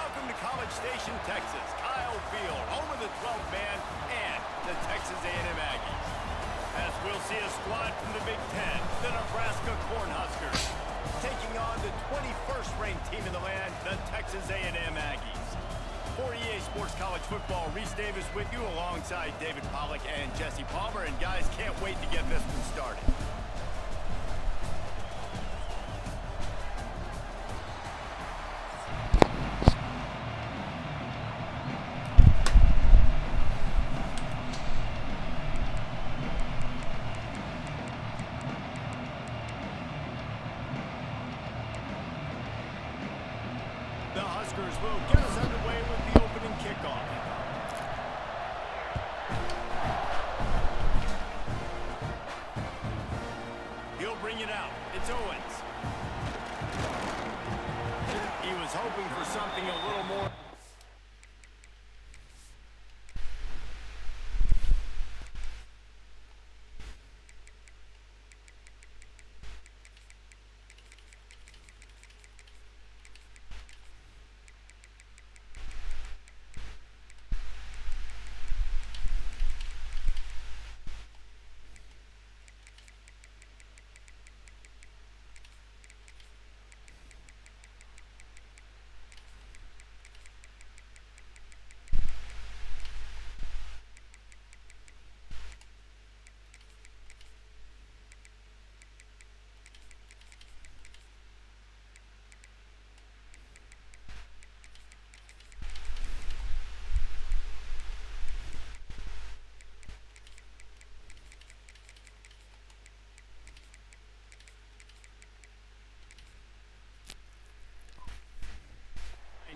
Welcome to College Station, Texas. Kyle Field, home of the 12th man and the Texas A&M Aggies. As we'll see a squad from the Big Ten, the Nebraska Cornhuskers, taking on the 21st ranked team in the land, the Texas A&M Aggies. For EA Sports College Football, Reese Davis with you alongside David Pollack and Jesse Palmer. And guys, can't wait to get this one started. The Huskers will get us underway with the opening kickoff. He'll bring it out. It's Owens. He was hoping for something a little more.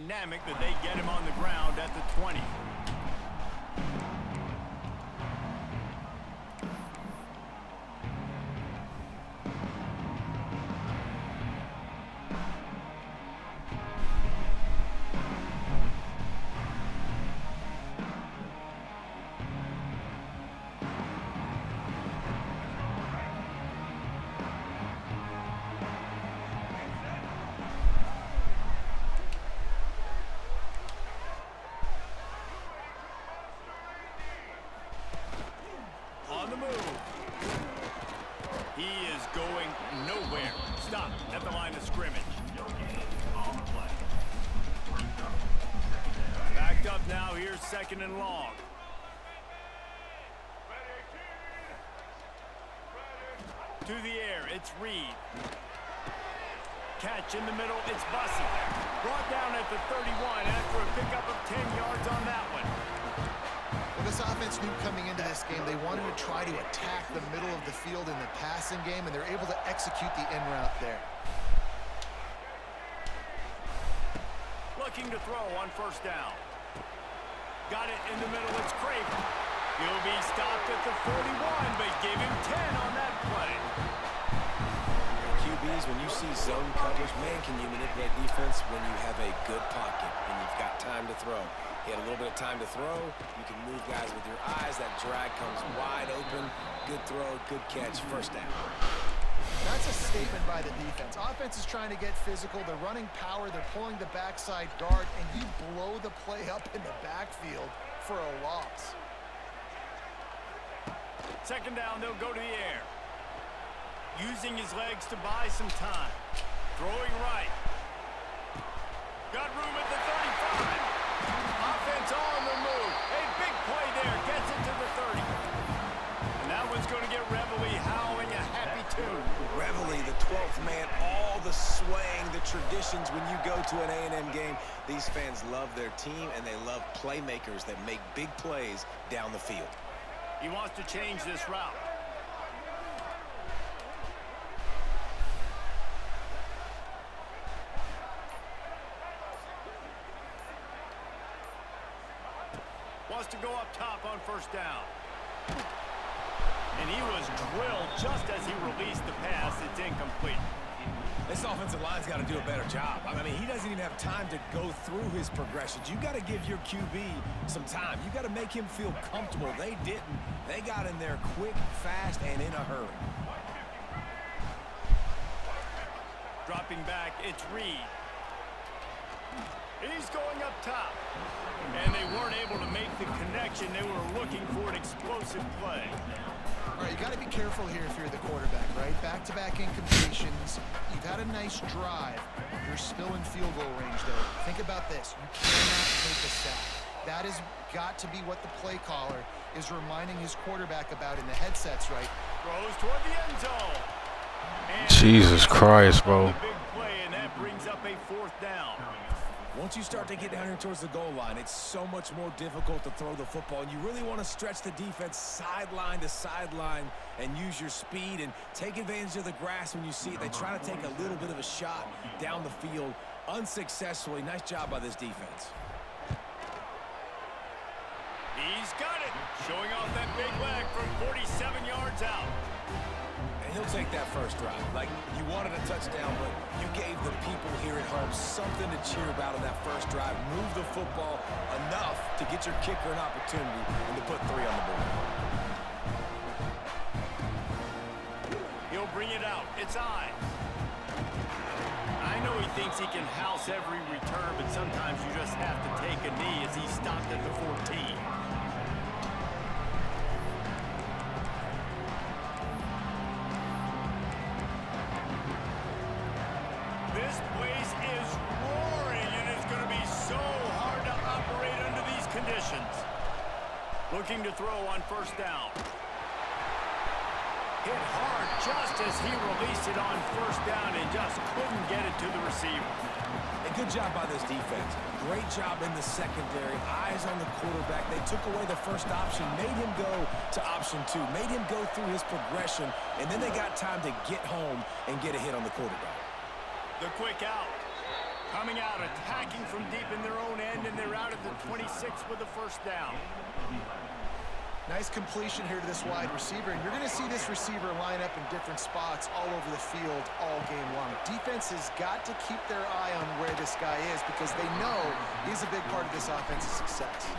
Dynamic that they get him on the ground at the 20. On the move. He is going nowhere. Stop at the line of scrimmage. Backed up now. Here's second and long. To the air. It's Reed. Catch in the middle. It's Bussey. Brought down at the 31 after a pickup of 10 yards on that one. Well, this offense knew coming into this game they wanted to try to attack the middle of the field in the passing game, and they're able to execute the in route there. Looking to throw on first down. Got it in the middle. It's Craven. He'll be stopped at the 41, but give him 10 on that play. QBs, when you see zone coverage, man, can you manipulate defense when you have a good pocket and you've got time to throw. He had a little bit of time to throw. You can move guys with your eyes. That drag comes wide open. Good throw, good catch, first down. That's a statement by the defense. Offense is trying to get physical. They're running power. They're pulling the backside guard, and you blow the play up in the backfield for a loss. Second down, they'll go to the air. Using his legs to buy some time. Throwing right. Got room at the 35. Offense on the move. A big play there. Gets it to the 30. And that one's going to get Reveille howling a happy tune. Reveille, the 12th man, all the swaying, the traditions when you go to an A&M game. These fans love their team, and they love playmakers that make big plays down the field. He wants to change this route. Wants to go up top on first down. And he was drilled just as he released the pass. It's incomplete. This offensive line's got to do a better job. I mean, he doesn't even have time to go through his progressions. You got to give your QB some time. You got to make him feel comfortable. They didn't. They got in there quick, fast, and in a hurry. Dropping back, it's Reed. He's going up top. And they weren't able to make the connection. They were looking for an explosive play. All right, you got to be careful here if you're the quarterback, right? Back-to-back incompletions. You've had a nice drive. You're still in field goal range, though. Think about this. You cannot take a sack. That has got to be what the play caller is reminding his quarterback about in the headsets, right? Throws toward the end zone. And Jesus Christ, bro. the big play, and that brings up a 4th down. Once you start to get down here towards the goal line, it's so much more difficult to throw the football. And you really want to stretch the defense sideline to sideline and use your speed and take advantage of the grass when you see it. They try to take a little bit of a shot down the field unsuccessfully. Nice job by this defense. He's got it. Showing off that big leg from 47 yards out. And he'll take that first drive. Like, you wanted a touchdown, but you gave the people here at home something to cheer about in that first drive. Move the football enough to get your kicker an opportunity and to put 3 on the board. He'll bring it out. It's on. I know he thinks he can house every return, but sometimes you just have to take a knee as he stopped at the 14. This place is roaring, and it's going to be so hard to operate under these conditions. Looking to throw on 1st down. Hit hard just as he released it on 1st down and just couldn't get it to the receiver. And good job by this defense. Great job in the secondary. Eyes on the quarterback. They took away the first option, made him go to option 2, made him go through his progression, and then they got time to get home and get a hit on the quarterback. The quick out. Coming out, attacking from deep in their own end, and they're out at the 26 with a 1st down. Nice completion here to this wide receiver, and you're going to see this receiver line up in different spots all over the field all game long. Defense has got to keep their eye on where this guy is because they know he's a big part of this offense's success.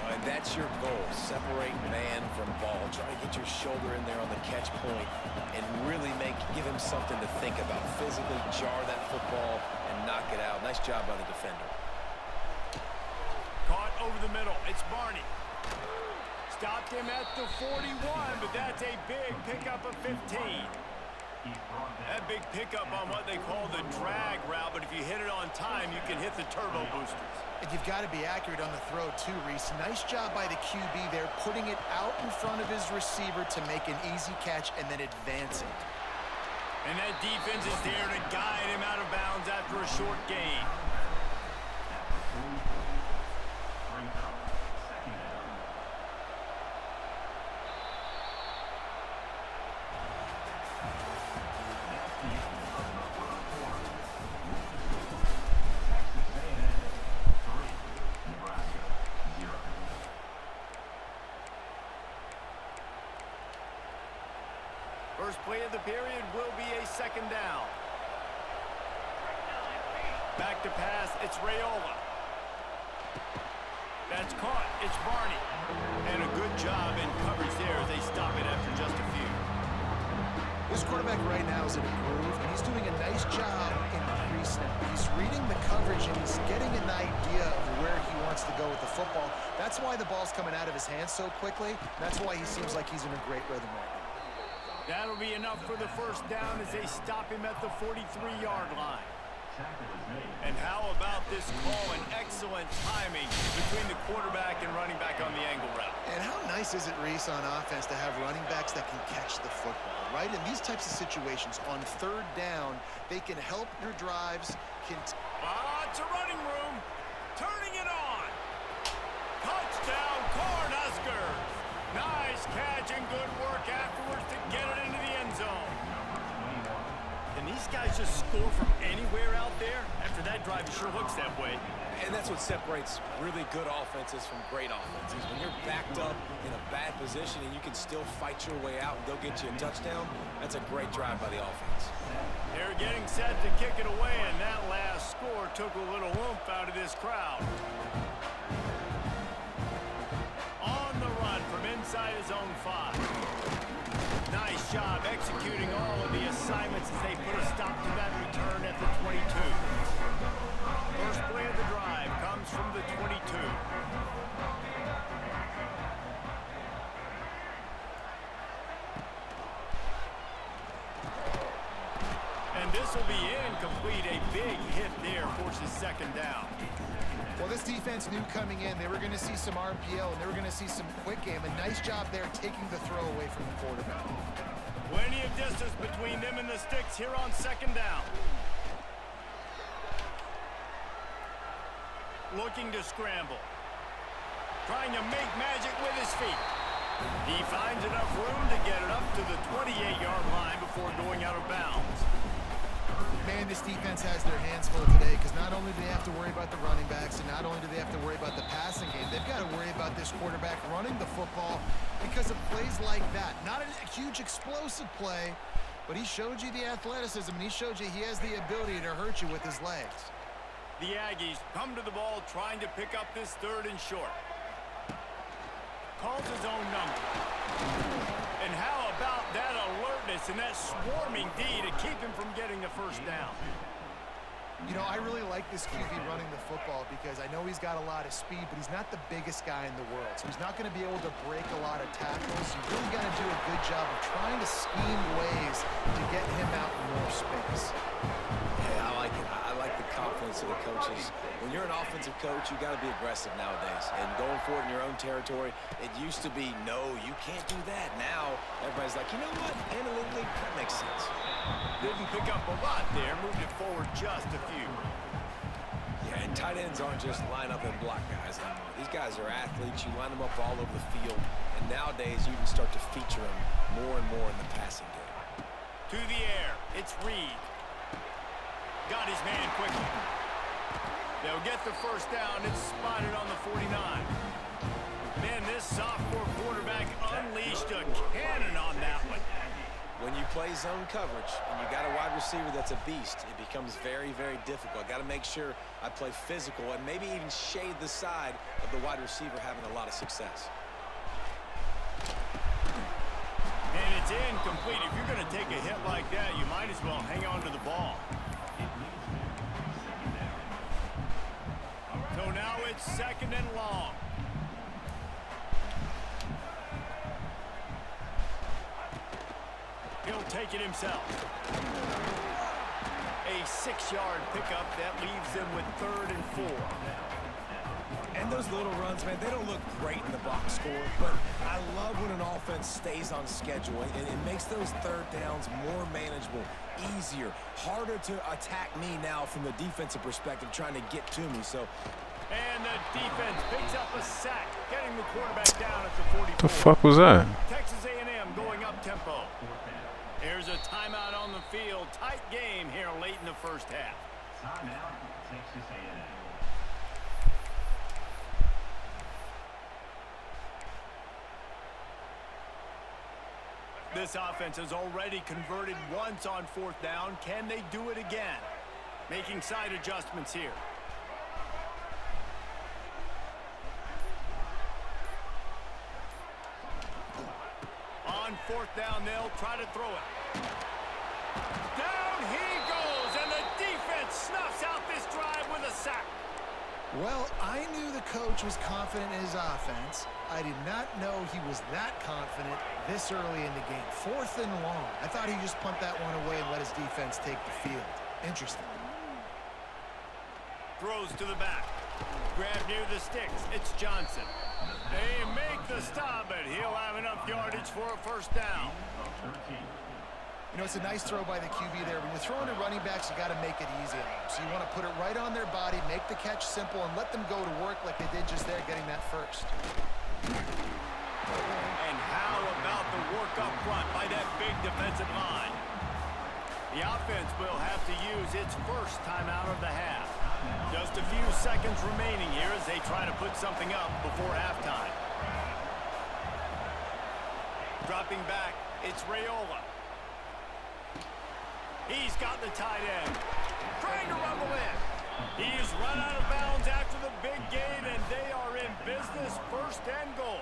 And that's your goal. Separate man from ball. Try to get your shoulder in there on the catch point and really give him something to think about. Physically jar that football and knock it out. Nice job by the defender. Caught over the middle. It's Barney. Stopped him at the 41, but that's a big pickup of 15. That big pickup on what they call the drag route, but if you hit it on time, you can hit the turbo boosters. And you've got to be accurate on the throw too, Reese. Nice job by the QB there, putting it out in front of his receiver to make an easy catch and then advancing. And that defense is there to guide him out of bounds after a short gain. First play of the period will be a 2nd down. Back to pass, it's Raiola. That's caught, it's Barney. And a good job in coverage there as they stop it after just a few. This quarterback right now is in a groove, and he's doing a nice job in pre-snap. He's reading the coverage, and he's getting an idea of where he wants to go with the football. That's why the ball's coming out of his hands so quickly. That's why he seems like he's in a great rhythm right now. That'll be enough for the 1st down as they stop him at the 43-yard line. And how about this call and excellent timing between the quarterback and running back on the angle route. And how nice is it, Reese, on offense to have running backs that can catch the football, right? In these types of situations, on 3rd down, they can help your drives. It's a running room. Turning it on. Touchdown, Cornhuskers. Nice catch and good work afterwards to get it into the end zone. Can these guys just score from anywhere out there? After that drive, it sure looks that way. And that's what separates really good offenses from great offenses. When you're backed up in a bad position and you can still fight your way out and go get you a touchdown, that's a great drive by the offense. They're getting set to kick it away, and that last score took a little oomph out of this crowd. On the run from inside his own 5. Nice job executing all of the assignments as they put a stop to that return at the 22. First play of the this will be incomplete. A big hit there forces second down. Well, this defense knew coming in they were going to see some RPO and they were going to see some quick game. A nice job there taking the throw away from the quarterback. Plenty of distance between them and the sticks here on second down. Looking to scramble. Trying to make magic with his feet. He finds enough room to get it up to the 28-yard line before going out of bounds. Man, this defense has their hands full today because not only do they have to worry about the running backs and not only do they have to worry about the passing game, they've got to worry about this quarterback running the football because of plays like that. Not a huge explosive play, but he showed you the athleticism and he showed you he has the ability to hurt you with his legs. The Aggies come to the ball trying to pick up this third and short. Calls his own number. And how about that alertness and that swarming D to keep him from getting the first down? You know, I really like this QB running the football because I know he's got a lot of speed, but he's not the biggest guy in the world. So he's not going to be able to break a lot of tackles. You really got to do a good job of trying to scheme ways to get him out in more space. Yeah, I like it. I like the confidence of the coaches. When you're an offensive coach, you got to be aggressive nowadays. And going for it in your own territory, it used to be, no, you can't do that. Now, everybody's like, you know what? Analytically, that makes sense. Didn't pick up a lot there, moved it forward just a few. Yeah, and tight ends aren't just line up and block guys anymore. These guys are athletes. You line them up all over the field. And nowadays, you can start to feature them more and more in the passing game. To the air, it's Reed. Got his man quickly. They'll get the first down. It's spotted on the 49. Man, this sophomore quarterback unleashed a cannon on that one. When you play zone coverage and you got a wide receiver that's a beast, it becomes very, very difficult. Got to make sure I play physical and maybe even shade the side of the wide receiver having a lot of success. And it's incomplete. If you're going to take a hit like that, you might as well hang on to the ball. So now it's second and long. He'll take it himself. A 6-yard pickup that leaves them with 3rd and 4. And those little runs, man, they don't look great in the box score, but I love when an offense stays on schedule, and it makes those third downs more manageable, easier, harder to attack me now from the defensive perspective, trying to get to me. So, and the defense picks up a sack, getting the quarterback down at the 44. The fuck was that? Texas A&M going up tempo. There's a timeout on the field. Tight game here late in the first half. Timeout, Texas A&M. This offense has already converted once on 4th down. Can they do it again? Making side adjustments here. On 4th down, they'll try to throw it. Down he goes, and the defense snuffs out this drive with a sack. Well, I knew the coach was confident in his offense. I did not know he was that confident this early in the game. 4th and long. I thought he'd just punt that one away and let his defense take the field. Interesting. Throws to the back. Grab near the sticks. It's Johnson. They make the stop, but he'll have enough yardage for a first down. You know, it's a nice throw by the QB there. When you're throwing to running backs, you got to make it easy on them. So you want to put it right on their body, make the catch simple, and let them go to work like they did just there, getting that first. And how about the work up front by that big defensive line? The offense will have to use its first timeout of the half. Just a few seconds remaining here as they try to put something up before halftime. Dropping back, it's Raiola. He's got the tight end. Trying to rumble in. He's run out of bounds after the big gain, and they are in business, 1st and goal.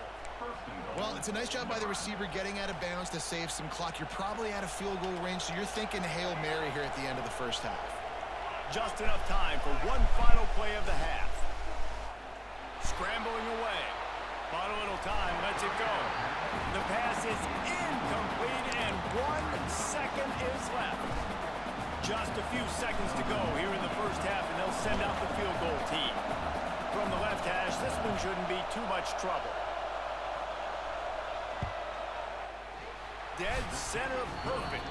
Well, it's a nice job by the receiver getting out of bounds to save some clock. You're probably out of field goal range, so you're thinking Hail Mary here at the end of the first half. Just enough time for one final play of the half. Scrambling away. Bought a little time, lets it go. The pass is incomplete, and 1 second is left. Just a few seconds to go here in the first half, and they'll send out the field goal team. From the left hash, this one shouldn't be too much trouble. Dead center, perfect.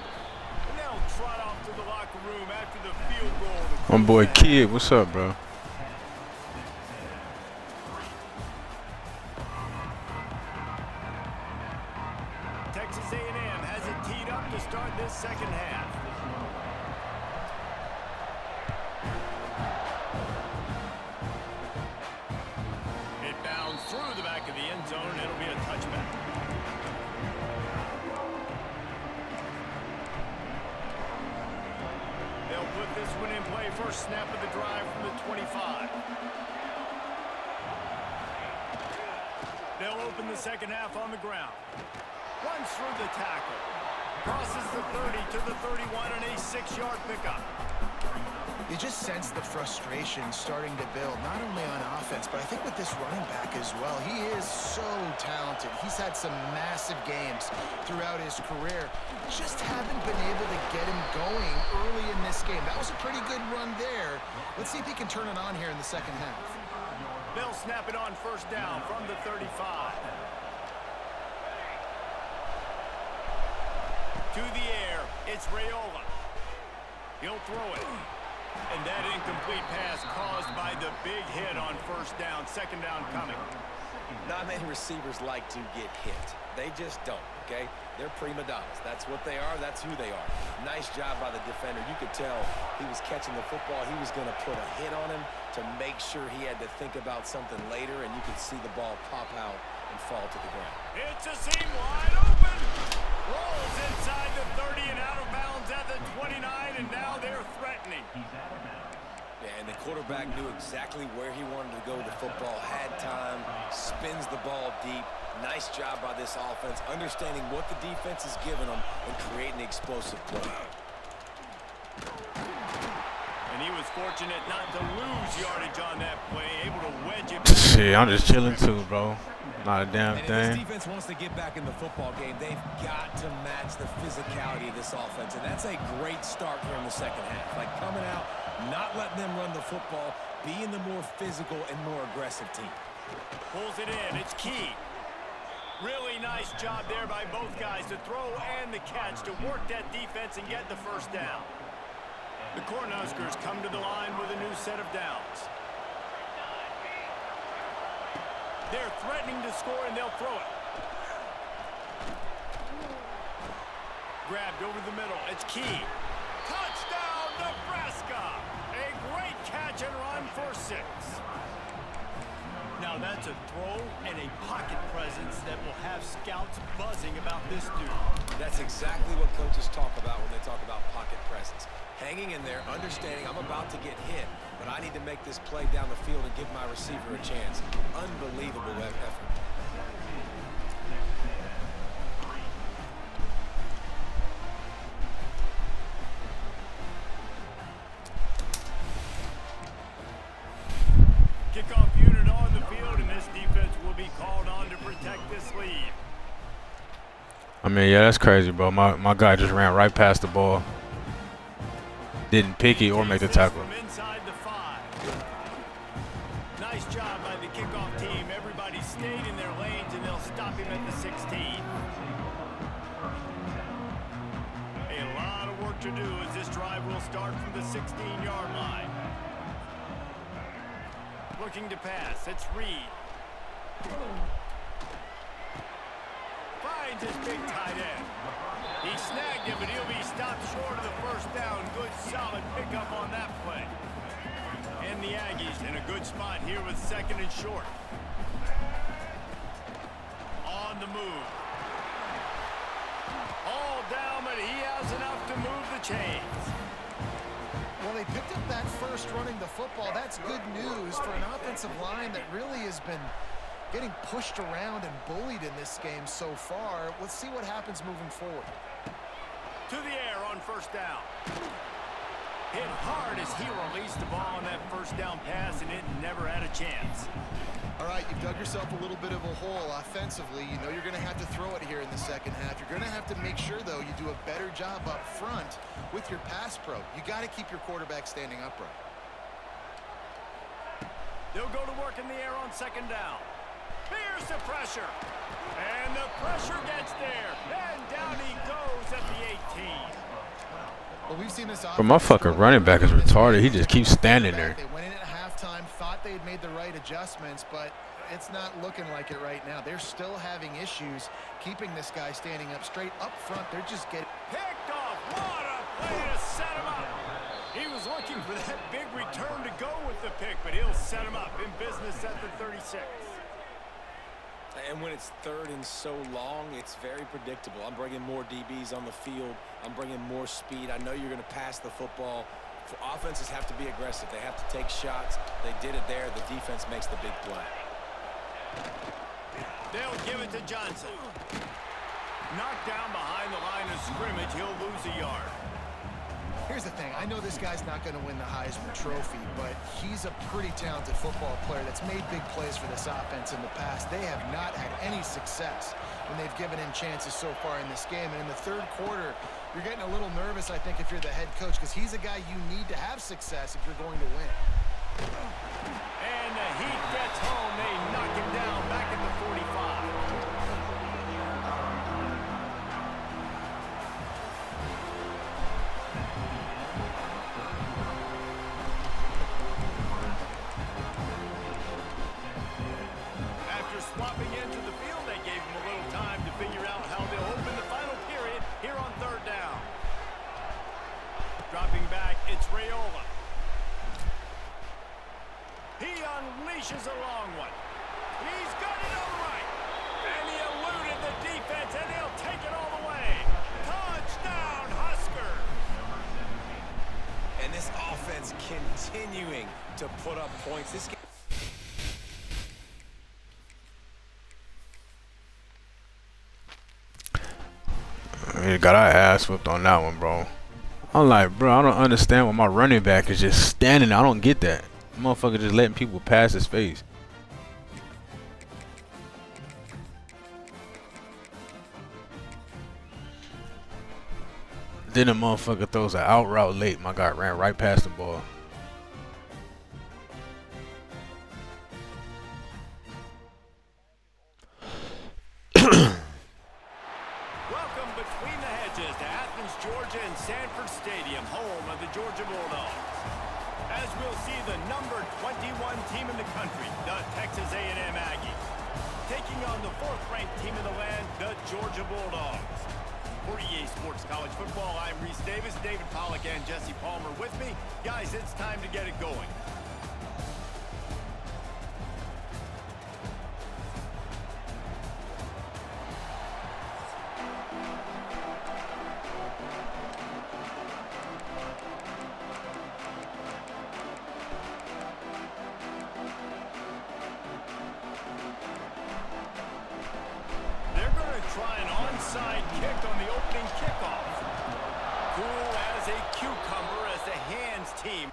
And they'll trot off to the locker room after the field goal. My boy Kid, what's up, bro? Texas A&M has it teed up to start this second half. It bounds through the back of the end zone, and it'll be a touchback. They'll put this one in play. First snap of the drive from the 25. They'll open the second half on the ground. Runs through the tackle. Crosses the 30 to the 31 on a 6-yard pickup. You just sense the frustration starting to build, not only on offense, but I think with this running back as well. He is so talented. He's had some massive games throughout his career. Just haven't been able to get him going early in this game. That was a pretty good run there. Let's see if he can turn it on here in the second half. They'll snap it on first down from the 35. To the air, it's Raiola. He'll throw it. And that incomplete pass caused by the big hit on first down. Second down coming. Not many receivers like to get hit. They just don't, okay? They're prima donnas. That's what they are. That's who they are. Nice job by the defender. You could tell he was catching the football. He was going to put a hit on him to make sure he had to think about something later, and you could see the ball pop out and fall to the ground. It's a seam wide open. Rolls inside the 30 and out of bounds at the 29, and now they're threatening. Yeah, and the quarterback knew exactly where he wanted to go with the football, had time, spins the ball deep. Nice job by this offense, understanding what the defense is giving them and creating the explosive play. And he was fortunate not to lose yardage on that play, able to wedge it. Shit, I'm just chilling too, bro. Not a damn And if thing. this defense wants to get back in the football game, they've got to match the physicality of this offense. And that's a great start here in the second half. Like coming out, not letting them run the football, being the more physical and more aggressive team. Pulls it in. It's Key. Really nice job there by both guys to throw and the catch to work that defense and get the first down. The Cornhuskers come to the line with a new set of downs. They're threatening to score, and they'll throw it. Grabbed over the middle. It's Key. Touchdown, Nebraska! A great catch and run for 6. Now that's a throw and a pocket presence that will have scouts buzzing about this dude. That's exactly what coaches talk about when they talk about pocket presence. Hanging in there, understanding I'm about to get hit, but I need to make this play down the field and give my receiver a chance. Unbelievable effort. Kickoff unit on the field, and this defense will be called on to protect this lead. I mean, yeah, that's crazy, bro. My guy just ran right past the ball. Didn't pick it or make the tackle. From inside the 5. Nice job by the kickoff team. Everybody stayed in their lanes, and they'll stop him at the 16. A lot of work to do as this drive will start from the 16-yard line. Looking to pass. It's Reed. Finds his big tight end. He snagged him, but he'll be stopped short of the first down. Good, solid pickup on that play. And the Aggies in a good spot here with second and short. On the move. All down, but he has enough to move the chains. Well, they picked up that first running the football. That's good news for an offensive line that really has been getting pushed around and bullied in this game so far. Let's see what happens moving forward. To the air on first down. Hit hard as he released the ball on that first down pass, and it never had a chance. right, you've dug yourself a little bit of a hole offensively. You know you're going to have to throw it here in the second half. You're going to have to make sure, though, you do a better job up front with your pass pro. You got to keep your quarterback standing upright. They'll go to work in the air on second down. Here's the pressure. And the pressure gets there. And down he goes at the 18. Well, we've seen this But my fucking running back is retarded. He just keeps standing there. They went in at halftime, thought they'd made the right adjustments, but it's not looking like it right now. They're still having issues keeping this guy standing up straight up front. They're just getting Picked off. What a play to set him up. He was looking for that big return to go with the pick, but he'll set him up in business at the 36. And when it's third and so long, it's very predictable. I'm bringing more DBs on the field. I'm bringing more speed. I know you're going to pass the football. Offenses have to be aggressive. They have to take shots. They did it there. The defense makes the big play. They'll give it to Johnson. Knocked down behind the line of scrimmage. He'll lose a yard. Here's the thing. I know this guy's not going to win the Heisman Trophy, but he's a pretty talented football player that's made big plays for this offense in the past. They have not had any success when they've given him chances so far in this game. And in the third quarter, you're getting a little nervous, I think, if you're the head coach, because he's a guy you need to have success if you're going to win. And the heat gets home. They knock him down back at the 45. Swapping into the field, they gave him a little time to figure out how they'll open the final period here on third down. Dropping back, it's Raiola. He unleashes a long one. He's got it all right. And he eluded the defense, and he'll take it all the way. Touchdown, Huskers. And this offense continuing to put up points. This game. We got our ass whipped on that one, bro. I'm like, bro, I don't understand why my running back is just standing there. I don't get that. Motherfucker just letting people pass his face. Then the motherfucker throws an out route late. My guy ran right past the ball. Welcome between the hedges to Athens, Georgia and Sanford Stadium, home of the Georgia Bulldogs. As we'll see the number 21 team in the country, the Texas A&M Aggies, taking on the fourth-ranked team in the land, the Georgia Bulldogs. For EA Sports College Football, I'm Reese Davis, David Pollack and Jesse Palmer with me. Guys, it's time to get it going. Try an onside kick on the opening kickoff. Cool as a cucumber as the hands team.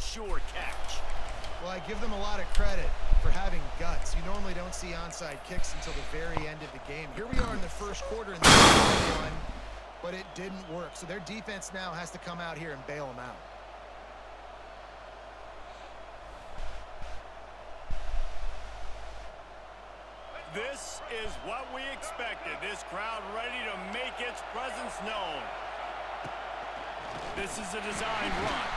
Sure catch. Well, I give them a lot of credit for having guts. You normally don't see onside kicks until the very end of the game. Here we are in the first quarter in the one, but it didn't work. So their defense now has to come out here and bail them out. This is what we expected. This crowd ready to make its presence known. This is a design run.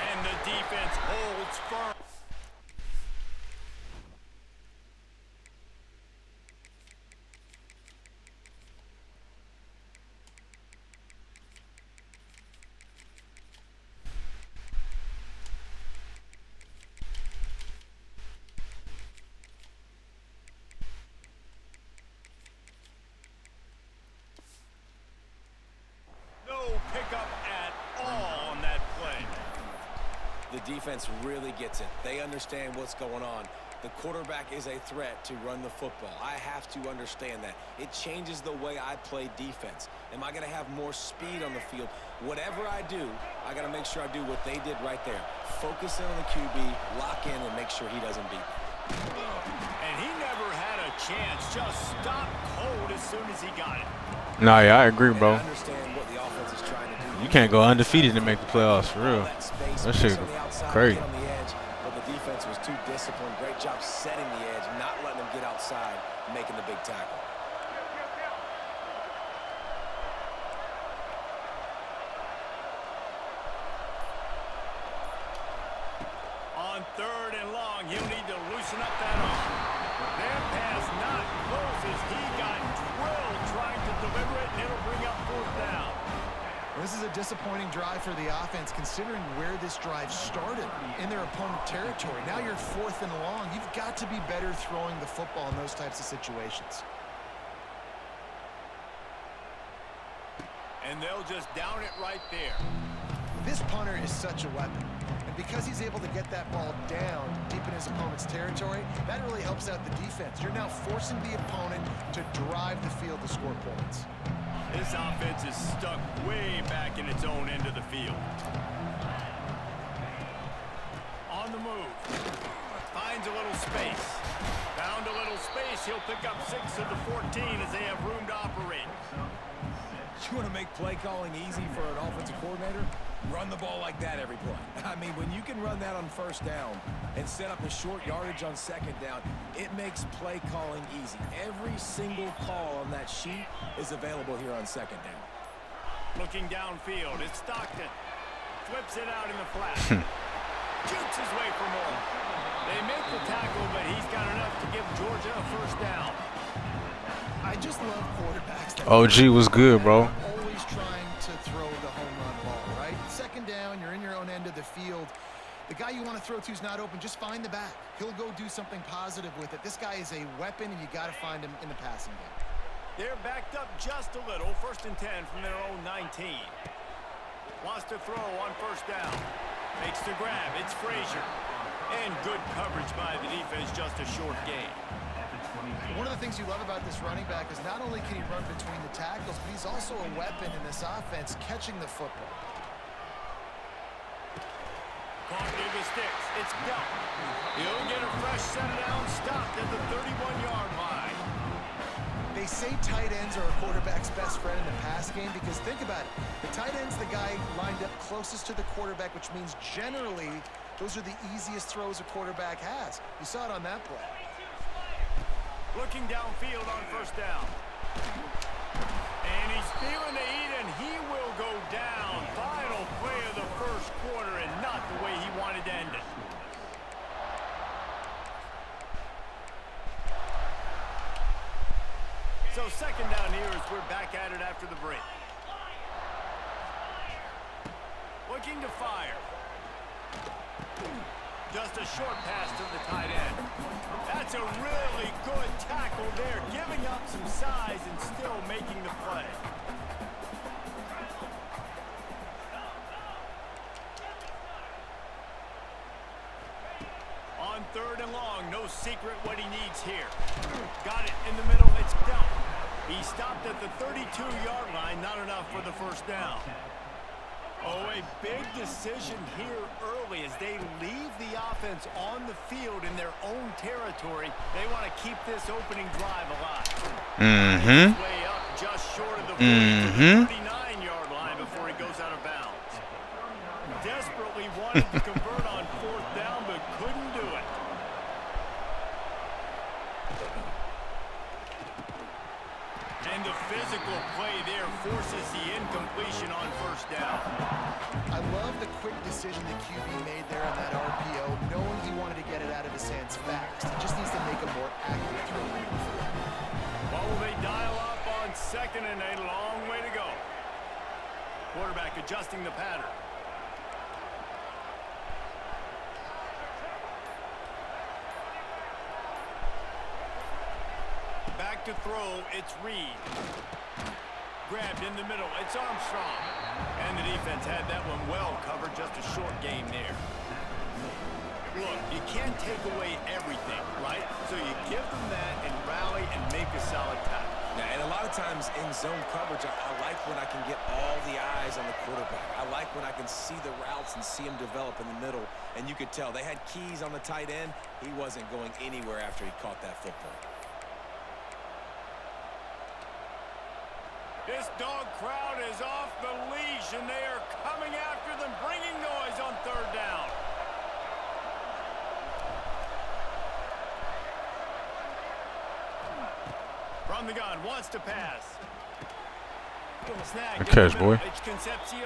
And the defense holds firm. The defense really gets it. They understand what's going on. The quarterback is a threat to run the football. I have to understand that. It changes the way I play defense. Am I going to have more speed on the field? Whatever I do, I got to make sure I do what they did right there. Focus in on the QB, lock in, and make sure he doesn't beat me. And he never had a chance. Just stopped cold as soon as he got it. Nah, yeah, I agree, bro. I understand what the offense is trying to do. You can't go undefeated to make the playoffs, for real. That shit crazy. On the edge, but the defense was too disciplined. Great job setting the edge, not letting them get outside, making the big tackle. On 3rd and long, he'll need to loosen up that arm. Their pass not close as he got drilled trying to deliver it, and it'll bring up 4th down. This is a disappointing drive for the offense, considering where this drive started, in their opponent territory. Now you're 4th and long. You've got to be better throwing the football in those types of situations. And they'll just down it right there. This punter is such a weapon. And because he's able to get that ball down deep in his opponent's territory, that really helps out the defense. You're now forcing the opponent to drive the field to score points. This offense is stuck way back in its own end of the field. On the move. Finds a little space. Found a little space. He'll pick up 6 of the 14 as they have room to operate. You want to make play calling easy for an offensive coordinator? Run the ball like that every play. I mean, when you can run that on 1st down and set up a short yardage on 2nd down, it makes play calling easy. Every single call on that sheet is available here on 2nd down. Looking downfield, it's Stockton. Flips it out in the flat. Jukes his way for more. They make the tackle, but he's got enough to give Georgia a 1st down. I just love quarterbacks that OG was good, bro. always trying to throw the home run ball, right? 2nd down, you're in your own end of the field. The guy you want to throw to is not open. Just find the back. He'll go do something positive with it. This guy is a weapon, and you got to find him in the passing game. They're backed up just a little. 1st and 10 from their own 19. Wants to throw on 1st down. Makes the grab. It's Frazier. And good coverage by the defense. Just a short gain. One of the things you love about this running back is not only can he run between the tackles, but he's also a weapon in this offense, catching the football. Caught near the sticks. It's Bell. He'll get a fresh set down, stopped at the 31-yard line. They say tight ends are a quarterback's best friend in the pass game because think about it. The tight end's the guy lined up closest to the quarterback, which means generally those are the easiest throws a quarterback has. You saw it on that play. Looking downfield on 1st down. And he's feeling the heat, and he will go down. Final play of the 1st quarter, and not the way he wanted to end it. So 2nd down here as we're back at it after the break. Looking to fire. Just a short pass to the tight end. That's a really good tackle there, giving up some size and still making the play. On 3rd and long, no secret what he needs here. Got it in the middle, it's Bell. He stopped at the 32-yard line, not enough for the 1st down. Oh, a big decision here early as they leave the offense on the field in their own territory. They want to keep this opening drive alive. Way up just short of the 39-yard line before he goes out of bounds. Desperately wanted to convert on 4th down, but couldn't do it. And the physical play there forces the incompletion on 1st down. I love the quick decision the QB made there on that RPO, knowing he wanted to get it out of his hands fast. He just needs to make a more accurate throw. Well, will they dial up on 2nd and a long way to go? Quarterback adjusting the pattern. Back to throw, it's Reed. Grabbed in the middle, it's Armstrong. And the defense had that one well covered, just a short game there. can't take away everything, right? So you give them that and rally and make a solid tackle. Yeah, and a lot of times in zone coverage, I like when I can get all the eyes on the quarterback. I like when I can see the routes and see him develop in the middle. And you could tell they had keys on the tight end. He wasn't going anywhere after he caught that football. This dog crowd is off the leash, and they are coming after them, bringing noise on third down. From the gun, wants to pass. Snag Good catch, boy. It's Concepcion.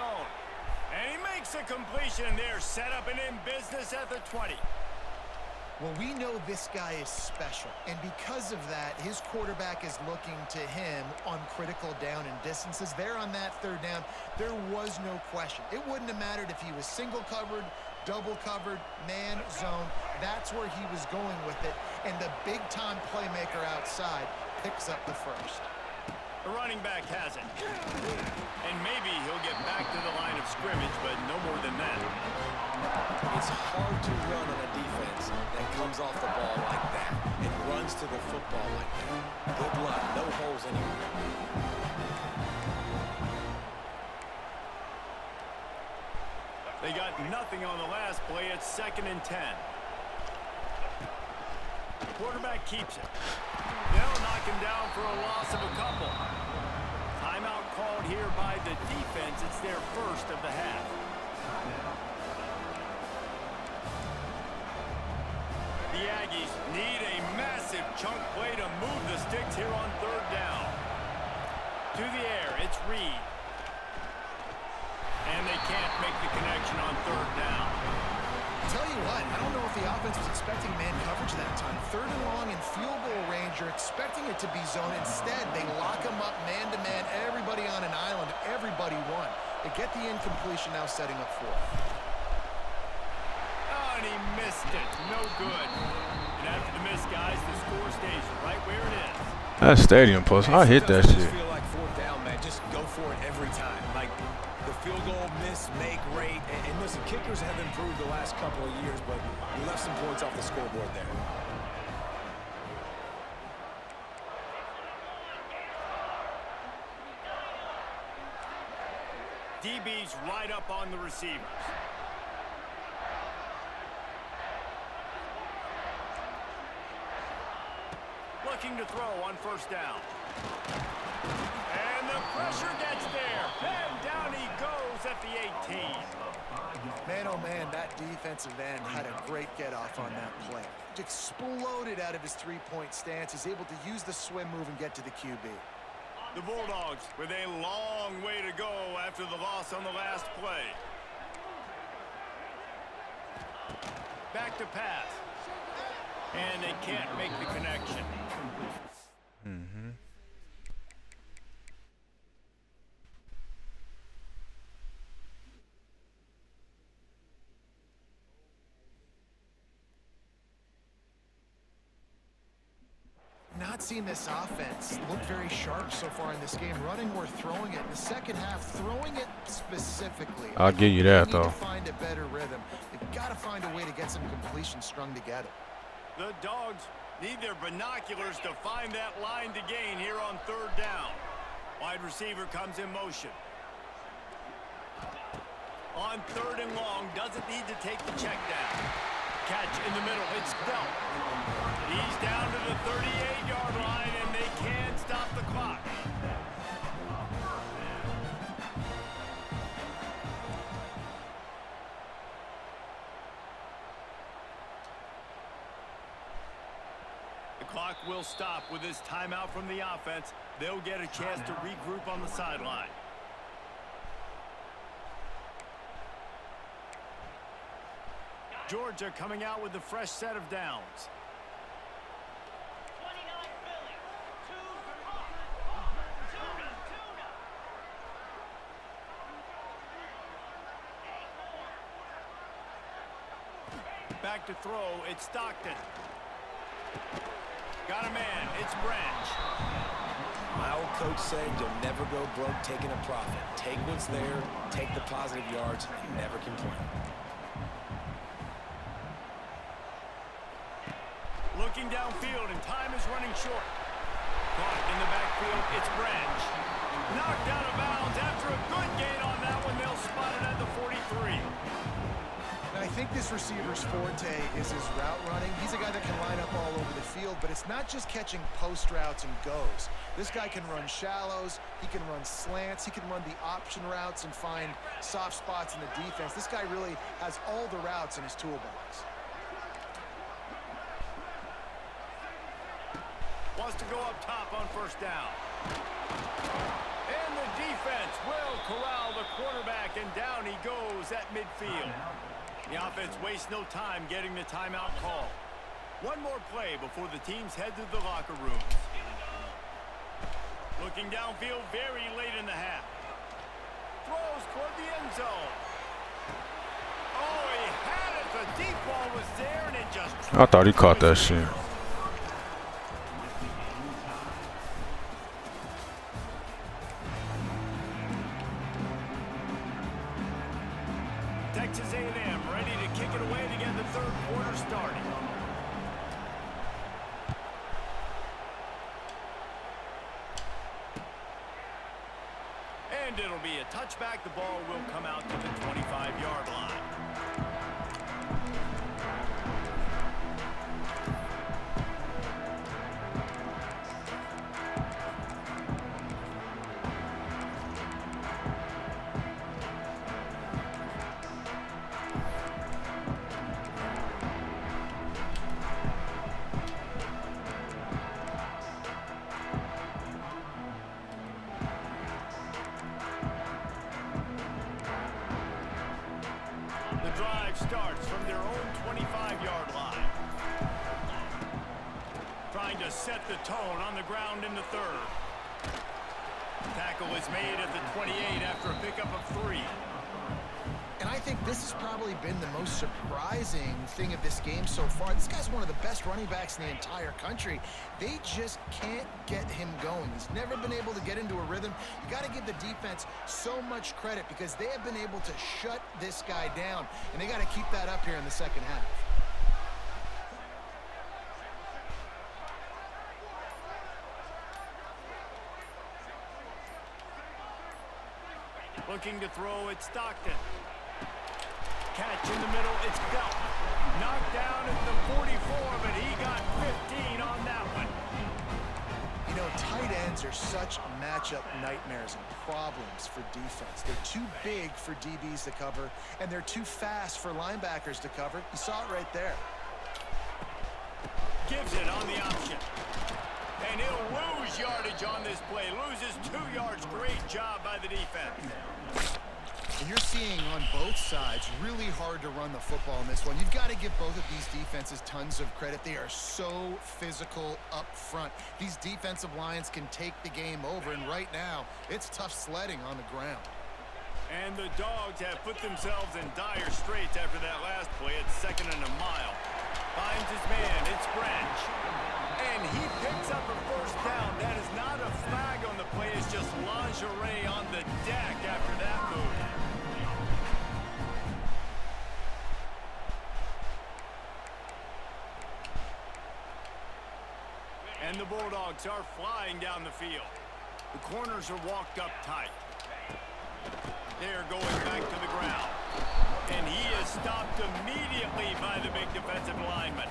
And he makes a completion there, set up and in business at the 20. Well, we know this guy is special, and because of that, his quarterback is looking to him on critical down and distances. There on that third down, there was no question. It wouldn't have mattered if he was single covered, double covered, man, zone. That's where he was going with it, and the big-time playmaker outside picks up the first. The running back has it. And maybe he'll get back to the line of scrimmage, but no more than that. It's hard to run on a defense that comes off the ball like that and runs to the football like that. Good luck. No holes anywhere. They got nothing on the last play. It's 2nd and 10. Quarterback keeps it. They'll knock him down for a loss of a couple. Timeout called here by the defense. It's their first of the half. The Aggies need a massive chunk play to move the sticks here on third down. To the air, it's Reed. And they can't make the connection on third down. Tell you what, I don't know if the offense was expecting man coverage that time. 3rd and long in field goal range, you're expecting it to be zone. Instead, they lock him up man-to-man, everybody on an island, everybody won. They get the incompletion, now setting up 4th. Oh, and he missed it. No good. And after the miss, guys, the score stays right where it is. That stadium post, I hit that shit. Just feel like 4th down, man. Just go for it every time. Like the field goal miss, make rate. And listen, kickers have improved the last couple of years, but we left some points off the scoreboard there. DB's right up on the receivers. Looking to throw on 1st down. And the pressure gets there. And down he goes at the 18. Man, oh man, that defensive end had a great get-off on that play. Exploded out of his three-point stance. He's able to use the swim move and get to the QB. The Bulldogs with a long way to go after the loss on the last play. Back to pass. And they can't make the connection. Not seen this offense look very sharp so far in this game. Running or throwing it in the second half, throwing it specifically. I'll give you that, They need though. to find a better rhythm. They've got to find a way to get some completion strung together. The Dogs need their binoculars to find that line to gain here on 3rd down. Wide receiver comes in motion. On 3rd and long, doesn't need to take the check down. Catch in the middle, it's Delp. He's down to the 38-yard line, and they can't stop the clock. The clock will stop with this timeout from the offense. They'll get a chance to regroup on the sideline. Georgia coming out with a fresh set of downs. Back to throw, it's Stockton. Got a man, it's Branch. My old coach said you'll never go broke taking a profit. Take what's there, take the positive yards, and never complain. Looking downfield, and time is running short. Caught in the backfield, it's Branch. Knocked out of bounds after a good gain on that one. They'll spot it at the 43. And I think this receiver's forte is his route running. He's a guy that can line up all over the field, but it's not just catching post routes and goes. This guy can run shallows, he can run slants, he can run the option routes and find soft spots in the defense. This guy really has all the routes in his toolbox. Wants to go up top on first down. And the defense will corral the quarterback, and down he goes at midfield. The offense wastes no time getting the timeout call. One more play before the teams head to the locker rooms. Looking downfield very late in the half. Throws toward the end zone. Oh, he had it. The deep ball was there, and it just... I thought he caught that shit. Texas A&M ready to kick it away to get the third quarter started. And it'll be a touchback. The ball will come out to the 25-yard line. The drive starts from their own 25-yard line. Trying to set the tone on the ground in the third. Tackle is made at the 28 after a pickup of 3. And I think this has probably been the most surprising thing of this game so far. This guy's one of the best running backs in the entire country. They just can't get him going. He's never been able to get into a rhythm. You got to give the defense so much credit because they have been able to shut this guy down. And they got to keep that up here in the second half. Looking to throw, it's Stockton. Catch in the middle, it's Belt. Knocked down at the 44, but he got 15 on that one. You know, tight ends are such matchup nightmares and problems for defense. They're too big for DBs to cover, and they're too fast for linebackers to cover. You saw it right there. Gives it on the option. And he'll lose yardage on this play. Loses 2 yards. Great job by the defense. And you're seeing on both sides really hard to run the football in this one. You've got to give both of these defenses tons of credit. They are so physical up front. These defensive lines can take the game over, and right now it's tough sledding on the ground. And the Dogs have put themselves in dire straits after that last play. It's 2nd and a mile. Finds his man. It's Branch. And he picks up a first down. That is not a flag on the play. It's just lingerie on the deck after that move. And the Bulldogs are flying down the field. The corners are walked up tight. They're going back to the ground. And he is stopped immediately by the big defensive lineman.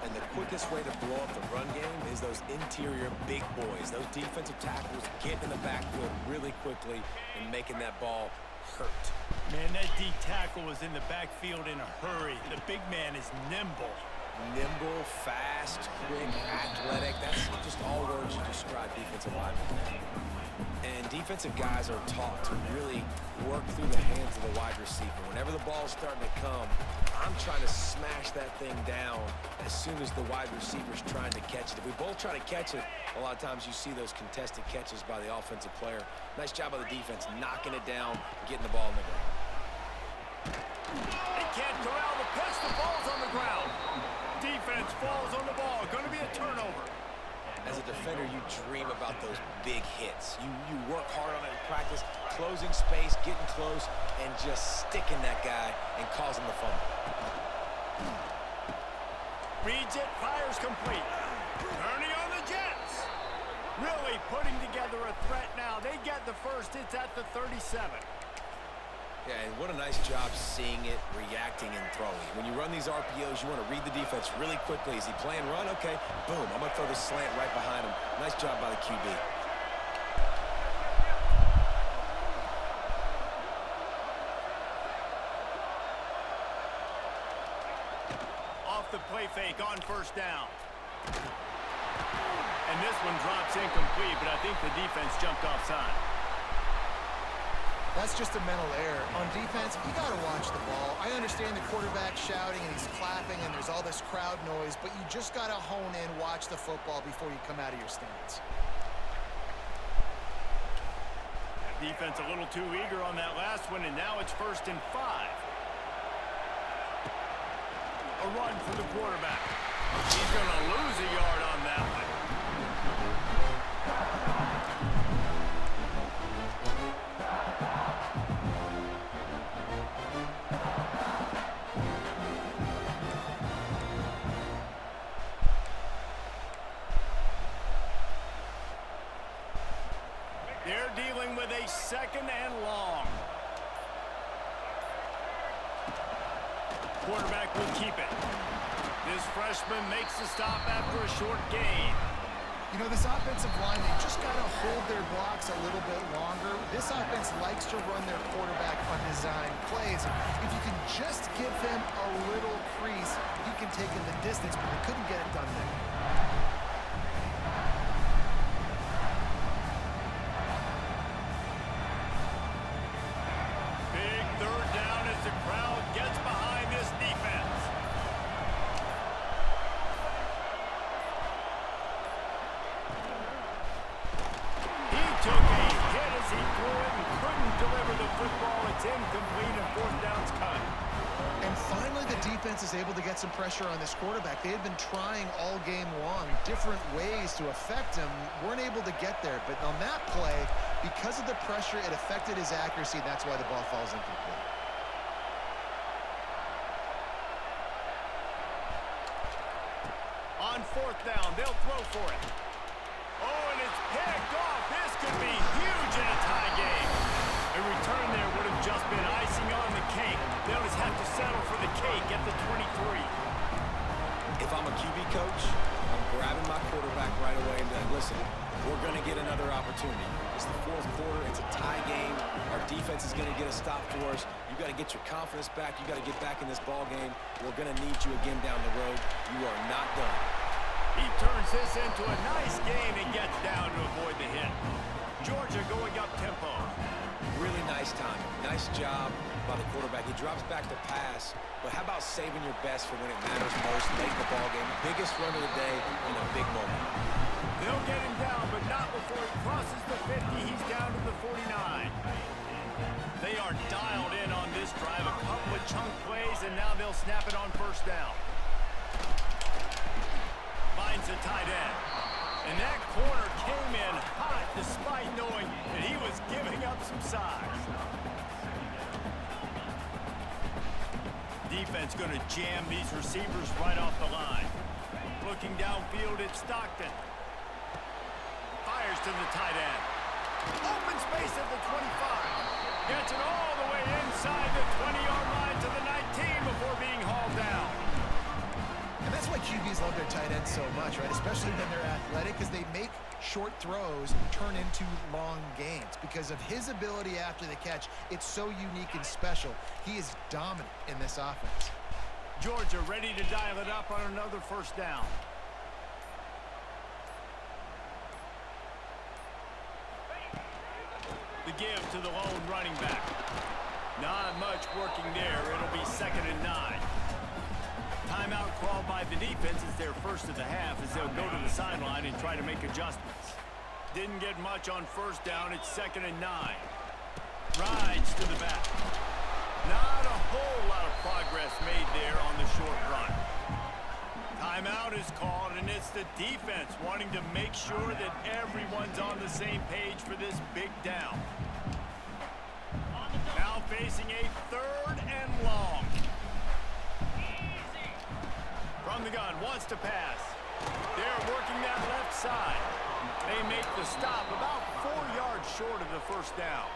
And the quickest way to blow up the run game is those interior big boys. Those defensive tackles get in the backfield really quickly and making that ball hurt. Man, that D tackle was in the backfield in a hurry. The big man is nimble. Nimble, fast, quick, athletic. That's just all words to describe defensive linemen. And defensive guys are taught to really work through the hands of the wide receiver. Whenever the ball's starting to come, I'm trying to smash that thing down as soon as the wide receiver's trying to catch it. If we both try to catch it, a lot of times you see those contested catches by the offensive player. Nice job by the defense, knocking it down, getting the ball in the ground. They can't corral the pass. The ball's on the ground. Defense falls on the ball. Going to be a turnover. As a defender, you dream about those big hits. You work hard on it in practice, closing space, getting close, and just sticking that guy and causing the fumble. Reads it, fires complete. Turning on the Jets. Really putting together a threat now. They get the first. It's at the 37. Yeah, and what a nice job seeing it, reacting, and throwing. When you run these RPOs, you want to read the defense really quickly. Is he playing run? Okay, boom. I'm going to throw the slant right behind him. Nice job by the QB. Off the play fake on first down. And this one drops incomplete, but I think the defense jumped offside. That's just a mental error. On defense, you got to watch the ball. I understand the quarterback shouting and he's clapping and there's all this crowd noise, but you just got to hone in, watch the football before you come out of your stance. Defense a little too eager on that last one, and now it's 1st and 5. A run for the quarterback. He's going to lose a yard on that one. They're dealing with a 2nd and long. Quarterback will keep it. This freshman makes the stop after a short gain. You know, this offensive line, they just got to hold their blocks a little bit longer. This offense likes to run their quarterback on design plays. If you can just give them a little crease, you can take in the distance, but they couldn't get it done there. Big 3rd down as the crowd gets behind this defense. He took a hit as he threw it and couldn't deliver the football. It's incomplete and 4th down's cut. And finally, the defense is able to get some pressure on this quarterback. They had been trying all game long, different ways to affect him, weren't able to get there. But on that play, because of the pressure, it affected his accuracy, and that's why the ball falls incomplete. On 4th down, they'll throw for it. Oh, and it's picked off. This could be huge in a tie game. A return there would have just been icing on the cake. They'll just have to settle for the cake at the 23. If I'm a QB coach, I'm grabbing my quarterback right away and be like, listen, we're going to get another opportunity. It's the 4th quarter. It's a tie game. Our defense is going to get a stop for us. You got to get your confidence back. You got to get back in this ball game. We're going to need you again down the road. You are not done. He turns this into a nice game and gets down to avoid the hit. Georgia going up tempo. Really nice timing. Nice job by the quarterback. He drops back to pass, but how about saving your best for when it matters most, late in the ball game? Biggest run of the day in a big moment. They'll get him down, but not before he crosses the 50. He's down to the 49. They are dialed in on this drive. A couple of chunk plays, and now they'll snap it on 1st down. Finds a tight end. And that corner came in hot despite knowing that he was giving up some size. Defense going to jam these receivers right off the line. Looking downfield, it's Stockton. Fires to the tight end. Open space at the 25. Gets it all the way inside the 20-yard line to the 19 before being hauled down. And that's why QBs love their tight ends so much, right? Especially when they're athletic, because they make short throws turn into long gains. Because of his ability after the catch, it's so unique and special. He is dominant in this offense. Georgia ready to dial it up on another 1st down. The give to the lone running back. Not much working there. It'll be 2nd and 9. Timeout called by the defense is their first of the half as they'll go to the sideline and try to make adjustments. Didn't get much on 1st down. It's 2nd and 9. Rides to the back. Not a whole lot of progress made there on the short run. Timeout is called, and it's the defense wanting to make sure that everyone's on the same page for this big down. Now facing a 3rd and long. From the gun, wants to pass. They're working that left side. They make the stop about 4 yards short of the first down.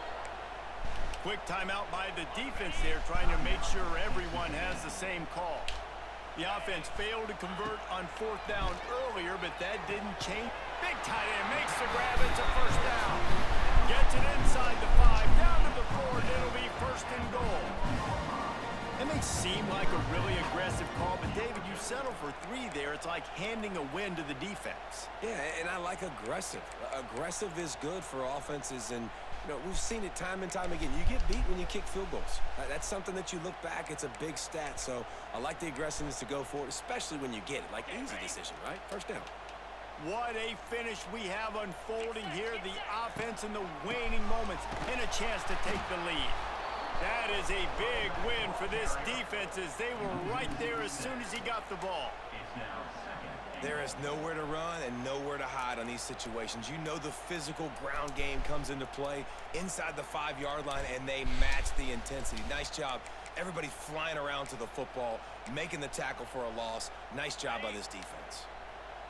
Quick timeout by the defense there, trying to make sure everyone has the same call. The offense failed to convert on 4th down earlier, but that didn't change. Big tight end makes the grab. It's a first down. Gets it inside the 5, down to the 4, and it'll be 1st and goal. It may seem like a really aggressive call, but David, you settle for 3 there. It's like handing a win to the defense. Yeah, and I like aggressive. Aggressive is good for offenses, and you know, we've seen it time and time again. You get beat when you kick field goals. That's something that you look back, it's a big stat. So I like the aggressiveness to go for it, especially when you get it. Like, easy decision, right? First down. What a finish we have unfolding here. The offense in the waning moments and a chance to take the lead. That is a big win for this defense as they were right there as soon as he got the ball. It's now 2nd. There is nowhere to run and nowhere to hide on these situations. You know the physical ground game comes into play inside the 5-yard line, and they match the intensity. Nice job. Everybody flying around to the football, making the tackle for a loss. Nice job by this defense.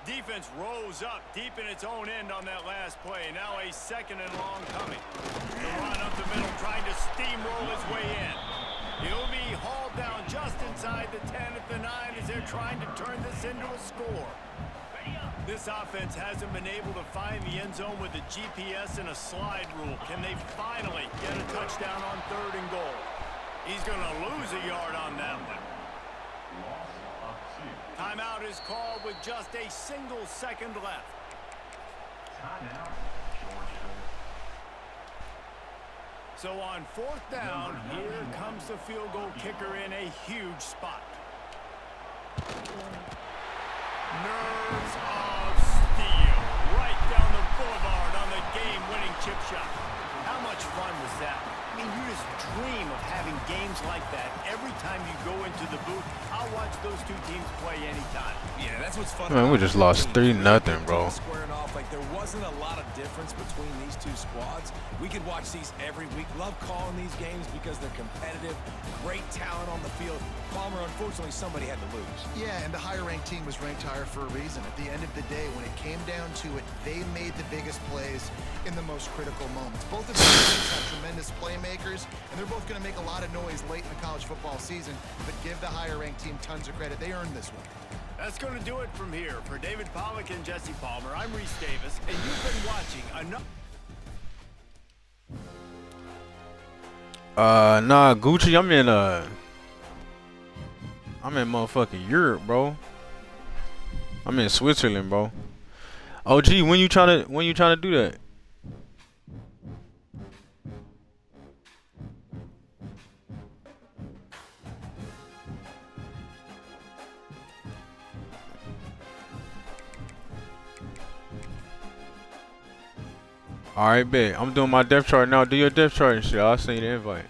Defense rose up deep in its own end on that last play. Now a 2nd and long coming. The run up the middle, trying to steamroll his way in. He'll be hauled down just inside the 10 at the 9 as they're trying to turn this into a score. This offense hasn't been able to find the end zone with a GPS and a slide rule. Can they finally get a touchdown on 3rd and goal? He's going to lose a yard on that one. Loss of 2. Timeout is called with just a single second left. Timeout, Georgia. So on 4th down, here comes the field goal kicker in a huge spot. Nerves of steel. Right down the boulevard on the game-winning chip shot. How much fun was that? I mean, you just dream of having games like that every time you go into the booth. I'll watch those 2 teams play anytime. Yeah, that's what's fun. Man, we just lost 3-0, bro. Squaring off, like there wasn't a lot of difference between these 2 squads. We could watch these every week. Love calling these games because they're competitive, great talent on the field. Palmer, unfortunately, somebody had to lose. Yeah, and the higher-ranked team was ranked higher for a reason. At the end of the day, when it came down to it, they made the biggest plays in the most critical moments. Both of these teams have tremendous playmakers, and they're both going to make a lot of noise late in the college football season, but give the higher-ranked team tons of credit. They earned this one. That's going to do it from here. For David Pollack and Jesse Palmer, I'm Reese Davis, and you've been watching another... Nah, Gucci, I'm in motherfucking Europe, bro. I'm in Switzerland, bro. Oh, gee, when you trying to do that? Alright, bet. I'm doing my depth chart now. Do your depth chart and shit. I'll send you the invite.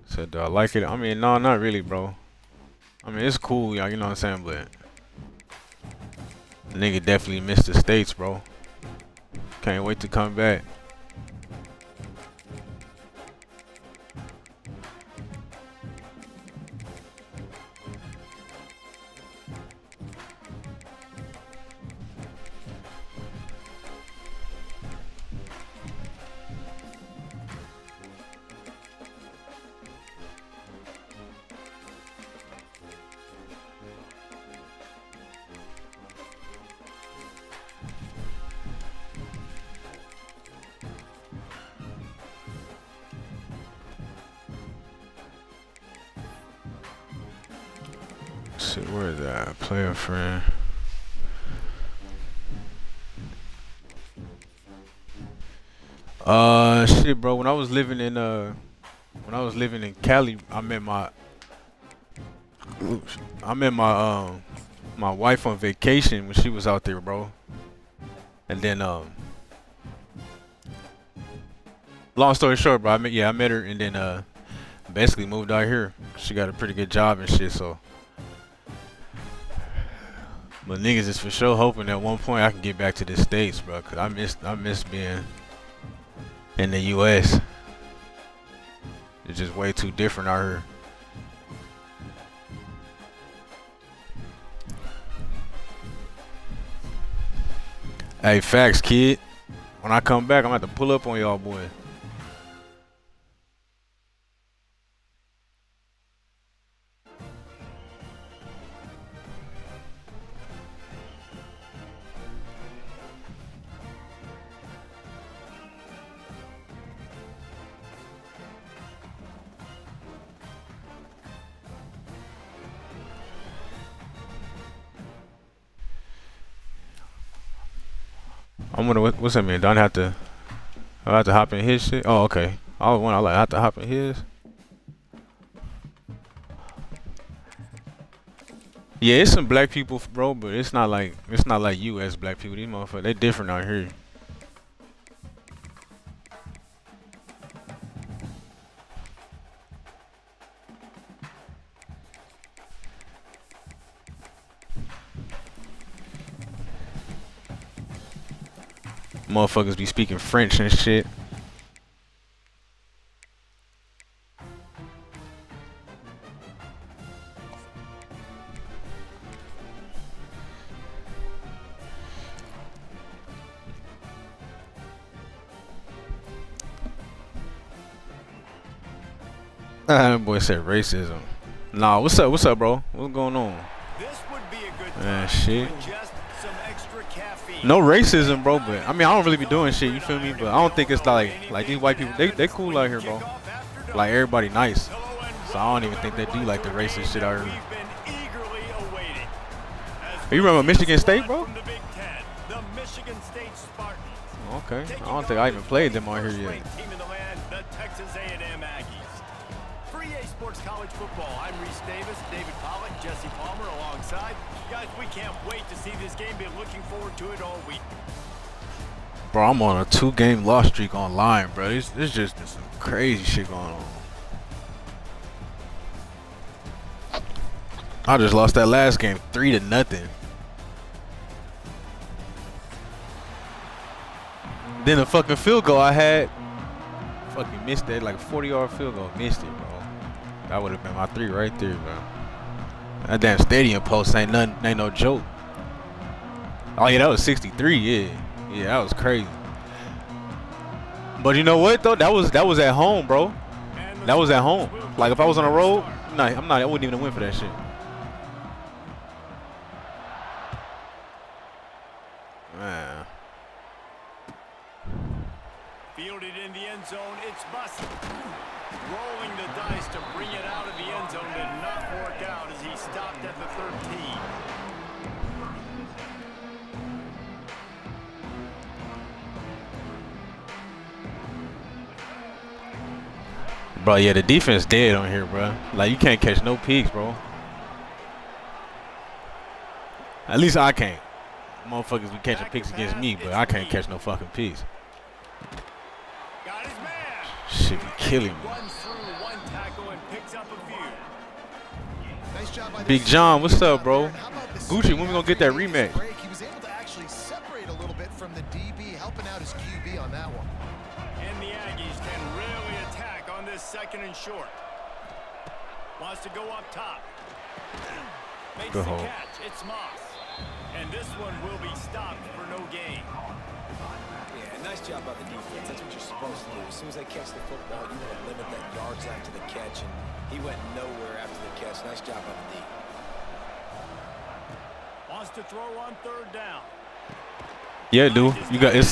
Said, do I like it? I mean, no, not really, bro. I mean, it's cool, y'all. You know what I'm saying? But nigga definitely missed the States, bro. Can't wait to come back. Shit, where is that? Player friend. Shit, bro. When I was living in Cali, I met my wife on vacation when she was out there, bro. And then long story short, bro, I met her, and then basically moved out here. She got a pretty good job and shit, so But niggas is for sure hoping at one point I can get back to the States, bro. Cause I miss being in the U.S. It's just way too different out here. Hey, facts, kid. When I come back, I'm gonna have to pull up on y'all, boy. I'm wondering what's that mean? Don't have to. I have to hop in his shit. Oh, okay. I have to hop in his. Yeah, it's some black people, bro, but it's not like U.S. black people. These motherfuckers, they different out here. Motherfuckers be speaking French and shit. That boy said racism. Nah, what's up, bro? What's going on? This would be a good Man, time shit. to ingest some extra caffeine. No racism, bro, but I mean I don't really be doing shit, you feel me? But I don't think it's like these white people, they cool out here, bro. Like everybody nice. So I don't even think they do like the racist shit out here. We've been eagerly awaiting. You remember Michigan State, bro? From the Big Ten, the Michigan State Spartans. Okay. I don't think I even played them out here yet. Great team in the land, the Texas A&M Aggies. For EA Sports College Football, I'm Reese Davis, David Pollock, Jesse Palmer alongside. Guys, we can't wait to see this game. Been looking forward to it all week. Bro, I'm on a 2-game loss streak online, bro. There's just some crazy shit going on. I just lost that last game 3-0. Then the fucking field goal I had, fucking missed it, like a 40-yard field goal. Missed it, bro. That would have been my 3 right there, bro. That damn stadium post ain't no joke. Oh yeah, that was 63. Yeah, that was crazy. But you know what though? That was at home, bro. That was at home. Like if I was on the road, I wouldn't even win for that shit. Man. Fielded in the end zone, it's Bussy. Rolling the dice to bring it out of the end zone did not work out as he stopped at the 13. Bro, yeah, the defense dead on here, bro. Like you can't catch no pigs, bro. At least I can't. Motherfuckers be catching picks against me, but I can't catch no fucking pigs. Got his man. Shit be killing me. Runs through one tackle and picks up a few. Nice job by Big this John, what's up, bro? How about the Gucci, when we gonna get that rematch? break? He was able to actually separate a little bit from the DB, helping out his QB on that one. And the Aggies can really attack on this 2nd and short. Wants to go up top. Makes Good the hole. catch. It's Moss. And this one will be stopped for no gain. Yeah, nice job by the defense. That's what you're supposed to do. As soon as they catch the football, you want to limit that yards after the catch, and he went nowhere after the catch. Nice job by the D. Wants to throw on 3rd down. Yeah, dude. You got you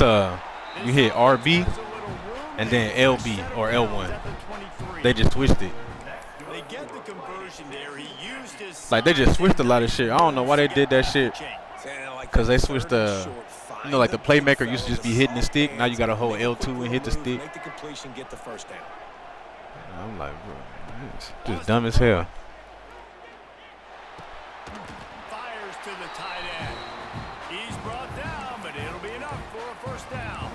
hit RB and then LB or L1. They just switched it. They get the conversion there. He used his Like they just switched a lot of shit. I don't know why they did that shit. Cause they switched you know, like the playmaker used to just be hitting the stick. Now you gotta hold L2 and hit the stick. Make the completion, get the first down. I'm like, bro, it's just dumb as hell. Fires to the tight end. He's brought down, but it'll be enough for a 1st down.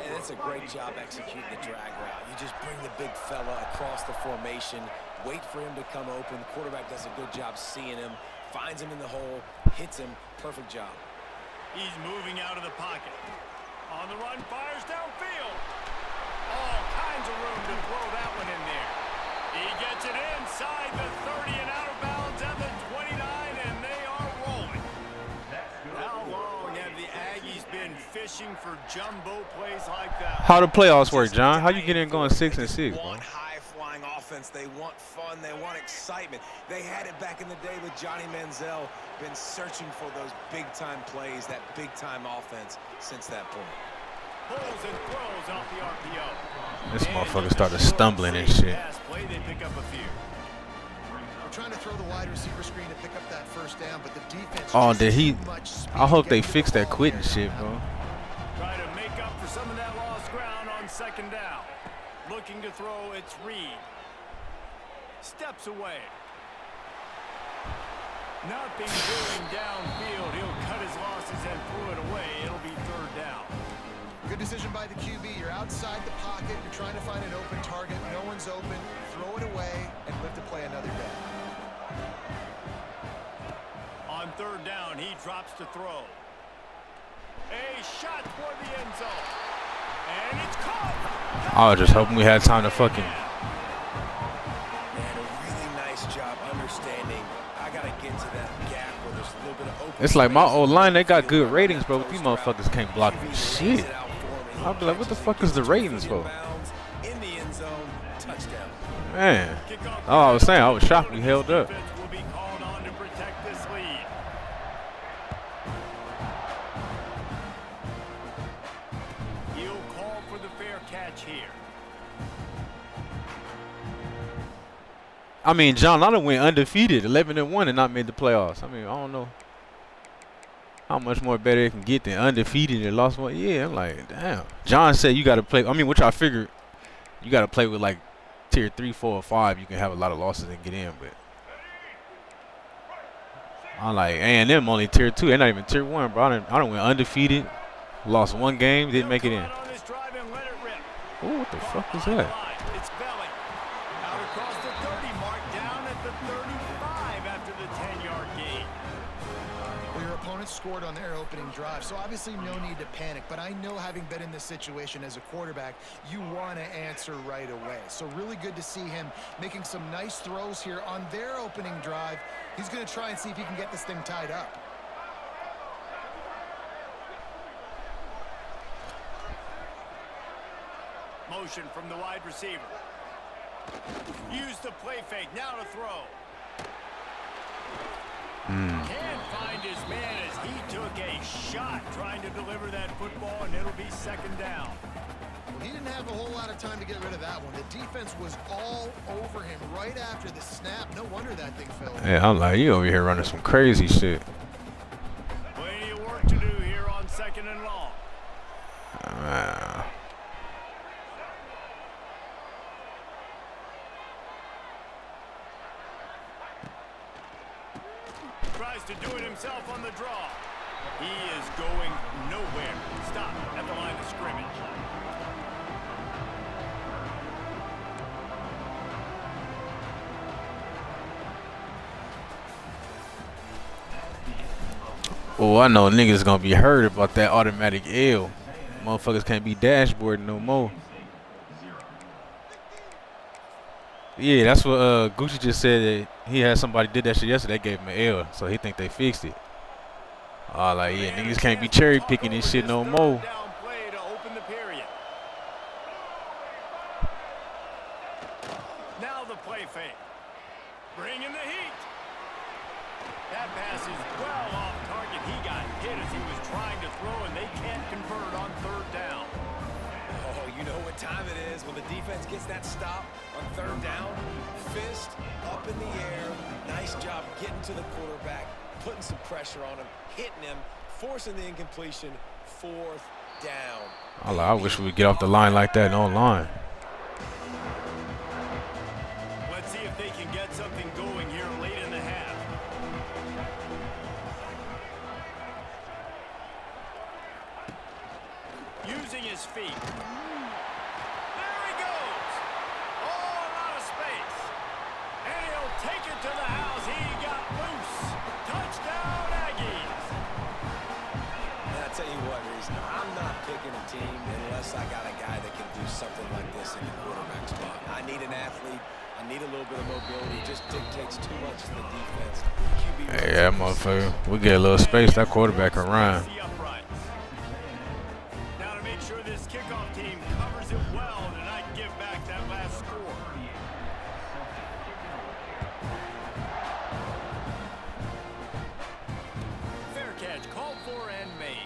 And it's a great job executing the drag route. You just bring the big fella across the formation, wait for him to come open. The quarterback does a good job seeing him, finds him in the hole, hits him, perfect job. He's moving out of the pocket. On the run, fires downfield. All kinds of room to throw that one in there. He gets it inside the 30 and out of bounds at the 29, and they are rolling. How long have the Aggies been fishing for jumbo plays like that? How the playoffs work, John? How you get in going 6-6, They bro? want high-flying offense. They want fun. They want excitement. They had it back in the day with Johnny Manziel. Been searching for those big-time plays, that big-time offense since that point. Pulls and throws off the RPO. This motherfucker started stumbling and shit. Pass play, they pick up a few. We're trying to throw the wide receiver screen to pick up that first down, but the defense. Oh, just did he? too much speed I hope they getting to the fix that ball quitting there. shit, bro. Try to make up for some of that lost ground on second down. Looking to throw, it's Reed. Steps away. Nothing doing downfield. He'll cut his losses and throw it away. It'll be third down. Good decision by the QB. You're outside the pocket. You're trying to find an open target. No one's open. Throw it away and live to play another day. On third down, he drops to throw. A shot toward the end zone. And it's caught. I was just hoping we had time to fucking. Man, a really nice job understanding. I got to get to that gap where there's a little bit of open. It's like my space. old line, they got good ratings, bro. But these motherfuckers can't block me shit. I'll be like, what the fuck is the ratings for? In the end zone, touchdown. Man, all I was saying, I was shocked we held up. Defense will be called on to protect this lead. He'll call for the fair catch here. I mean, John, I done went undefeated, 11-1, and not made the playoffs. I mean, I don't know how much more better it can get than undefeated and lost one. Yeah, I'm like, damn. John said you got to play. I mean, which I figured you got to play with like tier 3, 4, or 5. You can have a lot of losses and get in, but I'm like, A&M only tier 2. They're not even tier 1, bro. I done went undefeated, lost one game, didn't make it in. On this drive and let it rip. Ooh, what the fuck is that? It's Belly. Out across the 30 mark, down at the 35 after the 10-yard gain. Well, your opponent scored on their opening drive, so obviously no need to panic. But I know, having been in this situation as a quarterback, you want to answer right away. So really good to see him making some nice throws here on their opening drive. He's going to try and see if he can get this thing tied up. Motion from the wide receiver. Use the play fake. Now to throw. Can't find his man as he took a shot trying to deliver that football, and it'll be second down. Well, he didn't have a whole lot of time to get rid of that one. The defense was all over him right after the snap. No wonder that thing fell. Yeah, I'm like, you over here running some crazy shit. Plenty of work to do here on second and long. Tries to do it himself on the draw. He is going nowhere. Stop at the line of scrimmage. Oh, I know niggas gonna be hurt about that automatic L. Motherfuckers can't be dashboarding no more. Yeah, that's what Gucci just said. That he had somebody did that shit yesterday. They gave him an L, so he think they fixed it. Like, yeah, niggas can't be cherry picking this shit no more. Down play to open the period. Now the play fake. Bring in the heat. That pass is well off target. He got hit as he was trying to throw, and they can't convert on third down. Oh, you know what time it is when the defense gets that stop on third down. Fist up in the air. Nice job getting to the quarterback, putting some pressure on him, hitting him, forcing the incompletion. Fourth down. I wish we would get off the line like that and online. Let's see if they can get something going here late in the half. Using his feet. There he goes. Oh, a lot of space. And he'll take it to the house. He got loose. something like this in the quarterback spot. I need an athlete. I need a little bit of mobility. It just dictates too much to the defense. Hey, that motherfucker. We get a little space. That quarterback can run. Now to make sure this kickoff team covers it well to not give back that last score. Fair catch called for and made.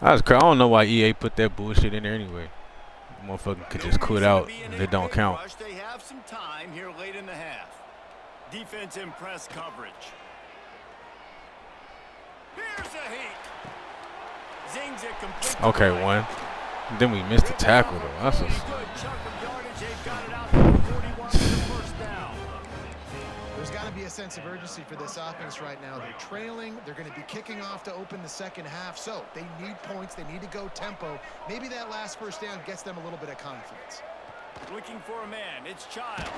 I don't know why EA put that bullshit in there anyway. Motherfucker could just quit out and it don't count. They have some time here late in the half. Defense in press coverage. Here's a heat. Zings it completely. Okay, one. Then we missed the tackle though. That's a... Good chunk of yardage. They've got it out to the 41 for the first down. There's got to be a sense of urgency for this offense right now. They're trailing. They're going to be kicking off to open the second half. So they need points. They need to go tempo. Maybe that last first down gets them a little bit of confidence. Looking for a man. It's Child.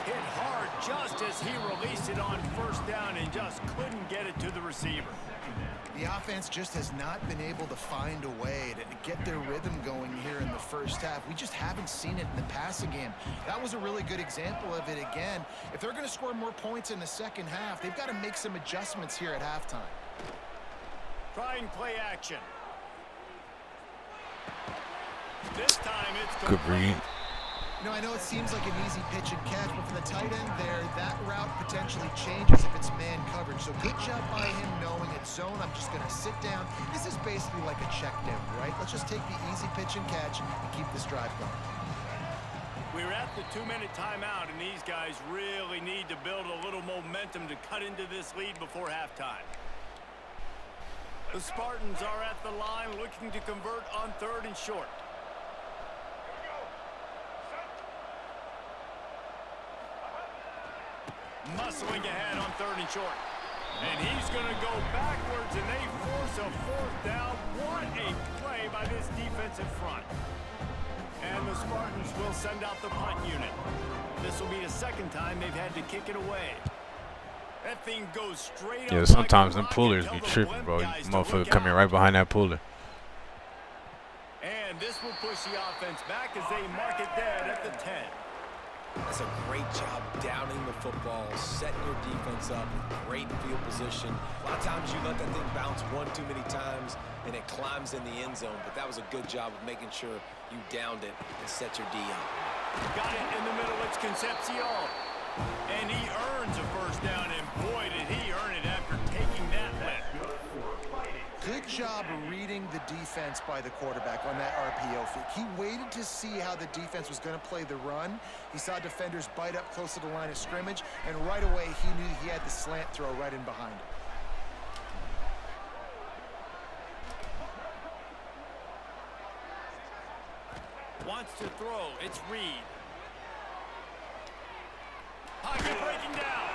Hit hard just as he released it on first down and just couldn't get it to the receiver. The offense just has not been able to find a way to get their rhythm going here in the first half. We just haven't seen it in the passing game. That was a really good example of it again. If they're going to score more points in the second half, they've got to make some adjustments here at halftime. Trying play action. This time it's Good read. You know, I know it seems like an easy pitch and catch, but for the tight end there, that route potentially changes if it's man coverage. So good job by him knowing it's zone. I'm just going to sit down. This is basically like a check down, right? Let's just take the easy pitch and catch and keep this drive going. We're at the 2-minute timeout, and these guys really need to build a little momentum to cut into this lead before halftime. The Spartans are at the line looking to convert on 3rd and short. Muscling ahead on 3rd and short. And he's going to go backwards, and they force a 4th down. What a play by this defensive front. And the Spartans will send out the punt unit. This will be the second time they've had to kick it away. That thing goes straight up. Yeah, sometimes them pullers be tripping, bro. Motherfucker coming right behind that puller. And this will push the offense back as they mark it dead at the 10. That's a great job downing the football, setting your defense up with great field position. A lot of times you let that thing bounce one too many times and it climbs in the end zone, but that was a good job of making sure you downed it and set your D up. Got it in the middle. It's Concepcion. And he earns a first down, and boy, did he earn it after taking that lift. Good job reading the defense by the quarterback on that RPO feed. He waited to see how the defense was going to play the run. He saw defenders bite up close to the line of scrimmage, and right away he knew he had the slant throw right in behind him. Wants to throw. It's Reed. Pocket breaking down.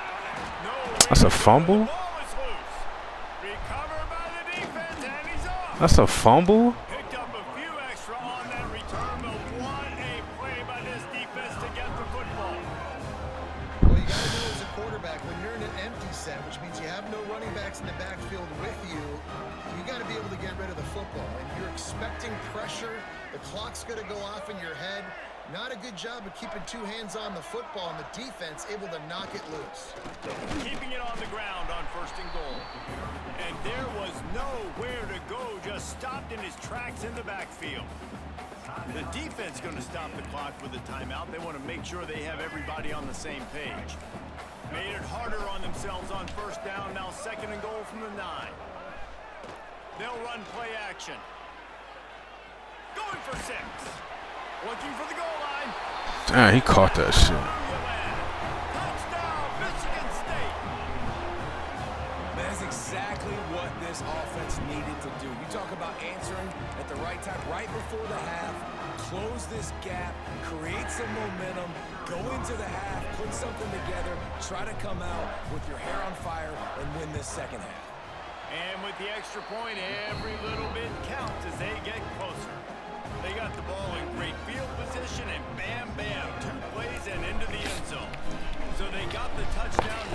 No. That's a fumble? The ball is loose. Recovered by the defense, and he's off. That's a fumble? Picked up a few extra on that return, but what a play by this defense to get the football. Well, you got to do as a quarterback when you're in an empty set, which means you have no running backs in the backfield with you. You got to be able to get rid of the football, and you're expecting pressure. The clock's going to go off in your head. Not a good job of keeping two hands on the football, and the defense able to knock it loose. Keeping it on the ground on 1st and goal. And there was nowhere to go, just stopped in his tracks in the backfield. The defense going to stop the clock with a timeout. They want to make sure they have everybody on the same page. Made it harder on themselves on 1st down, now 2nd and goal from the 9. They'll run play action. Going for 6. Looking for the goal line. Damn, he caught that shit. Touchdown, Michigan State. That's exactly what this offense needed to do. You talk about answering at the right time, right before the half, close this gap, create some momentum, go into the half, put something together, try to come out with your hair on fire and win this second half. And with the extra point, every little bit counts as they get closer. They got the ball in great field position, and bam, bam, 2 plays and into the end zone. So they got the touchdown.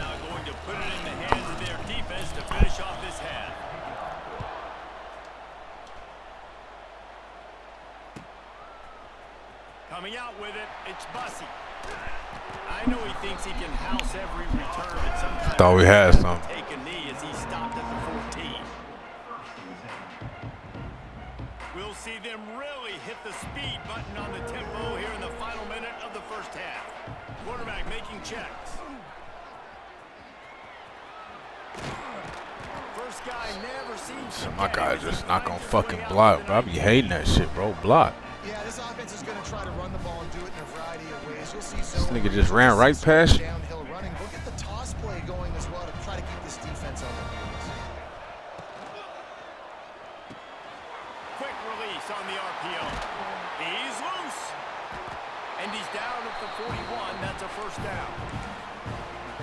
Coming out with it, it's Bussy. I know he thinks he can house every return, but sometimes Thought we had some. take a knee as he stopped at the 14. We'll see them really hit the speed button on the tempo here in the final minute of the first half. Quarterback making checks. First guy never seems to My guy just not gonna fucking block, bro. I be hating that shit, bro. Block. Yeah, this offense is going to try to run the ball and do it in a variety of ways. You'll see This nigga just ran right past you. downhill running. Look at the toss play going as well to try to keep this defense on the heels. Quick release on the RPO. He's loose. And he's down at the 41. That's a first down.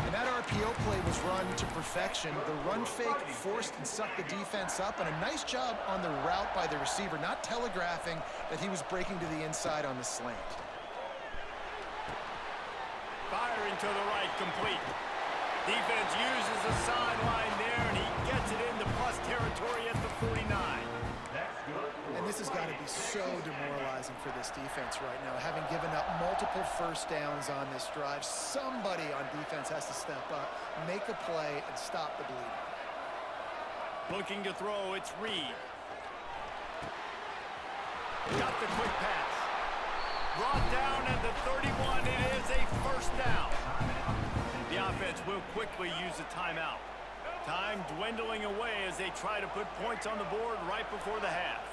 And that RPO play was run to perfection. The run fake forced and sucked the defense up, and a nice job on the route by the receiver, not telegraphing that he was breaking to the inside on the slant. Firing to the right, complete. Defense uses a sideline there, and he gets it into plus territory at the 49. And this has got to be so demoralizing for this defense right now. Having given up multiple first downs on this drive, somebody on defense has to step up, make a play, and stop the bleeding. Looking to throw, it's Reed. Got the quick pass. Brought down at the 31. It is a first down. The offense will quickly use a timeout. Time dwindling away as they try to put points on the board right before the half.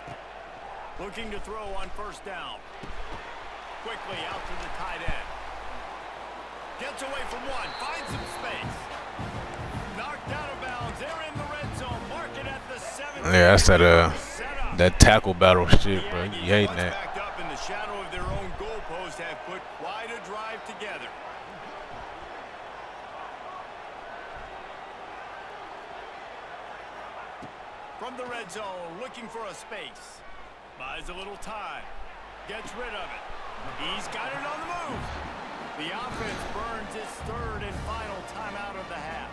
Looking to throw on first down. Quickly out to the tight end. Gets away from one. Finds some space. Knocked out of bounds. They're in the red zone. Mark it at the 7. Yeah, that's that tackle battle shit, bro. You hating that. Backed up in the shadow of their own goalpost have put quite a drive together. From the red zone, looking for a space. Buys a little time. Gets rid of it. He's got it on the move. The offense burns its third and final timeout of the half.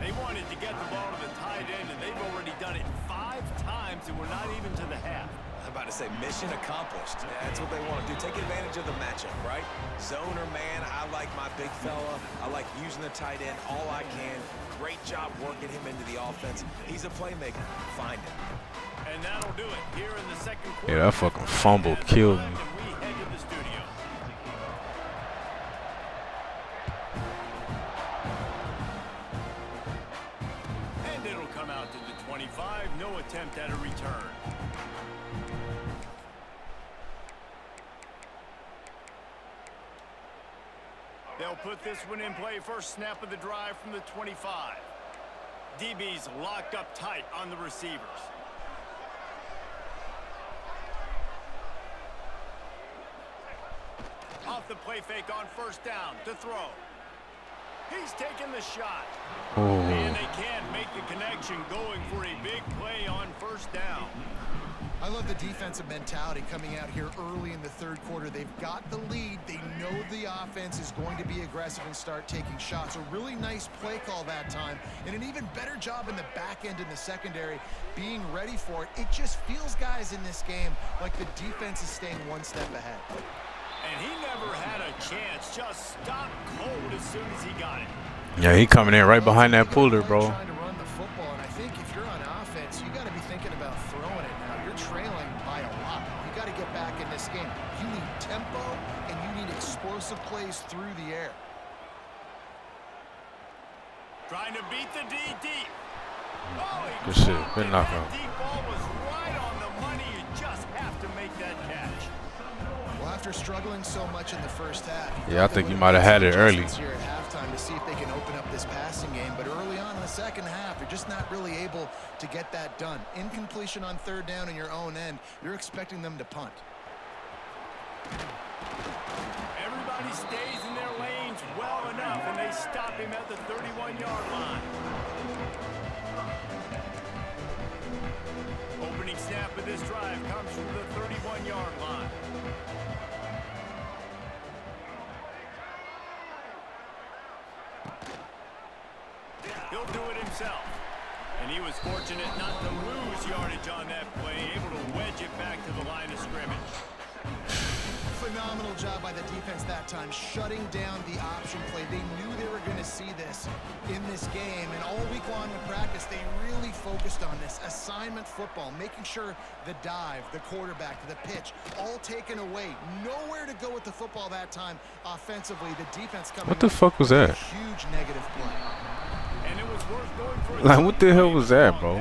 They wanted to get the ball to the tight end, and they've already done it 5 times, and we're not even to the half. I'm about to say mission accomplished. That's what they want to do. Take advantage of the matchup, right? Zone or man, I like my big fella. I like using the tight end all I can. Great job working him into the offense. He's a playmaker. Find him. And that'll do it here in the second quarter. Yeah, that fucking fumble killed me. And we head to the studio. And it'll come out to the 25. No attempt at a return. They'll put this one in play. First snap of the drive from the 25. DB's locked up tight on the receivers. Off the play fake on first down to throw. He's taking the shot. And they can't make the connection, going for a big play on first down. I love the defensive mentality coming out here early in the third quarter. They've got the lead. They know the offense is going to be aggressive and start taking shots. A really nice play call that time, and an even better job in the back end in the secondary being ready for it. It just feels, guys, in this game like the defense is staying one step ahead. And he never had a chance. Just stopped cold as soon as he got it. Yeah, he coming in right behind that puller, bro. Trying to run the football, and I think if you're on offense, you got to be thinking about throwing it now. You're trailing by a lot. You got to get back in this game. You need tempo, and you need explosive plays through the air. Trying to beat the D deep. Oh, Good shit. Good knockout. Deep ball was right on the money. You just have to make that catch. Well, after struggling so much in the first half, Yeah, I think you might have had it early. Here at halftime to see if they can open up this passing game, but early on in the second half, they're just not really able to get that done. Incompletion on third down in your own end, you're expecting them to punt. Everybody stays in their lanes well enough, and they stop him at the 31-yard line. Opening snap of this drive comes from the 31-yard line. He'll do it himself. And he was fortunate not to lose yardage on that play, able to wedge it back to the line of scrimmage. phenomenal job by the defense that time, shutting down the option play. They knew they were going to see this in this game, and all week long in practice, they really focused on this assignment football, making sure the dive, the quarterback, the pitch, all taken away. Nowhere to go with the football that time offensively. The defense coming. What the fuck was that? Huge negative play. And it was worth going for a Like, what the hell was that, bro?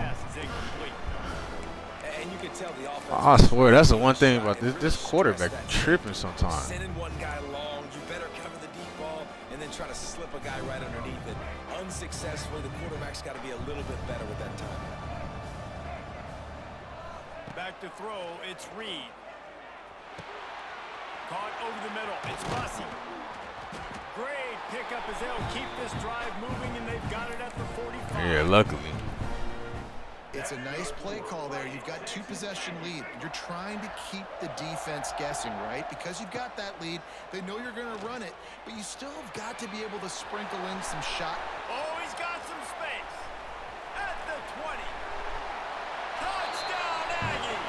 And you could tell the offense. I swear, that's the one thing about this quarterback tripping sometimes. Sending one guy long, you better cover the deep ball and then try to slip a guy right underneath it. Unsuccessfully, the quarterback's got to be a little bit better with that time. Back to throw, it's Reed. Caught over the middle, it's Bussey. Great pickup as they'll keep this drive moving, and they've got it at the 45. Yeah, luckily. It's a nice play call there. You've got 2-possession lead. You're trying to keep the defense guessing, right? Because you've got that lead, they know you're going to run it, but you still have got to be able to sprinkle in some shot. Oh, he's got some space. At the 20. Touchdown, Aggie.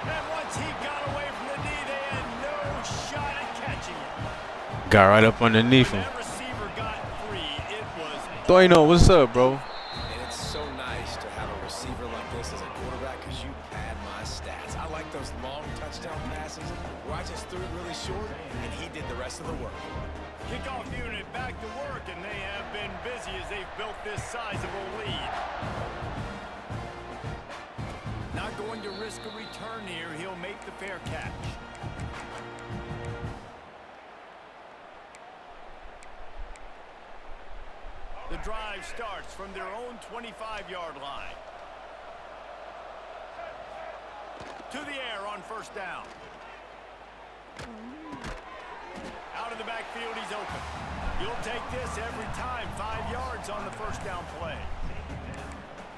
And once he got away from the knee, they had no shot at catching it. Got right up underneath him. That receiver got free. It was. Doino, what's up, bro? And it's so nice to have a receiver like this as a quarterback because you pad my stats. I like those long touchdown passes where I just threw it really short and he did the rest of the work. Kickoff unit back to work, and they have been busy as they've built this sizable lead. Not going to risk a return here. He'll make the fair catch. The drive starts from their own 25-yard line. To the air on first down. Out of the backfield, he's open. You'll take this every time. 5 yards on the first down play.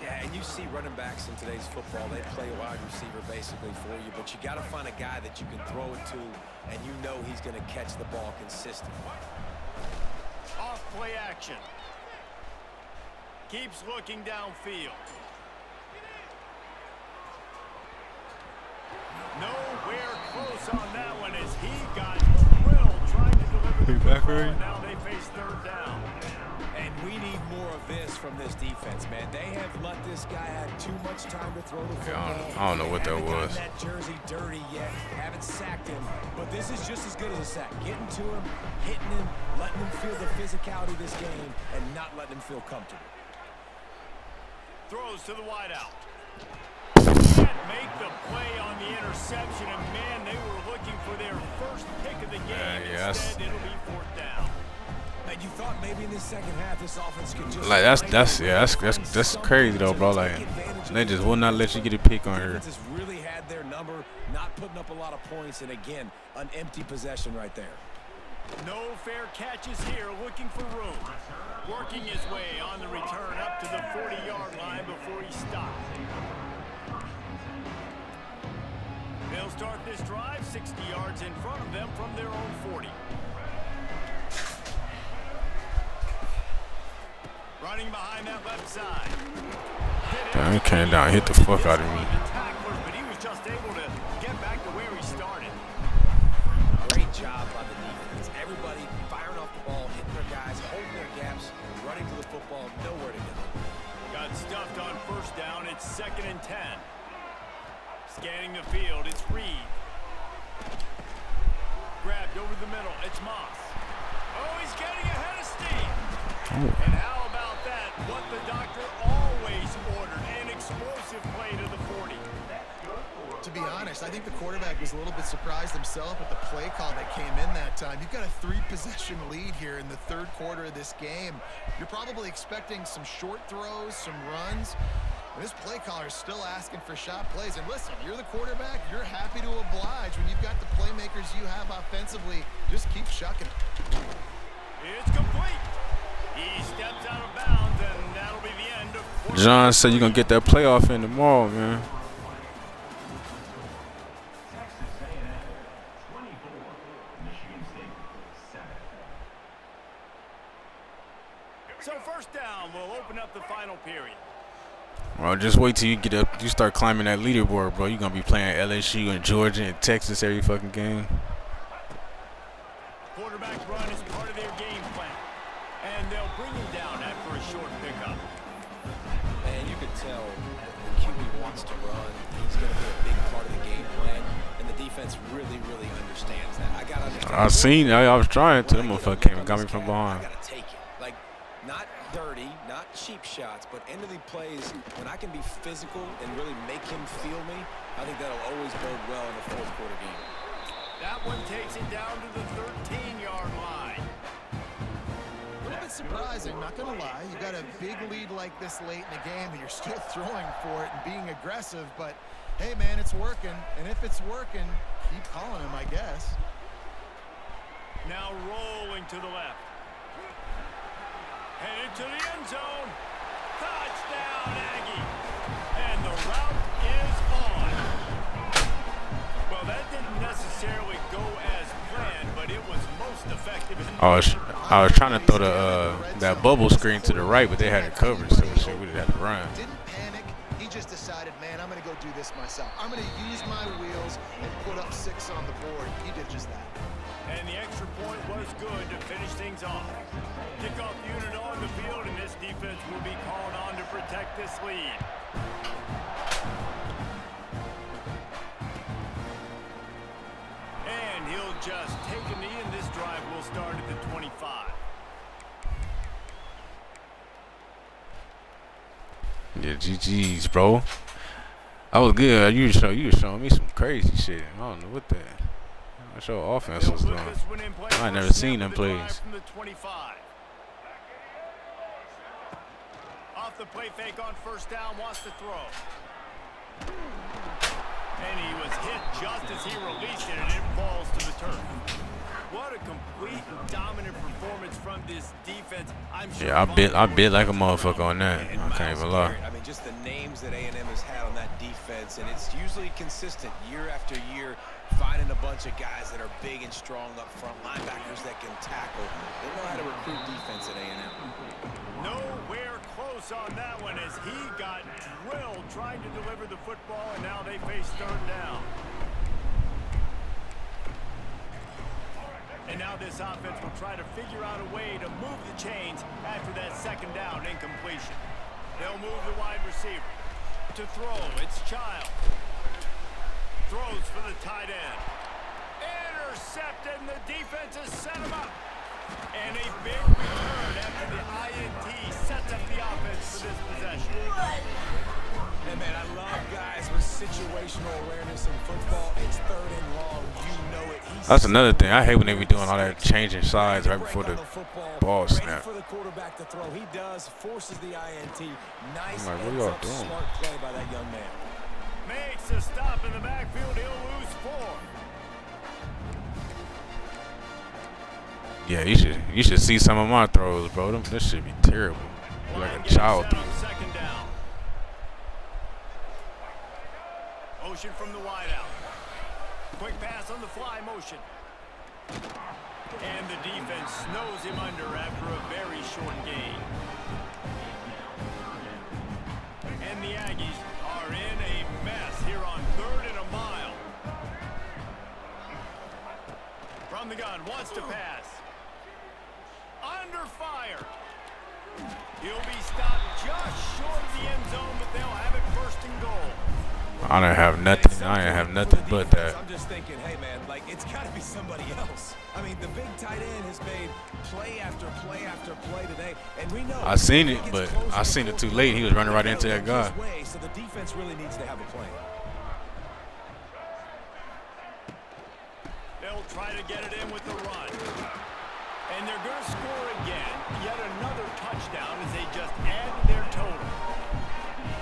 Yeah, and you see running backs in today's football, they play wide receiver basically for you, but you got to find a guy that you can throw it to, and you know he's going to catch the ball consistently. Off play action. Keeps looking downfield. Nowhere close on that one as he got drilled trying to deliver the football, and now they face third down. And we need more of this from this defense, man. They have let this guy have too much time to throw the football. I don't know what that Haven't was. gotten that jersey dirty yet. Haven't sacked him. But this is just as good as a sack. Getting to him, hitting him, letting him feel the physicality of this game, and not letting him feel comfortable. Throws to the wideout. Can't make the play on the interception, and man, they were looking for their first pick of the game. Instead, it'll be fourth down. And you thought maybe in this second half this offense could just Like that's crazy though, bro. Like they just will not let you get a pick on her. Defenses really had their number, not putting up a lot of points, and again, an empty possession right there. No fair catches here, looking for room. Working his way on the return up to the 40-yard line before he stops. They'll start this drive 60 yards in front of them from their own 40. Running behind that left side. Damn, he came down, hit the fuck out of me. Tacklers, but he was just able to get back to where he started. Great job by the defense. Everybody firing off the ball, hitting their guys, holding their gaps, running to the football, nowhere to go. Got stuffed on first down. It's 2nd and 10. Scanning the field, it's Reed. Grabbed over the middle, it's Moss. Oh, he's getting ahead of steam. And how about that? What the doctor always ordered, an explosive play to the 40. To be honest, I think the quarterback was a little bit surprised himself at the play call that came in that time. You've got a 3-possession lead here in the third quarter of this game. You're probably expecting some short throws, some runs. This play caller is still asking for shot plays. And listen, you're the quarterback. You're happy to oblige when you've got the playmakers you have offensively. Just keep shucking it. It's complete. He steps out of bounds, and that'll be the end of John said you're gonna get that playoff in tomorrow, man. Texas A&M 24, Michigan State 7. So first down will open up the final period. Bro, just wait till you get up. You start climbing that leaderboard, bro. You're gonna be playing LSU and Georgia and Texas every fucking game. I seen. I was trying to. Them motherfucker came and got me from behind. I gotta take it. Like, not dirty, not cheap shots, but end of the plays when I can be physical and really make him feel me. I think that'll always bode well in a fourth quarter game. That one takes it down to the 13-yard line. A little bit surprising, not gonna lie. You got a big lead like this late in the game, and you're still throwing for it and being aggressive. But hey, man, it's working. And if it's working, keep calling him, I guess. Now rolling to the left. Headed to the end zone. Touchdown, Aggie. And the route is on. Well, that didn't necessarily go as planned, but it was most effective. I was trying to throw the that bubble screen to the right, but they had it covered, so shit, we had to run. Didn't panic. He just decided, man, I'm going to go do this myself. I'm going to use my wheels and put up 6 on the board. He did just that. And the extra point was good to finish things off. Kickoff unit on the field, and this defense will be called on to protect this lead. And he'll just take a knee, and this drive will start at the 25. Yeah, GG's, bro. I was good. You were showing me some crazy shit. I don't know what that. What your offense was doing. I ain't never seen them plays. From the 25. Off the play fake on first down, wants to throw. And he was hit just as he released it, and it falls to the turf. What a complete dominant performance from this defense. I'm sure. Yeah, I bit like a motherfucker on that. I can't even lie. I mean, just the names that A&M has had on that defense, and it's usually consistent year after year, finding a bunch of guys that are big and strong up front, linebackers that can tackle. They know how to recruit defense at A&M. Nowhere close on that one as he got drilled trying to deliver the football, and now they face third down. And now this offense will try to figure out a way to move the chains after that second down incompletion. They'll move the wide receiver. To throw, it's Child. Throws for the tight end. Intercepted, and the defense has set him up. And a big return after the INT sets up the offense for this possession. And man, I love guys with situational awareness in football. It's third and long. You know it. That's another thing. I hate when they be doing all that changing sides right before the ball snap. For the quarterback to throw. He does, forces the INT. Nice, I'm like, what y'all doing? Smart play by that young man. Makes a stop in the backfield. He'll lose 4. Yeah, you should see some of my throws, bro. This should be terrible. Like a child throw. Second down. Motion from the wideout. Quick pass on the fly motion. And the defense snows him under after a very short gain. And the Aggies are in a mess here on 3rd and a mile. From the gun, wants to pass. Under fire. He'll be stopped just short of the end zone, but they'll have it 1st and goal. I don't have nothing. I ain't have nothing but that. I'm just thinking, hey man, like it's got to be somebody else. I mean, the big tight end has made play after play after play today, and we know. I seen it, but I seen it too late. He was running right into that guy. So the defense really needs to have a plan. They'll try to get it in with the run. And they're going to score again. Yet another touchdown as they just add to their total.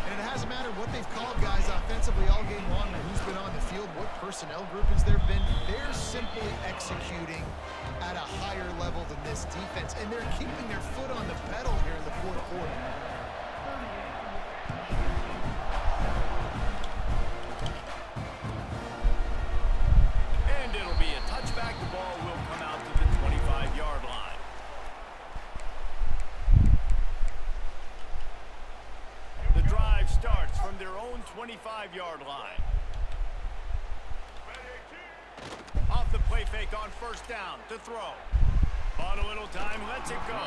And it hasn't mattered what they've called guys offensively all game long or who's been on the field, what personnel group has there been. They're simply executing at a higher level than this defense, and they're keeping their foot on the pedal here in the 4th quarter. And it'll be a touchback. The ball will come out to the 25-yard line. The drive starts from their own 25-yard line. Off the play fake on first down to throw. On a little time, lets it go.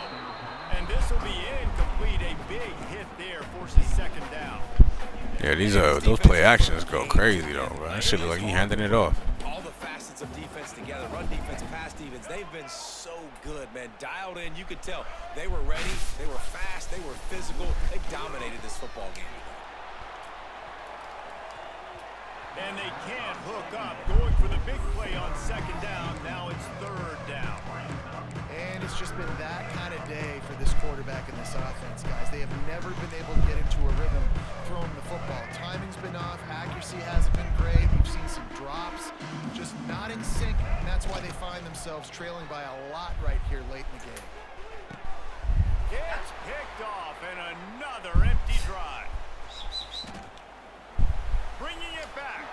And this will be incomplete. A big hit there forces second down. Yeah, those play actions go crazy though, bro. That shit look like he handing it off. All the facets pieces of defense together. Run defense, pass defense. They've been so good, man. Dialed in. You could tell they were ready. They were fast. They were physical. They dominated this football game. And they can't hook up. Going for the big play on second down. Now it's third down. And it's just been that kind of day for this quarterback and this offense, guys. They have never been able to get into a rhythm throwing the football. Timing's been off. Accuracy hasn't been great. We've seen some drops. Just not in sync, and that's why they find themselves trailing by a lot right here late in the game. Gets picked off, and another empty drive. Bringing it back.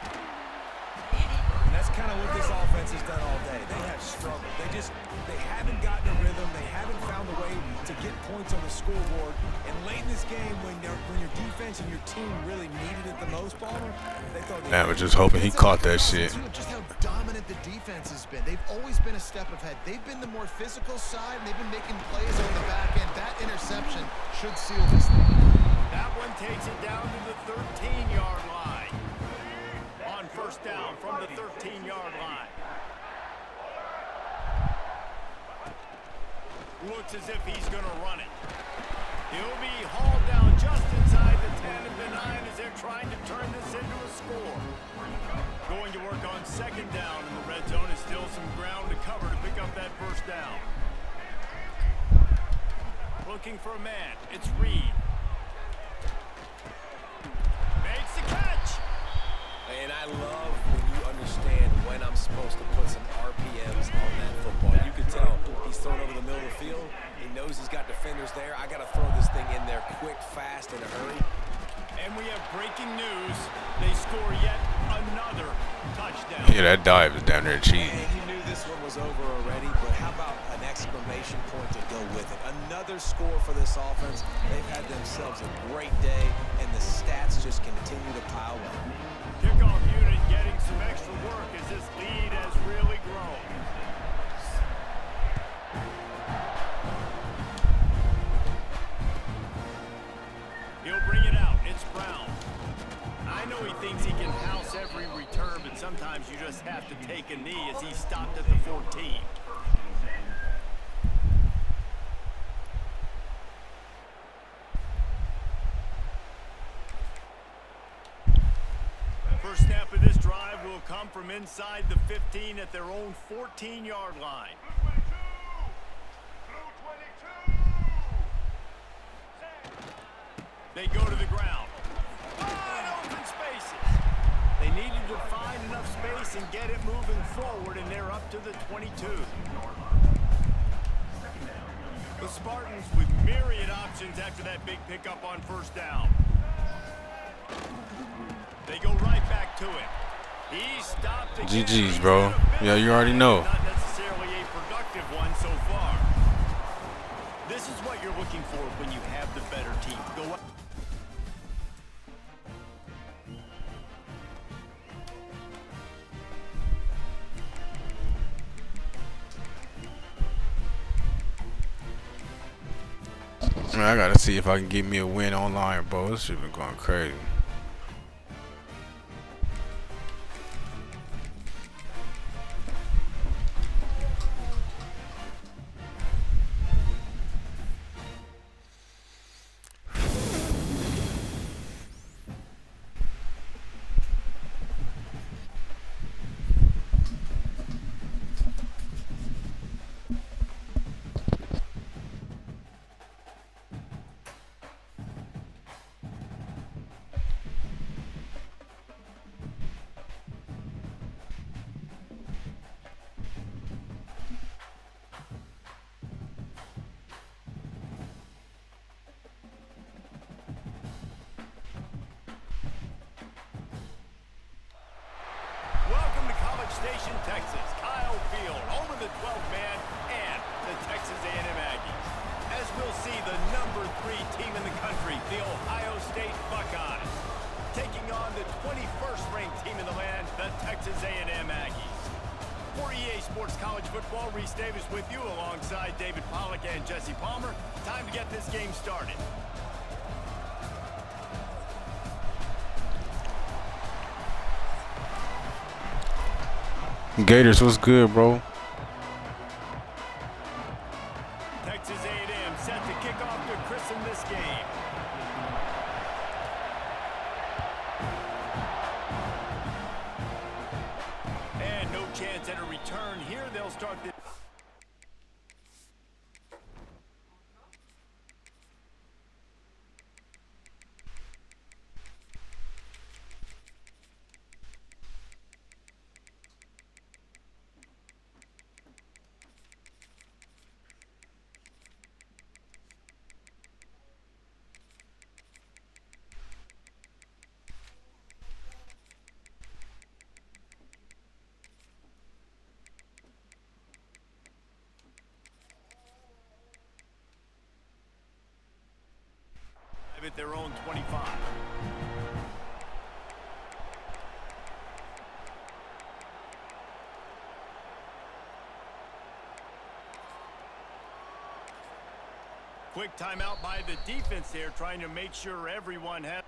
And that's kind of what this offense has done all day. They have struggled. They haven't gotten a rhythm. They haven't found a way to get points on the scoreboard. And late in this game, when your defense and your team really needed it the most, Palmer, they thought Man, we're just hoping he caught that shit. Just how dominant the defense has been. They've always been a step ahead. They've been the more physical side, and they've been making plays on the back end. That interception should seal this thing. That one takes it down to the 13-yard line. On first down from the 13-yard line. Looks as if he's going to run it. He'll be hauled down just inside the 10 of the 9 as they're trying to turn this into a score. Going to work on second down in the red zone is still some ground to cover to pick up that first down. Looking for a man. It's Reed. Makes the catch. And I love when you understand when I'm supposed to put some RPMs on that football. You can tell he's thrown over the middle of the field. He knows he's got defenders there. I got to throw this thing in there quick, fast, in a hurry. And we have breaking news. They score yet another touchdown. Yeah, that dive is down there cheesy. And you knew this one was over already, but how about an exclamation point to go with it? Another score for this offense. They've had themselves a great day, and the stats just continue to pile up. Kickoff unit getting some extra work as this lead has really grown. He'll bring it out. It's Brown. I know he thinks he can house every return, but sometimes you just have to take a knee as he stopped at the 14. First snap of this drive will come from inside the 15 at their own 14-yard line. They go to the ground. Wide open spaces. They needed to find enough space and get it moving forward, and they're up to the 22. The Spartans with myriad options after that big pickup on first down. They go right back to it. He stopped again. GG's, bro. Yeah, you already know. Not necessarily a productive one so far. This is what you're looking for when you have the better team. Go up. Man, I gotta see if I can get me a win online, bro. This shit been going crazy. Station, Texas, Kyle Field, home of the 12th man and the Texas A&M Aggies. As we'll see, the number 3 team in the country, the Ohio State Buckeyes, taking on the 21st ranked team in the land, the Texas A&M Aggies. For EA Sports College Football, Reese Davis with you alongside David Pollack and Jesse Palmer. Time to get this game started. Gators, what's good, bro? Texas A&M set to kick off to christen this game. And no chance at a return here. They'll start this. At their own 25. Quick timeout by the defense there, trying to make sure everyone has.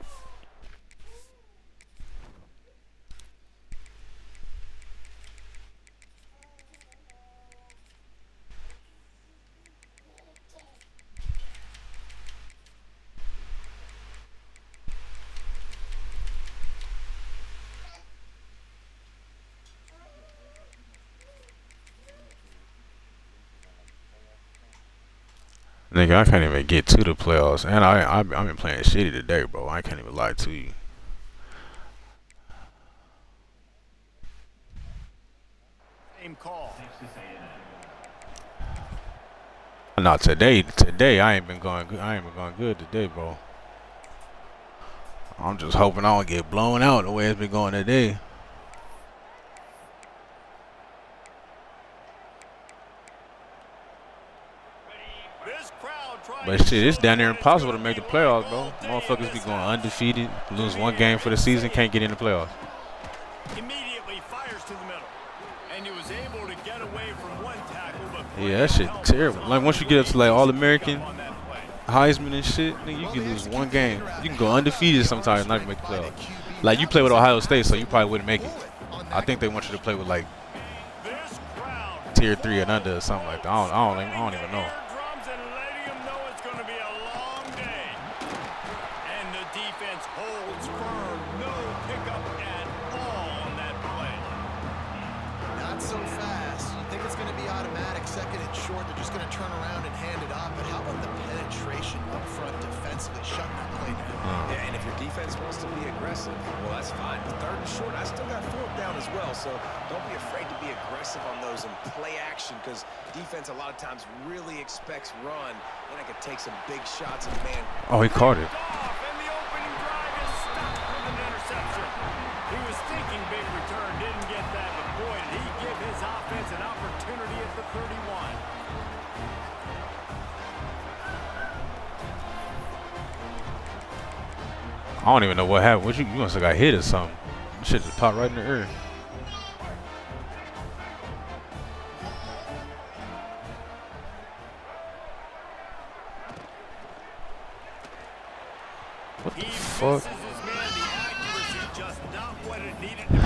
Nigga, I can't even get to the playoffs, and I've been playing shitty today, bro. I can't even lie to you. Same call. Not today. Today I ain't been going good. I ain't been going good today, bro. I'm just hoping I don't get blown out the way it's been going today. But shit, it's down there impossible to make the playoffs, bro. Motherfuckers be going undefeated, lose one game for the season, can't get in the playoffs. Immediately fires to the middle, and he was able to get away from one tackle. But Yeah, that shit terrible. Like once you get up to like All-American, Heisman and shit, nigga, you can lose one game. You can go undefeated sometimes and not even make the playoffs. Like you play with Ohio State, so you probably wouldn't make it. I think they want you to play with like tier 3 and under or something like that. I don't even know. Holds firm, no pickup at all on that play. Not so fast. You think it's going to be automatic, second and short. They're just going to turn around and hand it off. But how about the penetration up front defensively, shutting that play down? Yeah, and if your defense wants to be aggressive, well, that's fine. But third and short, I still got fourth down as well. So don't be afraid to be aggressive on those and play action, because defense a lot of times really expects run, and I could take some big shots and man. Oh, he caught it. He was thinking big return, didn't get that, but boy, did he give his offense an opportunity at the 31. I don't even know what happened. What you must have got hit or something. Shit just popped right in the ear. What the fuck?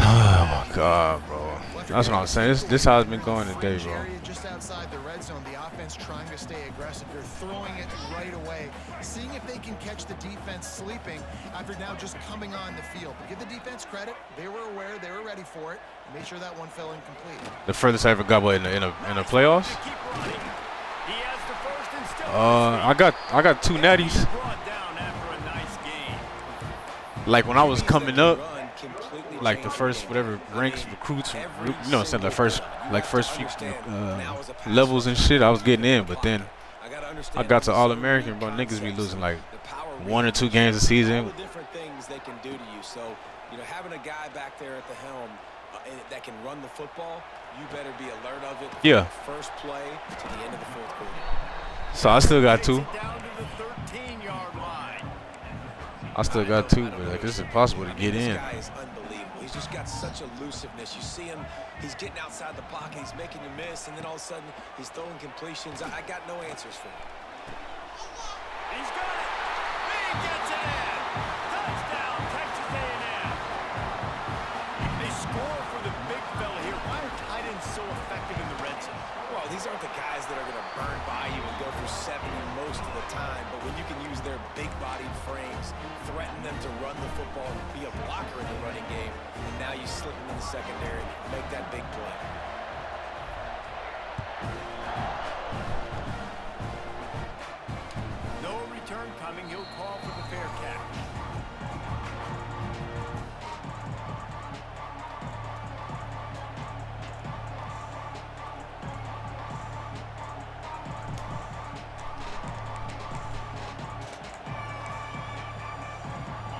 Oh my god, bro. That's what I'm saying. This how it's been going today, bro. Just outside the red zone, the offense trying to stay aggressive. They're throwing it right away, seeing if they can catch the defense sleeping after now just coming on the field. But give the defense credit; they were aware, they were ready for it. Made sure that one fell incomplete. The furthest I ever got in the playoffs. I got 2 natties. Like when I was coming up, like the first whatever ranks, recruits, you know, what I'm saying, the first few levels and shit, I was getting in. But then I got to All-American, bro. Niggas be losing like 1 or 2 games a season. Different things they can do to you. So, you know, having a guy back there at the helm that can run the football, you better be alert of it. Yeah. First play to the end of the fourth quarter. So I still got 2. I still got 2, but like it's impossible to get in. This guy is unbelievable. He's just got such elusiveness. You see him, he's getting outside the pocket, he's making you miss, and then all of a sudden he's throwing completions. I got no answers for him. He's got it. He gets it in. Touchdown, Texas A&M. They score for the big fella here. these aren't the guys that are going to burn by you and go for 70 most of the time, but when you can use their big-bodied frames, threaten them to run the football and be a blocker in the running game, and now you slip them in the secondary, make that big play. No return coming. He'll call for the fair catch.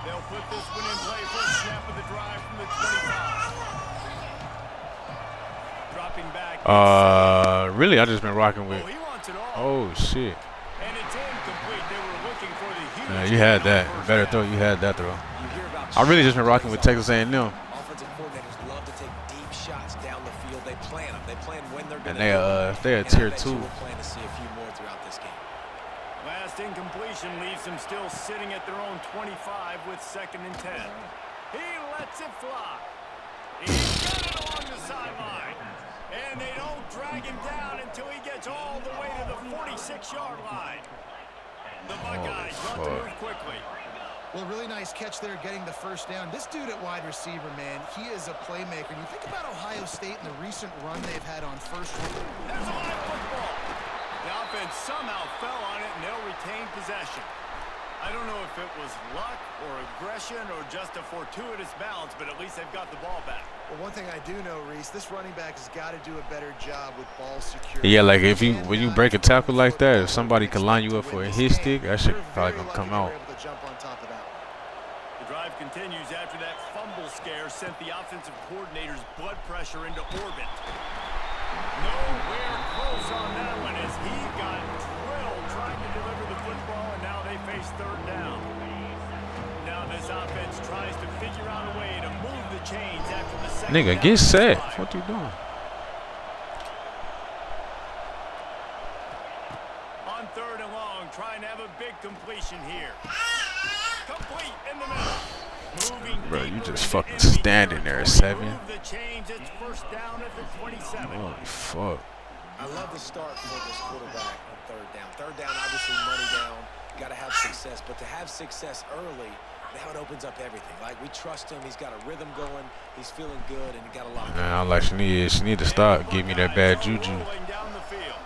They'll put this one in play for a snap of the drive from the 25. Dropping back. Really, I just been rocking with. Oh, he wants it all. Oh shit. And it's incomplete. They were looking for the huge. Yeah, you had that. Better throw. You had that throw. You hear about I really just been rocking with Texas A&M. offensive coordinators love to take deep shots down the field. They plan them. They plan when they're going And to they're a tier 2. We'll plan to see a few more throughout this game. Last incompletion leaves them still sitting at their own 25 with 2nd and 10. He lets it fly. He's got it along the sideline. And they don't drag him down until he gets all the way to the 46-yard line. The Buckeyes want to move quickly. Well, really nice catch there getting the first down. This dude at wide receiver, man, he is a playmaker. And you think about Ohio State and the recent run they've had on first. There's a live football. The offense somehow fell on it, and they'll retain possession. I don't know if it was luck or aggression or just a fortuitous bounce, but at least they've got the ball back. Well, one thing I do know, Reese, this running back has got to do a better job with ball security. Yeah, like when you break a tackle like that, if somebody can line you up for a hit stick, that shit probably gonna come out. The drive continues after that fumble scare sent the offensive coordinator's blood pressure into orbit. Nowhere close on that one as he got drilled trying to deliver the football, and now they face 3rd down. Now this offense tries to figure out a way to move the chains after the second. Nigga, get set. What you doing? On 3rd and long, trying to have a big completion here. Complete in the middle. Moving. Bro, you just fucking standing there, 7. Move the chains. It's 1st down at the 27. Holy fuck. I love the start for this quarterback on 3rd down. 3rd down, obviously money down. Got to have success, but to have success early, now it opens up everything. Like, we trust him. He's got a rhythm going. He's feeling good, and he got a lot. Man, I like she need to stop. Give me that bad juju. Down the field.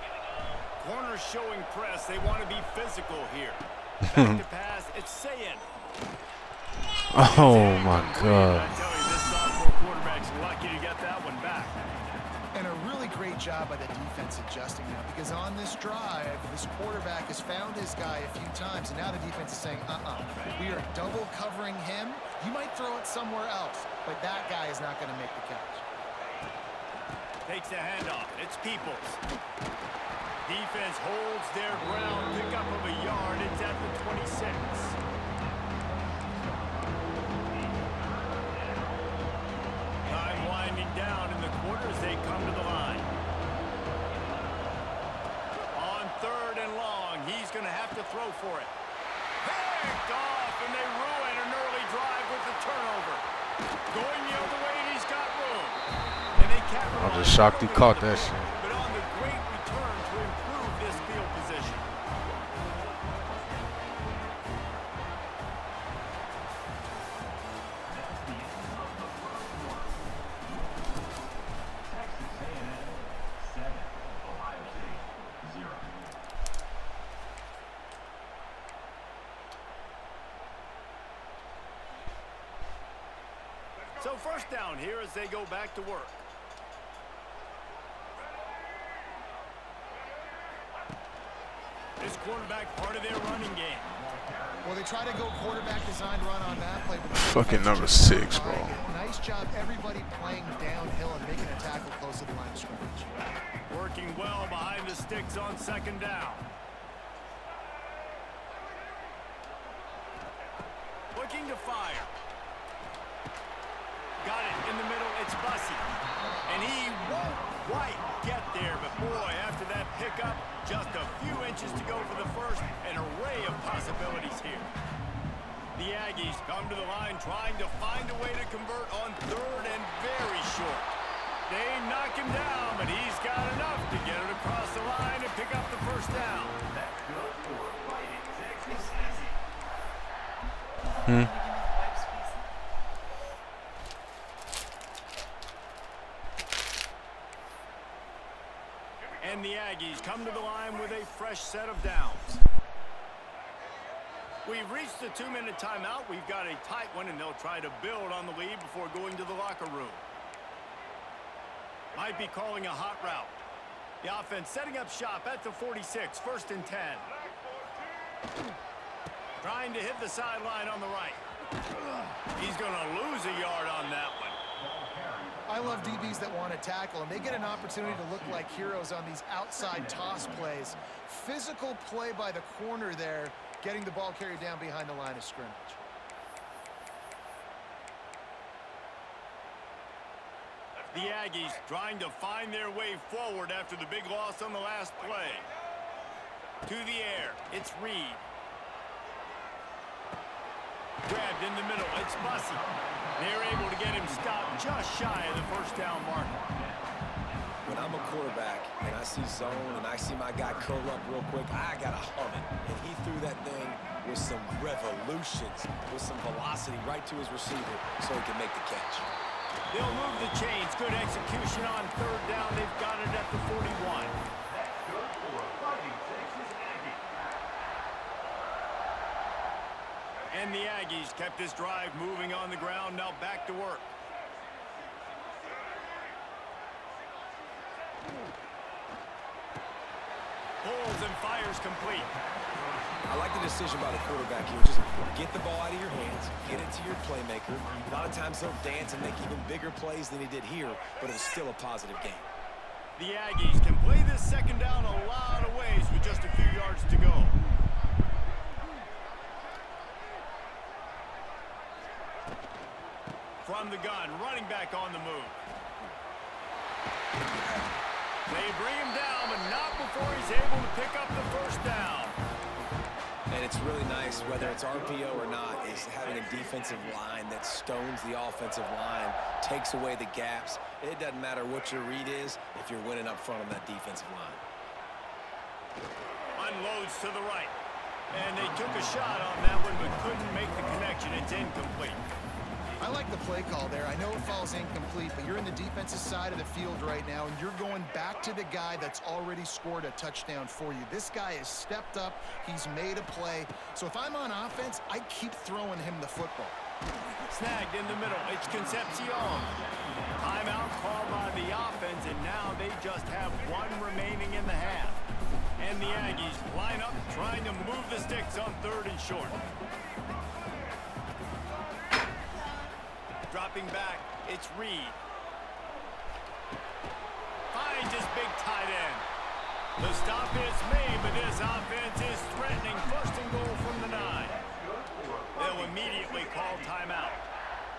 Corners showing press. They want to be physical here. Back to pass. It's Sayin. Oh my God. I tell you, this sophomore quarterback's lucky to get that one back. And a really great job by the defense adjusting now, because on this drive, this quarterback has found his guy a few times, and now the defense is saying, we are double covering him. You might throw it somewhere else, but that guy is not going to make the catch. Takes the handoff. It's Peoples. Defense holds their ground. Pickup of a yard. It's at the 26. Time winding down in the quarter as they come to the line. On 3rd and long, he's going to have to throw for it. Picked off, and they ruin an early drive with the turnover. Going the other way, and he's got room. And they capitalize. I'm just shocked he caught that shit. But on the great return to improve this field position. Texas A&M 7, Ohio State 0. So 1st down here as they go back to work. This quarterback part of their running game. Well, they try to go quarterback designed run on that play. But Fucking number 6, bro. Nice job, everybody playing downhill and making a tackle close to the line of scrimmage. Working well behind the sticks on 2nd down. Looking to fire. Got it in the middle. It's Bussey. And he won't quite get there. But boy, after that pickup, just a few inches to go for the first. An array of possibilities here. The Aggies come to the line trying to find a way to convert on 3rd and very short. They knock him down, but he's got enough to get it across first down. And the Aggies come to the line with a fresh set of downs. We've reached the 2-minute timeout. We've got a tight one, and they'll try to build on the lead before going to the locker room. Might be calling a hot route. The offense setting up shop at the 46, 1st and 10. Trying to hit the sideline on the right. He's going to lose a yard on that one. I love DBs that want to tackle, and they get an opportunity to look like heroes on these outside toss plays. Physical play by the corner there, getting the ball carried down behind the line of scrimmage. The Aggies trying to find their way forward after the big loss on the last play. To the air, it's Reed. Grabbed in the middle, it's Bussey. They're able to get him stopped just shy of the first down marker. When I'm a quarterback and I see zone and I see my guy curl up real quick, I got to hum it. And he threw that thing with some revolutions, with some velocity right to his receiver so he can make the catch. They'll move the chains. Good execution on 3rd down. They've got it at the 41. And the Aggies kept this drive moving on the ground. Now back to work. Pulls and fires complete. I like the decision by the quarterback here. Just get the ball out of your hands, get it to your playmaker. A lot of times they'll dance and make even bigger plays than he did here, but it was still a positive game. The Aggies can play this 2nd down a lot of ways with just a few yards to go. From the gun, running back on the move. They bring him down, but not before he's able to pick up the 1st down. And it's really nice, whether it's RPO or not, is having a defensive line that stones the offensive line, takes away the gaps. It doesn't matter what your read is if you're winning up front on that defensive line. Unloads to the right. And they took a shot on that one, but couldn't make the connection. It's incomplete. I like the play call there. I know it falls incomplete, but you're in the defensive side of the field right now, and you're going back to the guy that's already scored a touchdown for you. This guy has stepped up. He's made a play. So if I'm on offense, I keep throwing him the football. Snagged in the middle. It's Concepcion. Timeout called by the offense, and now they just have one remaining in the half. And the Aggies line up trying to move the sticks on 3rd and short. Dropping back, it's Reed. Finds his big tight end. The stop is made, but this offense is threatening 1st and goal from the 9. They'll immediately call timeout.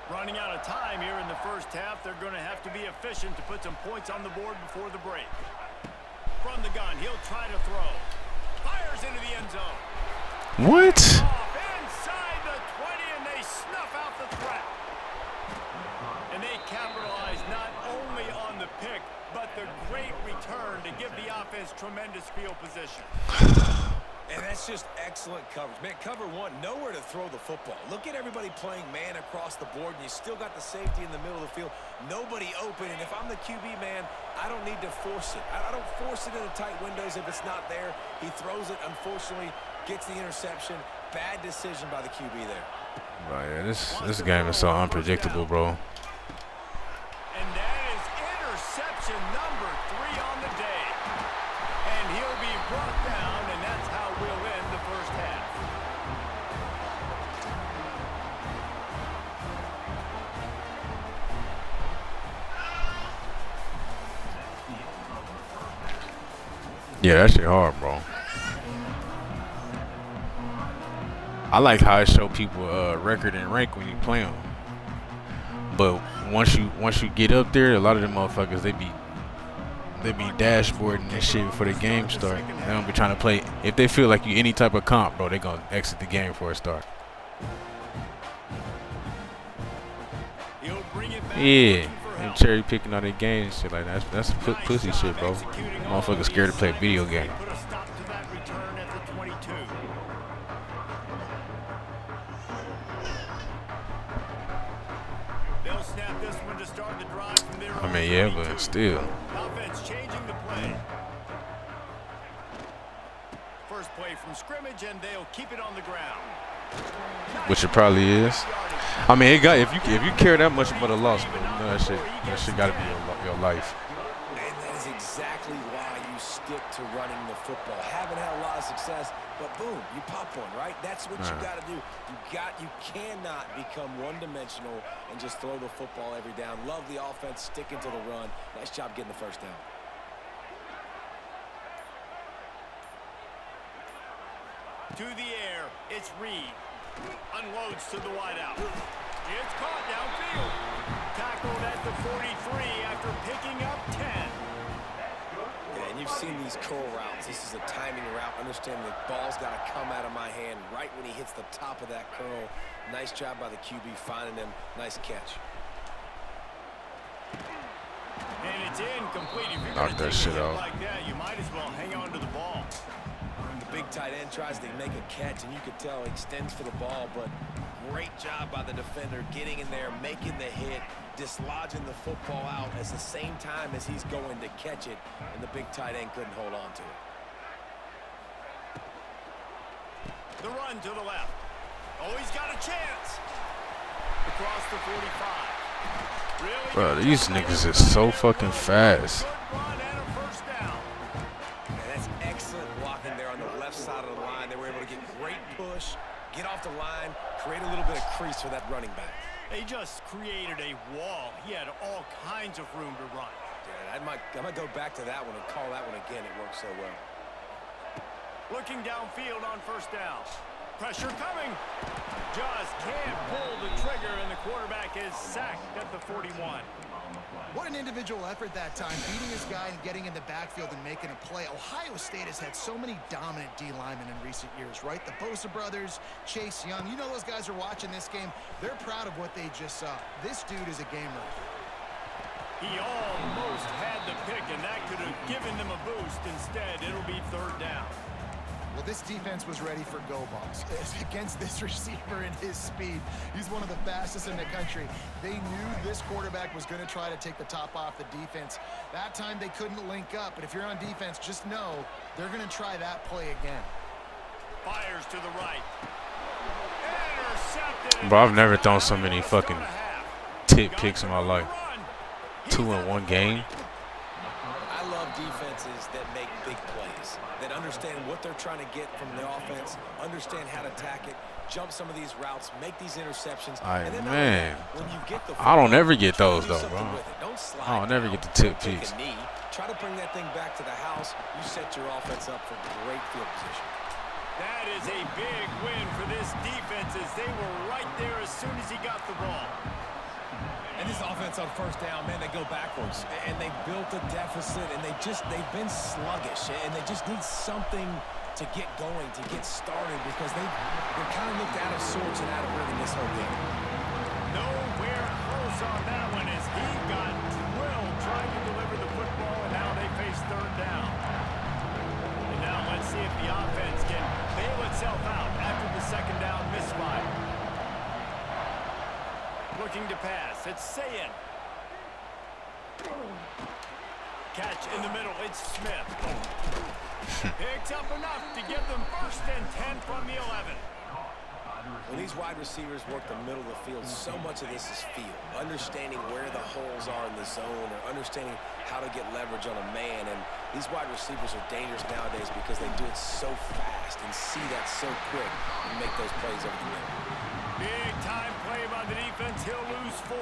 Running out of time here in the 1st half, they're going to have to be efficient to put some points on the board before the break. From the gun, he'll try to throw. Fires into the end zone. What? Off inside the 20, and they snuff out the threat. And they capitalize not only on the pick, but the great return to give the offense tremendous field position. And that's just excellent coverage. Man, cover one, nowhere to throw the football. Look at everybody playing man across the board, and you still got the safety in the middle of the field. Nobody open, and if I'm the QB, man, I don't need to force it. I don't force it in the tight windows if it's not there. He throws it, unfortunately, gets the interception. Bad decision by the QB there. Right, yeah, this game is so unpredictable, bro. And that is interception number 3 on the day. And he'll be brought down, and that's how we'll end the 1st half. Yeah, that shit hard, bro. I like how it show people record and rank when you play them. But once you get up there, a lot of them motherfuckers they be dashboarding and shit before the game start. They don't be trying to play. If they feel like you any type of comp, bro, they gonna exit the game before it start. Yeah, and cherry picking all their games and shit like that. That's pussy shit, bro. Motherfuckers scared to play a video game. Put a stop to that mean, yeah, but still. Offense changing the play. First play from scrimmage, and they'll keep it on the ground. Which it probably is. I mean, it got if you care that much about a loss, bro, you know that shit got to be your life. And that is exactly why you stick to running the football. Haven't had a lot of success, but boom, you pop one, right? That's what you got to do. You cannot become one-dimensional and just throw the football every down. Love the offense, sticking to the run. Nice job getting the first down. To the air, it's Reed. Unloads to the wideout. It's caught downfield. Tackled at the 43 after picking up 10. Yeah, and you've seen these curl routes. This is a timing route. Understand the ball's got to come out of my hand right when he hits the top of that curl. Nice job by the QB finding him. Nice catch. And it's incomplete. If you're Knock that shit out. like that, you might as well hang on to the ball. The big tight end tries to make a catch, and you could tell he extends for the ball, but great job by the defender getting in there, making the hit, dislodging the football out at the same time as he's going to catch it, and the big tight end couldn't hold on to it. The run to the left. Oh, he's got a chance. Across the 45. Really? Bro, these niggas is so fucking fast. Good run and a first down. And that's excellent blocking there on the left side of the line. They were able to get great push, get off the line, create a little bit of crease for that running back. They just created a wall. He had all kinds of room to run. Yeah, I might go back to that one and call that one again. It worked so well. Looking downfield on first down. Pressure coming. Just can't pull the trigger, and the quarterback is sacked at the 41. What an individual effort that time, beating his guy and getting in the backfield and making a play. Ohio State has had so many dominant D linemen in recent years, right? The Bosa brothers, Chase Young. You know those guys are watching this game. They're proud of what they just saw. This dude is a game wrecker. He almost had the pick, and that could have given them a boost. Instead, it'll be third down. Well, this defense was ready for go balls against this receiver and his speed. He's one of the fastest in the country. They knew this quarterback was going to try to take the top off the defense. That time they couldn't link up, but if you're on defense, just know they're going to try that play again. Fires to the right. Intercepted. Bro, I've never thrown so many fucking tip picks in my life. 2 in one game. I love defenses that make big plays, that understand what they're trying to get from the offense, understand how to attack it, jump some of these routes, make these interceptions. And then Man, when you get the I don't ever get try to those do though, something bro. with it. Don't slide I don't never down. get the tip Take picks. a knee. Try to bring that thing back to the house. You set your offense up for great field position. That is a big win for this defense, as they were right there as soon as he got the ball. And this offense on first down, man, they go backwards. And they built a deficit, and they've been sluggish. And they just need something to get going, to get started, because they kind of looked out of sorts and out of rhythm this whole game. Nowhere close on that one, as he got drilled trying to deliver the football, and now they face third down. And now let's see if the offense can bail itself out after the second down misfire. Looking to pass. It's Sayin. Catch in the middle. It's Smith. Picks up enough to give them first and 10 from the 11. When these wide receivers work the middle of the field, so much of this is feel. Understanding where the holes are in the zone, or understanding how to get leverage on a man. And these wide receivers are dangerous nowadays because they do it so fast and see that so quick and make those plays over the middle. Big time play by the defense. He'll lose 4.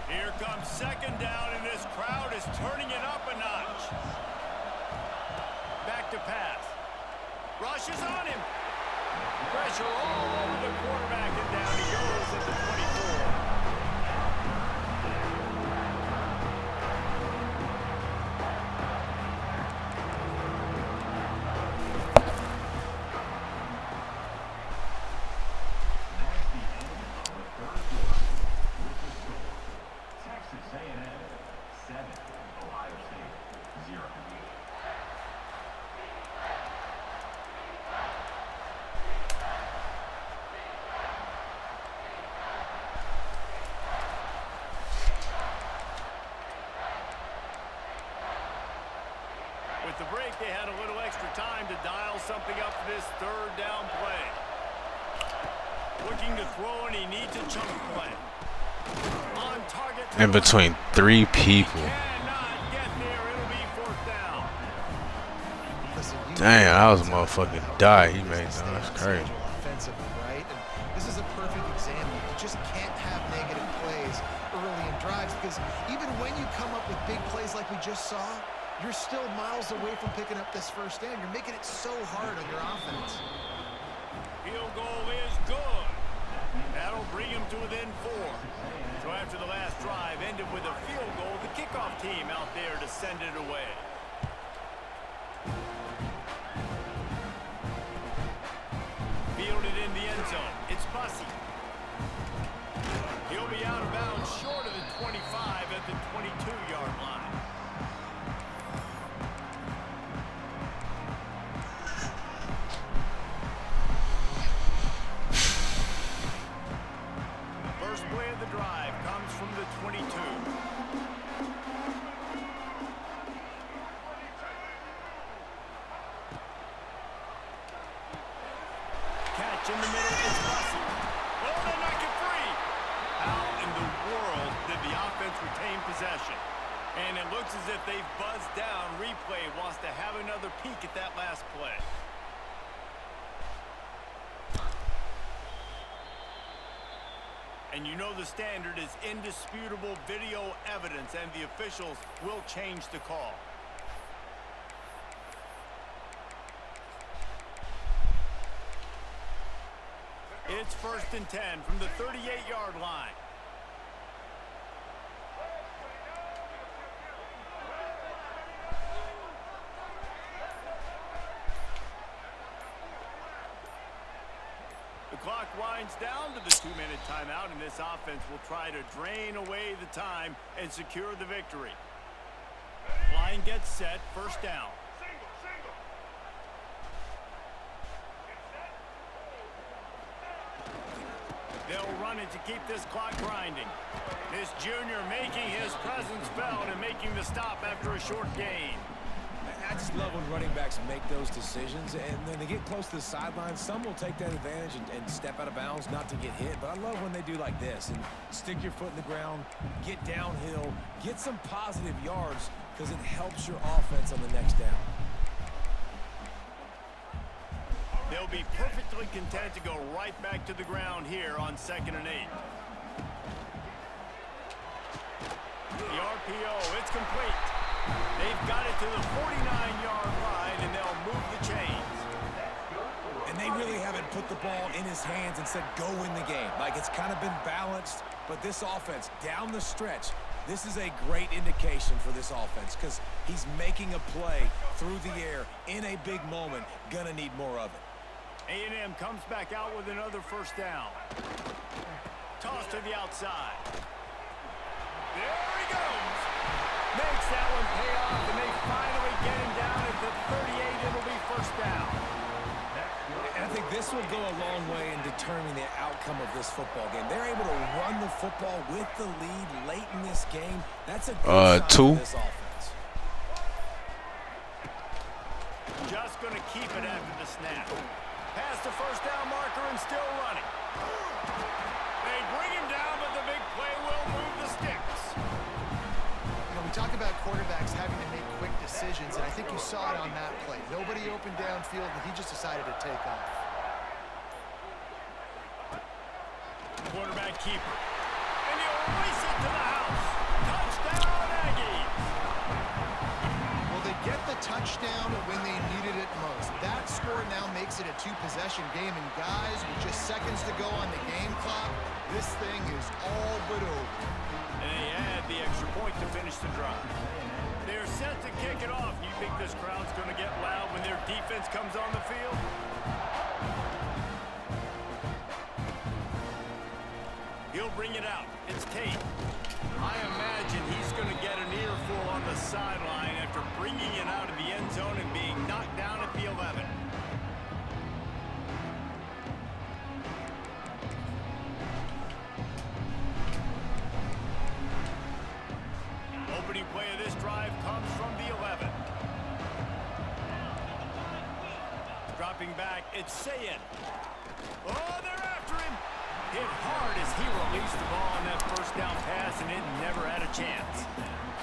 Here comes second down, and this crowd is turning it up a notch. Back to pass. Rushes on him. Pressure all over the quarterback, and down he goes at the 24. Texas A&M 7, Ohio State 0. break, they had a little extra time to dial something up for this third down play. Looking to throw, and he needs a chunk play. On target. In between 3 people. Cannot get there. It'll be fourth down. Listen, Damn, that was a motherfucking die he made. Though. That's crazy. Offensively, right? And this is a perfect example. You just can't have negative plays early in drives because even when you come up with big plays like we just saw, you're still miles away from picking up this first down. You're making it so hard on your offense. Field goal is good. That'll bring him to within 4. So after the last drive ended with a field goal, the kickoff team out there to send it away. Fielded in the end zone. It's Bussey. He'll be out of bounds short of the 25 at the 22-yard line. First play of the drive comes from the 22. Catch in the middle, it's Bussey. Oh, they knock it free. How in the world did the offense retain possession? And it looks as if they've buzzed down. Replay wants to have another peek at that last play. And you know the standard is indisputable video evidence, and the officials will change the call. It's 1st and 10 from the 38-yard line. The clock winds down to the 2-minute timeout, and this offense will try to drain away the time and secure the victory. Line gets set, first down. They'll run it to keep this clock grinding. This junior making his presence felt and making the stop after a short gain. I just love when running backs make those decisions, and then they get close to the sideline. Some will take that advantage and step out of bounds not to get hit, but I love when they do like this and stick your foot in the ground, get downhill, get some positive yards because it helps your offense on the next down. They'll be perfectly content to go right back to the ground here on 2nd and 8. The RPO, it's complete. They've got it to the 49-yard line, and they'll move the chains. And they really haven't put the ball in his hands and said, go win the game. Like, it's kind of been balanced, but this offense, down the stretch, this is a great indication for this offense because he's making a play through the air in a big moment. Gonna need more of it. A&M comes back out with another first down. Toss to the outside. There he goes. Makes that one pay off, and they finally get him down at the 38. It'll be first down. And I think this will go a long way in determining the outcome of this football game. They're able to run the football with the lead late in this game. That's a good sign for this offense. Just going to keep it after the snap. Past the first down marker and still running. They bring him down, but the big play will move the sticks. You know, we talk about quarterbacks having to make quick decisions, and I think you saw it on that play. Nobody opened downfield, and he just decided to take off. Quarterback keeper. And he'll race it to the house. Touchdown, Aggies. Well, they get the touchdown when they needed it most. That score now makes it a 2-possession game, and guys, with just seconds to go on the game clock, this thing is all but over. And they add the extra point to finish the drive. They're set to kick it off. You think this crowd's going to get loud when their defense comes on the field? He'll bring it out. It's Tate. I imagine he's going to get an earful on the sideline after bringing it out of the end zone and being knocked down at the 11. Opening play of this drive comes from the 11. dropping back. It's Sayin. Oh, they're after him. Hit hard as he released the ball on that first down pass, and it never had a chance.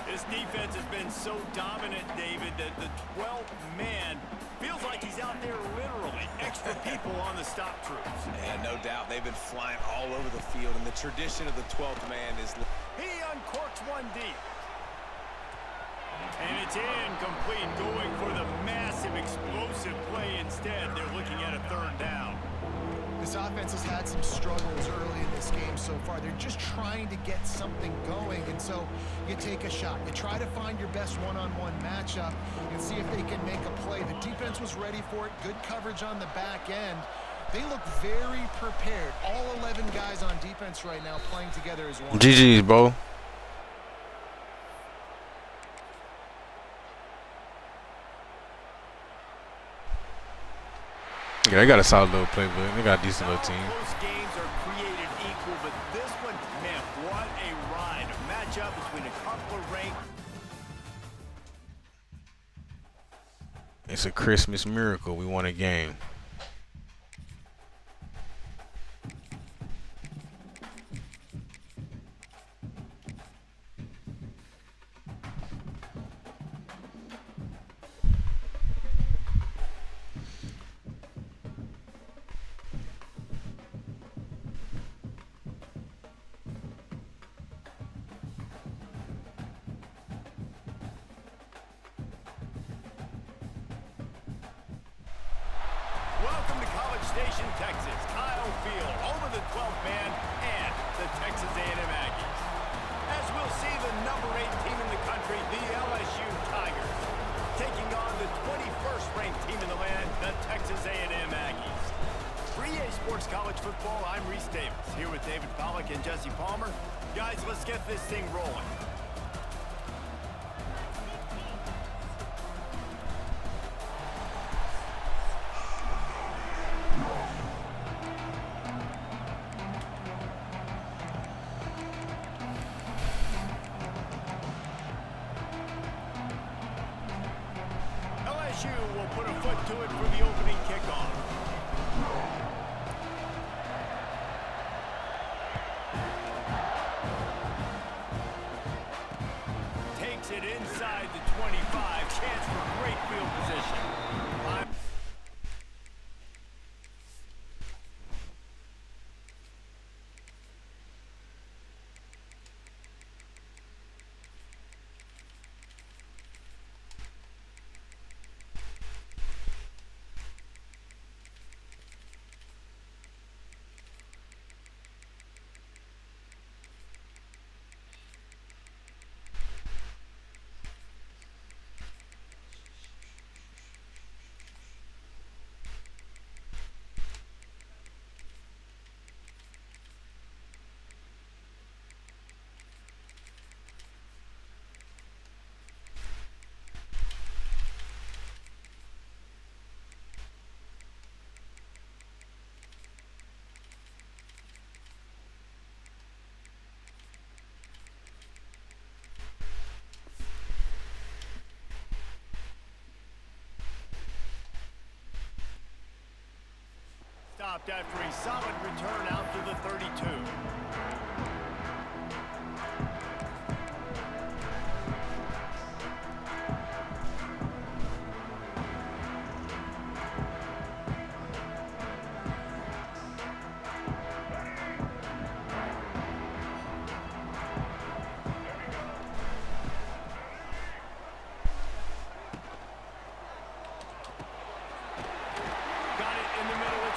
This defense has been so dominant, David, that the 12th man feels like he's out there literally. Extra people on the stop troops. Yeah, no doubt. They've been flying all over the field, and the tradition of the 12th man is... He uncorks one deep. And it's incomplete, going for the massive explosive play instead. They're looking at a third down. This offense has had some struggles early in this game so far. They're just trying to get something going, and so you take a shot. You try to find your best one-on-one matchup and see if they can make a play. The defense was ready for it. Good coverage on the back end. They look very prepared. All 11 guys on defense right now playing together as one. GG's, bro. Yeah, they got a solid little playbook. They got a decent little team. Close games are created equal, but this one, man, what a ride. A matchup between a couple of ranked. It's a Christmas miracle. We won a game. Welcome to College Station, Texas. Kyle Field, home of the 12th man and the Texas A&M Aggies. As we'll see, the number 8 team in the country, the LSU Tigers, taking on the 21st ranked team in the land, the Texas A&M Aggies. For EA Sports College Football, I'm Reese Davis, here with David Pollack and Jesse Palmer. Guys, let's get this thing rolling. LSU will put a foot to it for the opening kickoff. Takes it inside the 25. Chance for great field position. Stopped after a solid return out to the 32.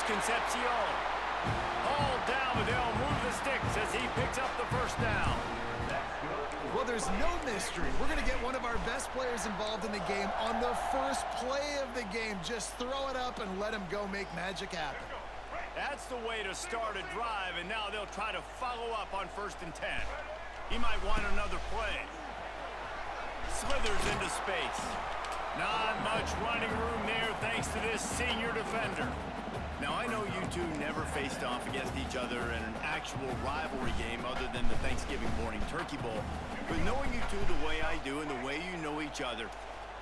Concepcion. All down, but they'll move the sticks as he picks up the first down. Well, there's no mystery. We're going to get one of our best players involved in the game on the first play of the game. Just throw it up and let him go make magic happen. That's the way to start a drive, and now they'll try to follow up on 1st and 10. He might want another play. Slithers into space. Not much running room there thanks to this senior defender. Now, I know you two never faced off against each other in an actual rivalry game other than the Thanksgiving morning turkey bowl. But knowing you two the way I do and the way you know each other,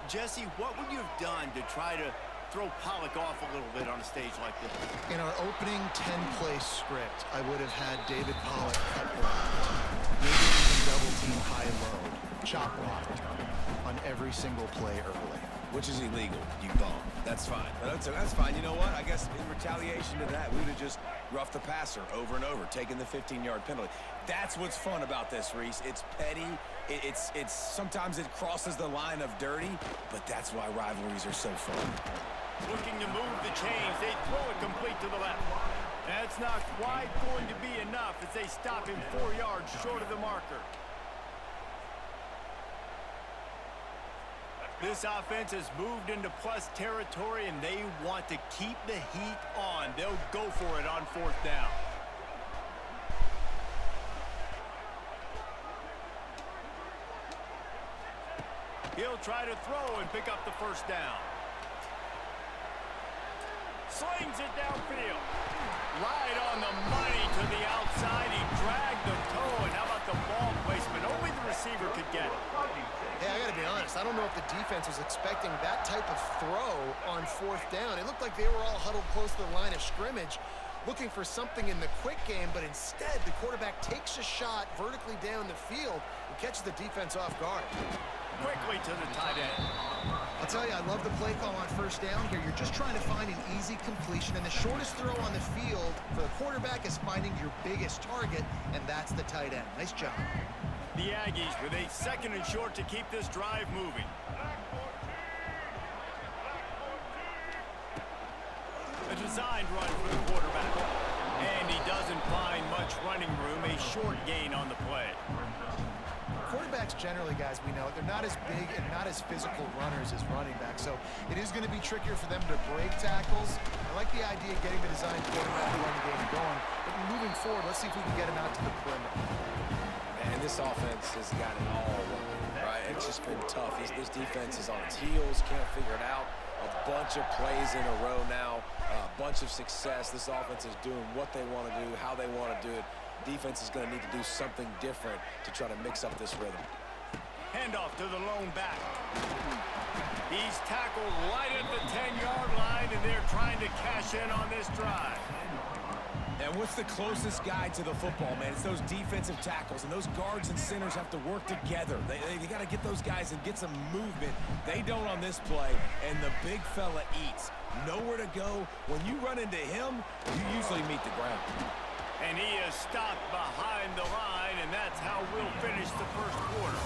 Jesse, what would you have done to try to throw Pollock off a little bit on a stage like this? In our opening 10-play script, I would have had David Pollock cut blocked, maybe even double team high-low, chop blocked on every single play early. Which is illegal, you bum. That's fine. That's fine. You know what? I guess in retaliation to that, we would have just roughed the passer over and over, taking the 15-yard penalty. That's what's fun about this, Reese. It's petty. It's sometimes it crosses the line of dirty, but that's why rivalries are so fun. Looking to move the chains. They throw it complete to the left. That's not quite going to be enough as they stop him 4 yards short of the marker. This offense has moved into plus territory, and they want to keep the heat on. They'll go for it on 4th down. He'll try to throw and pick up the 1st down. Slings it downfield. Right on the money to the outside. He dragged the toe, and how about the ball placement? Only the receiver could get it. Hey, I got to be honest. I don't know if the defense was expecting that type of throw on 4th down. It looked like they were all huddled close to the line of scrimmage, looking for something in the quick game, but instead the quarterback takes a shot vertically down the field and catches the defense off guard. Quickly to the tight end. I'll tell you, I love the play call on 1st down here. You're just trying to find an easy completion, and the shortest throw on the field for the quarterback is finding your biggest target, and that's the tight end. Nice job. The Aggies with a 2nd and short to keep this drive moving. A designed run for the quarterback. And he doesn't find much running room. A short gain on the play. Quarterbacks generally, guys, we know, they're not as big and not as physical runners as running backs, so it is going to be trickier for them to break tackles. I like the idea of getting the designed quarterback run game going, but moving forward, let's see if we can get him out to the perimeter. And this offense has got it all right. It's just been tough. This defense is on its heels, can't figure it out. A bunch of plays in a row now, a bunch of success. This offense is doing what they want to do, how they want to do it. Defense is going to need to do something different to try to mix up this rhythm. Handoff to the lone back. He's tackled right at the 10-yard line, and they're trying to cash in on this drive. And what's the closest guy to the football, man? It's those defensive tackles, and those guards and centers have to work together. They got to get those guys and get some movement. They don't on this play, and the big fella eats. Nowhere to go. When you run into him, you usually meet the ground. And he is stopped behind the line, and that's how we'll finish the 1st quarter.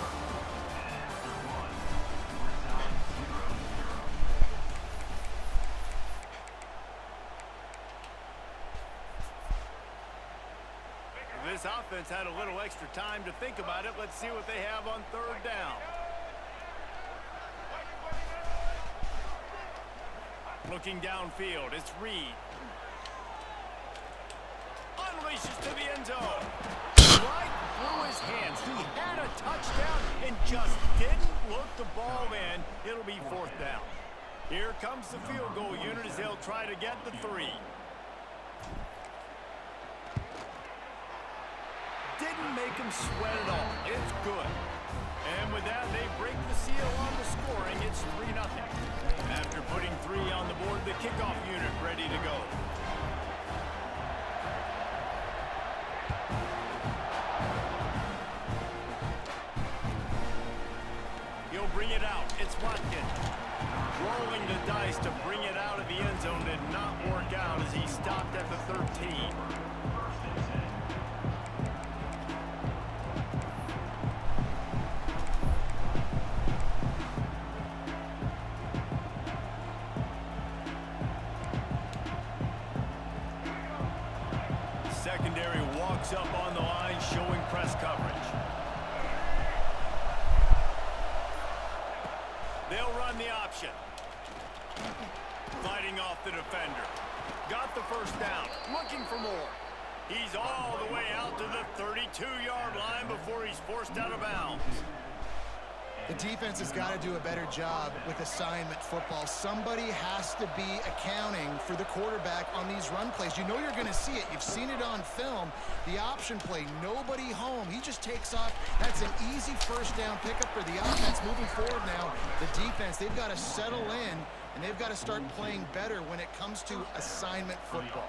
This offense had a little extra time to think about it. Let's see what they have on 3rd down. Looking downfield, it's Reed. Unleashes to the end zone. Right through his hands. He had a touchdown and just didn't look the ball in. It'll be 4th down. Here comes the field goal unit as they'll try to get the 3. Didn't make him sweat at all. It's good. And with that, they break the seal on the scoring. It's 3-0. After putting 3 on the board, the kickoff unit ready to go. He'll bring it out. It's Watkins. Rolling the dice to bring it out of the end zone did not work out as he stopped at the 13. Secondary walks up on the line, showing press coverage. They'll run the option. Fighting off the defender. Got the 1st down. Looking for more. He's all the way out to the 32-yard line before he's forced out of bounds. The defense has got to do a better job with assignment football. Somebody has to be accounting for the quarterback on these run plays. You know you're going to see it. You've seen it on film. The option play, nobody home. He just takes off. That's an easy 1st down pickup for the offense. Moving forward now, the defense, they've got to settle in and they've got to start playing better when it comes to assignment football.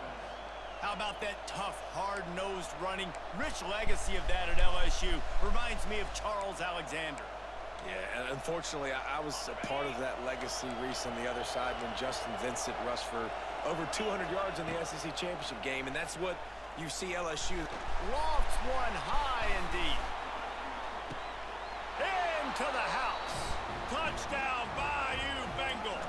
How about that tough, hard-nosed running? Rich legacy of that at LSU. Reminds me of Charles Alexander. Yeah, and unfortunately, I was a part of that legacy, Reese, on the other side when Justin Vincent rushed for over 200 yards in the SEC championship game, and that's what you see LSU. Lofts one high and deep. Into the house. Touchdown, Bayou Bengals.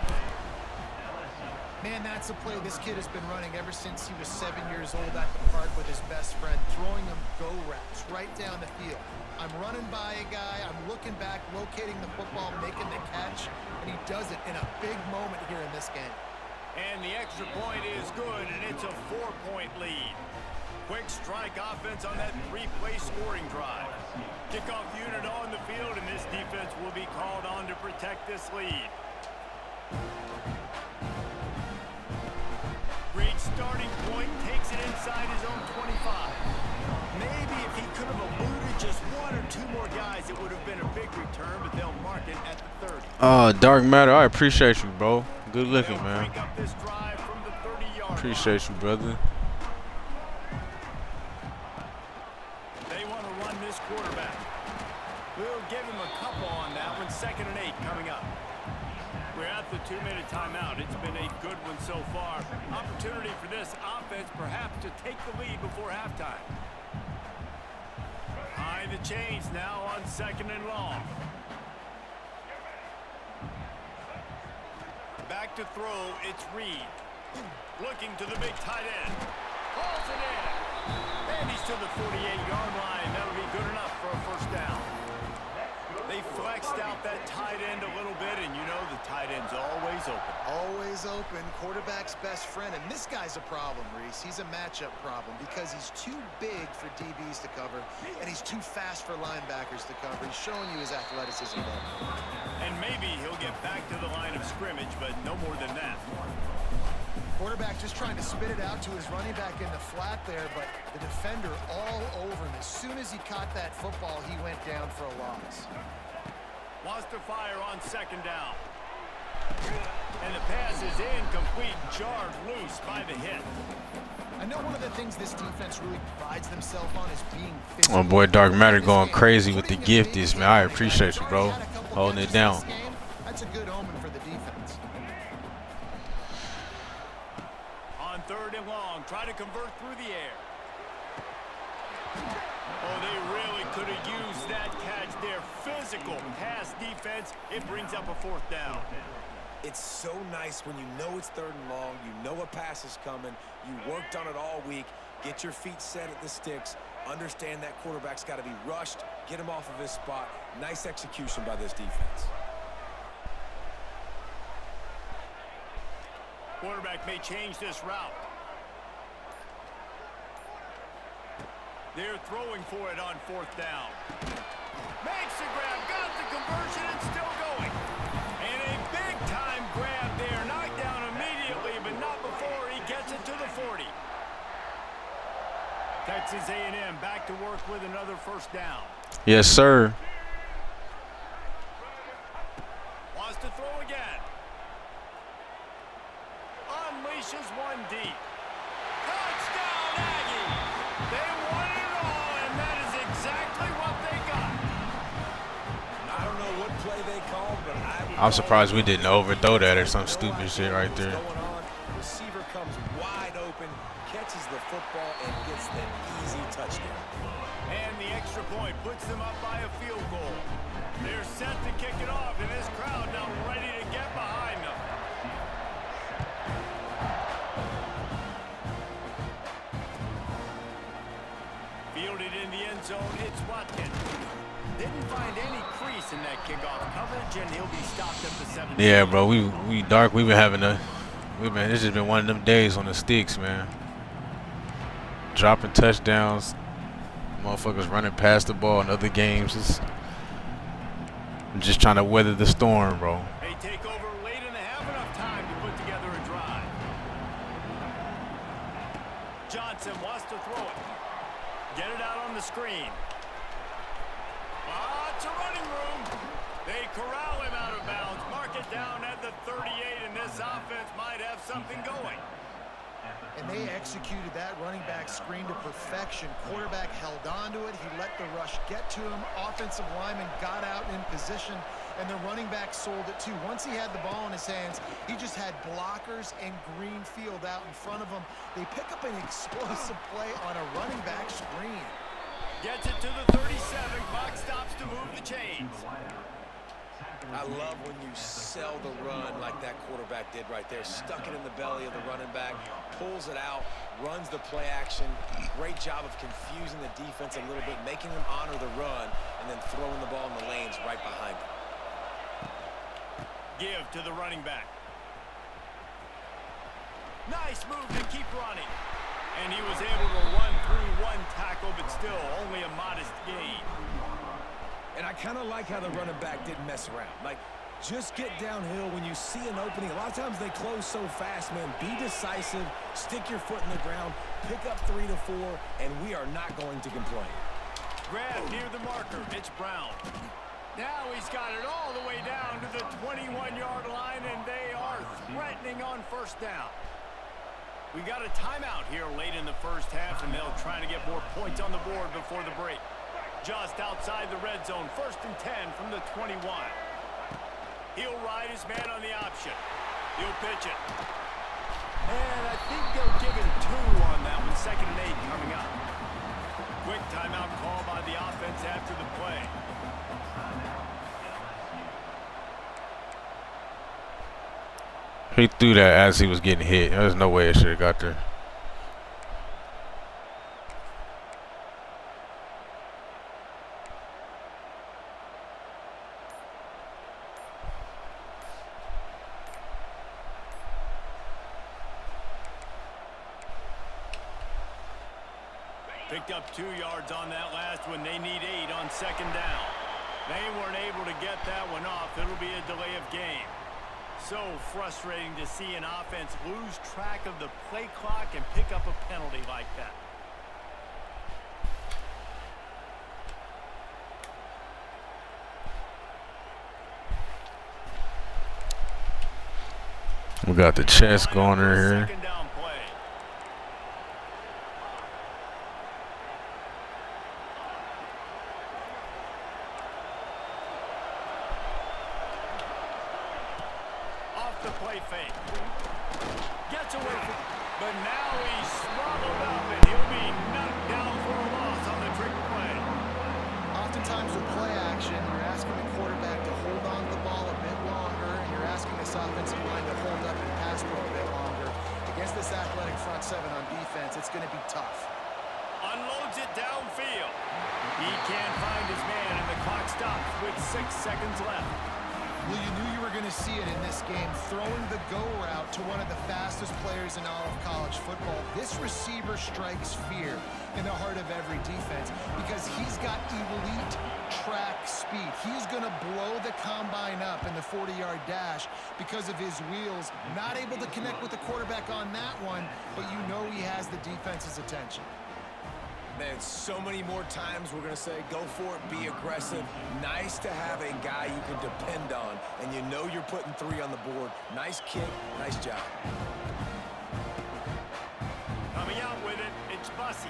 Man, that's a play this kid has been running ever since he was 7 years old at the park with his best friend, throwing him go routes right down the field. I'm running by a guy, I'm looking back, locating the football, making the catch, and he does it in a big moment here in this game. And the extra point is good, and it's a 4-point lead. Quick strike offense on that 3-play scoring drive. Kickoff unit on the field, and this defense will be called on to protect this lead. Reed starting point, takes it inside his own 25. Maybe if he could have eluded just one or two more guys, it would have been a big return, but they'll mark it at the 30. Dark Matter, I appreciate you, bro. Good looking, They'll man. break up this drive from the 30-yard Appreciate you, brother. They want to run this quarterback. We'll give him a couple on that one. 2nd and 8 coming up. We're at the 2-minute timeout. It's been a good one so far. Opportunity for this offense perhaps to take the lead before halftime. Behind the chains now on 2nd and long. Back to throw, it's Reed. Looking to the big tight end. Hauls it in. And he's to the 48-yard line. That'll be good enough for a first down. They flexed out that tight end a little bit, and you know the tight end's always open. Always open, quarterback's best friend, and this guy's a problem, Reese. He's a matchup problem because he's too big for DBs to cover, and he's too fast for linebackers to cover. He's showing you his athleticism there. And maybe he'll get back to the line of scrimmage, but no more than that. Quarterback just trying to spit it out to his running back in the flat there, but the defender all over him. As soon as he caught that football, he went down for a loss. Wants to fire on 2nd down. And the pass is incomplete, jarred loose by the hit. I know one of the things this defense really prides themselves on is being physical. Oh boy, Dark Matter going crazy with the gifties, man. I appreciate you, bro. Holding it down. That's a good omen for the defense. On 3rd and long, try to convert through the air. Oh, they really could have used that catch there. Physical pass defense. It brings up a 4th down. It's so nice when you know it's 3rd and long, you know a pass is coming, you worked on it all week, get your feet set at the sticks, understand that quarterback's got to be rushed, get him off of his spot. Nice execution by this defense. Quarterback may change this route. They're throwing for it on 4th down. Makes the grab, got the conversion, and still going. And a big-time grab there. Knocked down immediately, but not before he gets it to the 40. Texas A&M back to work with another first down. Yes, sir. Wants to throw again. Unleashes one deep. Touchdown, Aggie! They won it all, and that is exactly what they got. I don't know what play they called, but I'm surprised we didn't overthrow that or some stupid shit right there. Receiver comes wide open, catches the football, and gets the easy touchdown. And the extra point puts them up by a field goal. They're set to kick it off, and this crowd now ready to get behind them. Fielded in the end zone, it's Watkins. Didn't find any crease in that kickoff coverage, and he'll be stopped at the 7. Yeah, bro, we Dark. We've been having this has been one of them days on the sticks, man. Dropping touchdowns, motherfuckers running past the ball in other games. I'm just trying to weather the storm, bro. They take over late and they have enough time to put together a drive. Johnson wants to throw it. Get it out on the screen. Lots of running room. They corral him out of bounds. Mark it down at the 38, and this offense might have something going. And they executed that running back screen to perfection. Quarterback held on to it. He let the rush get to him. Offensive lineman got out in position, and the running back sold it too. Once he had the ball in his hands, he just had blockers and green field out in front of him. They pick up an explosive play on a running back screen. Gets it to the 37. Clock stops to move the chains. I love when you sell the run like that quarterback did right there. Stuck it in the belly of the running back, pulls it out, runs the play action. Great job of confusing the defense a little bit, making them honor the run, and then throwing the ball in the lanes right behind them. Give to the running back. Nice move to keep running. And he was able to run through one tackle, but still only a modest gain. And I kind of like how the running back didn't mess around. Like, just get downhill when you see an opening. A lot of times they close so fast, man. Be decisive, stick your foot in the ground, pick up 3 to 4, and we are not going to complain. Grab near the marker. It's Brown. Now he's got it all the way down to the 21-yard line, and they are threatening on first down. We got a timeout here late in the first half, and they'll try to get more points on the board before the break. Just outside the red zone, 1st and 10 from the 21. He'll ride his man on the option. He'll pitch it. And I think they'll give him 2 on that one. 2nd and 8 coming up. Quick timeout call by the offense after the play. He threw that as he was getting hit. There's no way it should have got there. Picked up 2 yards on that last one. They need 8 on 2nd down. They weren't able to get that one off. It'll be a delay of game. So frustrating to see an offense lose track of the play clock and pick up a penalty like that. We got the chest going right here. Second down play. Off the play fake. Gets away from, but now he's swallowed up and he'll be knocked down for a loss on the trick play. Oftentimes with play action, you're asking the quarterback to hold on to the ball a bit longer, and you're asking this offensive line to hold up and pass for a bit longer. Against this athletic front 7 on defense, it's going to be tough. Unloads it downfield. He can't find his man, and the clock stops with 6 seconds left. Well, you knew you were going to see it in this game, throwing the go route to one of the fastest players in all of college football. This receiver strikes fear in the heart of every defense because he's got elite track speed. He's going to blow the combine up in the 40-yard dash because of his wheels. Not able to connect with the quarterback on that one, but you know he has the defense's attention. Man, so many more times we're going to say, go for it, be aggressive. Nice to have a guy you can depend on, and you know you're putting 3 on the board. Nice kick, nice job. Coming out with it, it's Bussy.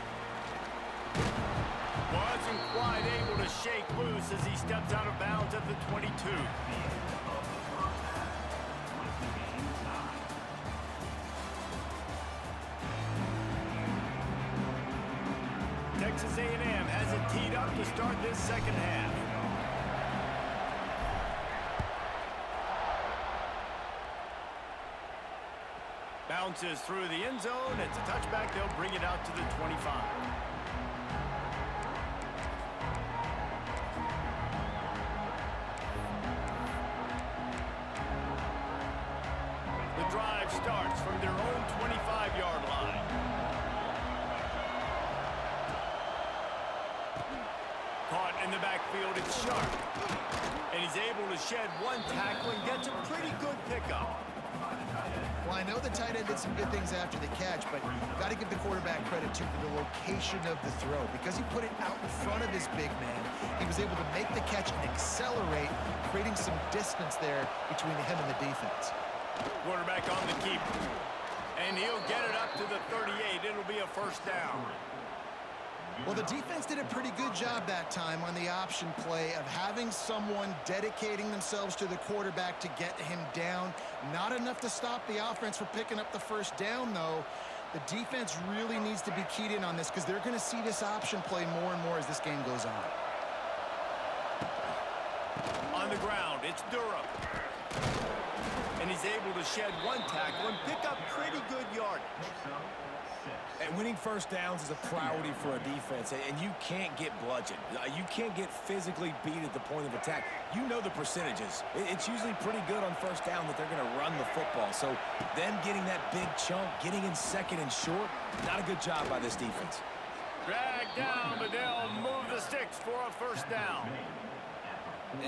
Wasn't quite able to shake loose as he steps out of bounds at the 22. Texas A&M has it teed up to start this second half. Bounces through the end zone. It's a touchback. They'll bring it out to the 25. The drive starts from their own 25-yard line. Caught in the backfield, it's Sharp. And he's able to shed one tackle and gets a pretty good pickup. Well, I know the tight end did some good things after the catch, but you've got to give the quarterback credit, too, for the location of the throw. Because he put it out in front of his big man, he was able to make the catch and accelerate, creating some distance there between him and the defense. Quarterback on the keep. And he'll get it up to the 38. It'll be a first down. Well, the defense did a pretty good job that time on the option play of having someone dedicating themselves to the quarterback to get him down. Not enough to stop the offense from picking up the first down, though. The defense really needs to be keyed in on this because they're going to see this option play more and more as this game goes on. On the ground, it's Durham. And he's able to shed one tackle and pick up pretty good yardage. And winning first downs is a priority for a defense, and you can't get bludgeoned. You can't get physically beat at the point of attack. You know the percentages. It's usually pretty good on first down that they're going to run the football. So them getting that big chunk, getting in second and short, not a good job by this defense. Drag down, but they'll move the sticks for a first down.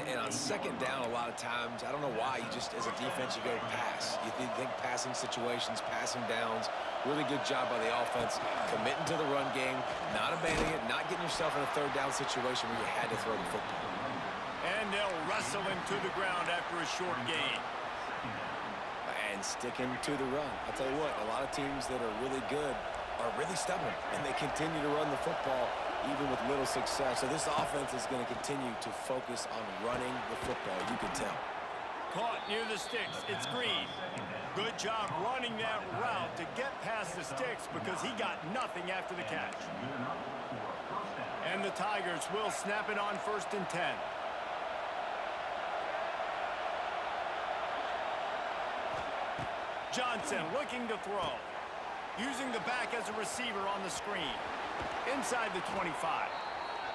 And on second down, a lot of times, I don't know why, you just, as a defense, you go pass. You think passing situations, passing downs. Really good job by the offense, committing to the run game, not abandoning it, not getting yourself in a third down situation where you had to throw the football. And they'll wrestle him to the ground after a short gain. And sticking to the run. I'll tell you what, a lot of teams that are really good are really stubborn, and they continue to run the football even with little success. So this offense is going to continue to focus on running the football, you can tell. Caught near the sticks. It's Green. Good job running that route to get past the sticks because he got nothing after the catch. And the Tigers will snap it on 1st and 10. Johnson looking to throw. Using the back as a receiver on the screen. Inside the 25.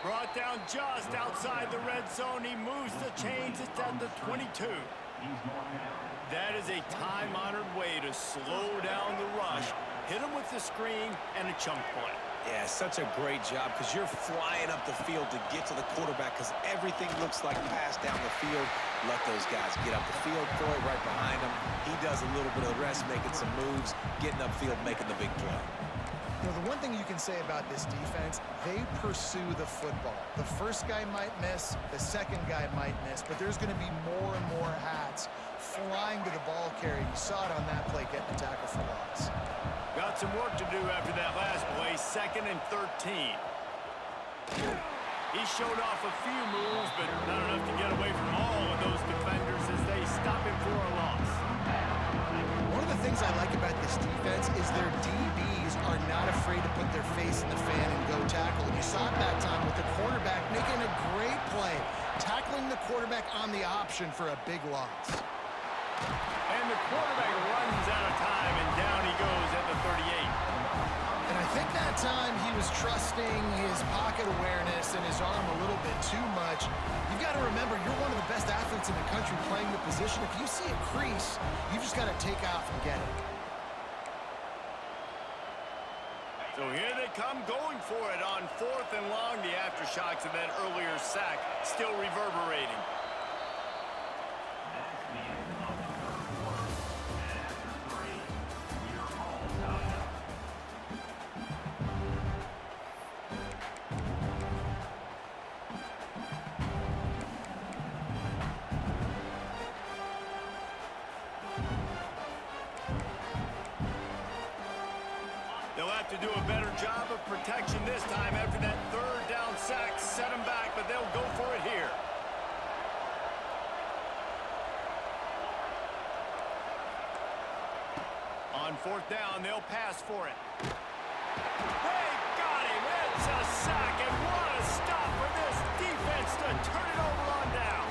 Brought down just outside the red zone. He moves the chains. It's at the 22. That is a time-honored way to slow down the rush. Hit him with the screen and a chunk play. Yeah, such a great job because you're flying up the field to get to the quarterback because everything looks like pass down the field. Let those guys get up the field, throw it right behind him. He does a little bit of the rest, making some moves, getting upfield, making the big play. You know, the one thing you can say about this defense, they pursue the football. The first guy might miss, the second guy might miss, but there's going to be more and more hats flying to the ball carrier. You saw it on that play, getting the tackle for loss. Got some work to do after that last play, 2nd and 13. He showed off a few moves, but not enough to get away from all of those defenders as they stop him for a loss. One of the things I like about this defense is their DBs are not afraid to put their face in the fan and go tackle. And you saw it that time with the quarterback making a great play, tackling the quarterback on the option for a big loss. And the quarterback runs out of time, and down he goes at the 38. And I think that time he was trusting his pocket awareness and his arm a little bit too much. You've got to remember, you're one of the best athletes in the country playing the position. If you see a crease, you've just got to take off and get it. So here they come going for it on 4th and long. The aftershocks of that earlier sack still reverberating. They'll have to do a better job of protection this time after that 3rd down sack. Set them back, but they'll go for it here. On 4th down, they'll pass for it. They got him. It's a sack, and what a stop for this defense to turn it over on down.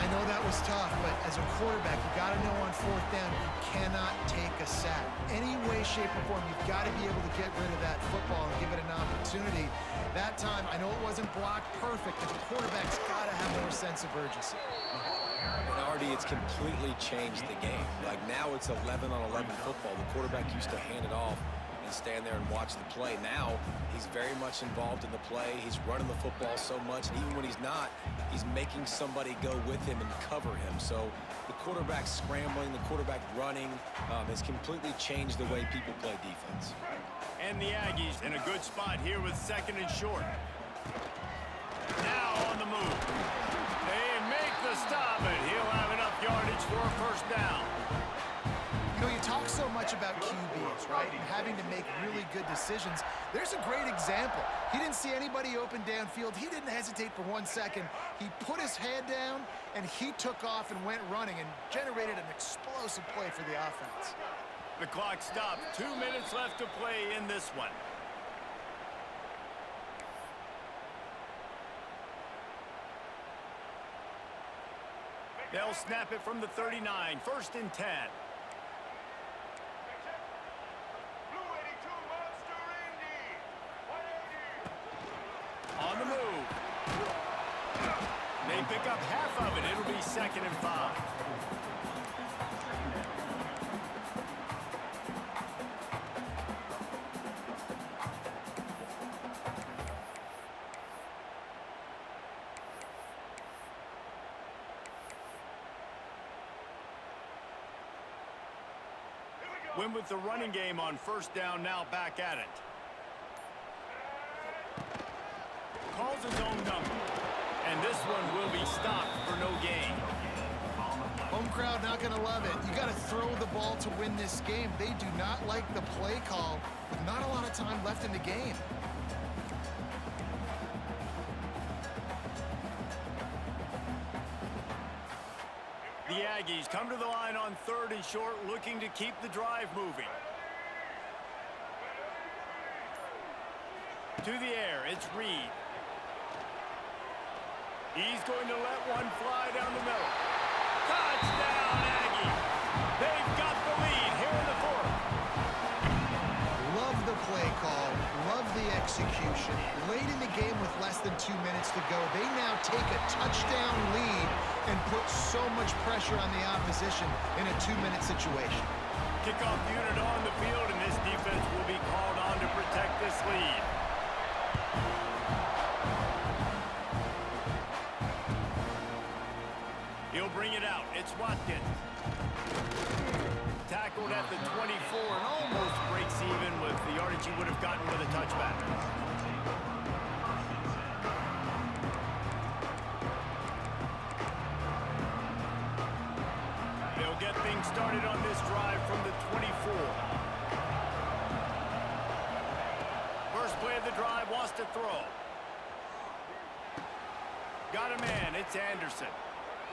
I know that was tough, but as a quarterback, you got to know on 4th down, you cannot take a sack. Any way, shape, or form, you've got to be able to get rid of that football and give it an opportunity. That time, I know it wasn't blocked perfect, but the quarterback's got to have more sense of urgency. And Artie, it's completely changed the game. Like now it's 11-on-11 football. The quarterback used to hand it off and to stand there and watch the play. Now he's very much involved in the play. He's running the football so much, and even when he's not, he's making somebody go with him and cover him. So the quarterback scrambling, the quarterback running has completely changed the way people play defense. And the Aggies in a good spot here with 2nd and short. Now on the move. They make the stop, and he'll have enough yardage for a 1st down. You know, you talk so much about QBs, right, and having to make really good decisions. There's a great example. He didn't see anybody open downfield. He didn't hesitate for 1 second. He put his head down, and he took off and went running and generated an explosive play for the offense. The clock stopped. 2 minutes left to play in this one. They'll snap it from the 39. 1st and 10. On the move. They pick up half of it. It'll be 2nd and 5. Win with the running game on 1st down, now back at it. Calls his own number. And this one will be stopped for no gain. Home crowd not going to love it. You got to throw the ball to win this game. They do not like the play call with not a lot of time left in the game. The Aggies come to the line on 3rd and short, looking to keep the drive moving. To the air, it's Reed. He's going to let one fly down the middle. Touchdown, Aggies! They've got the lead here in the 4th. Love the play call. Love the execution. Late in the game with less than 2 minutes to go, they now take a touchdown lead and put so much pressure on the opposition in a 2-minute situation. Kickoff unit on the field, and this defense will be called on to protect this lead. He'll bring it out. It's Watkins. Tackled at the 24 and almost breaks even with the yardage he would have gotten with a touchback. They'll get things started on this drive from the 24. First play of the drive, wants to throw. Got a man, it's Anderson.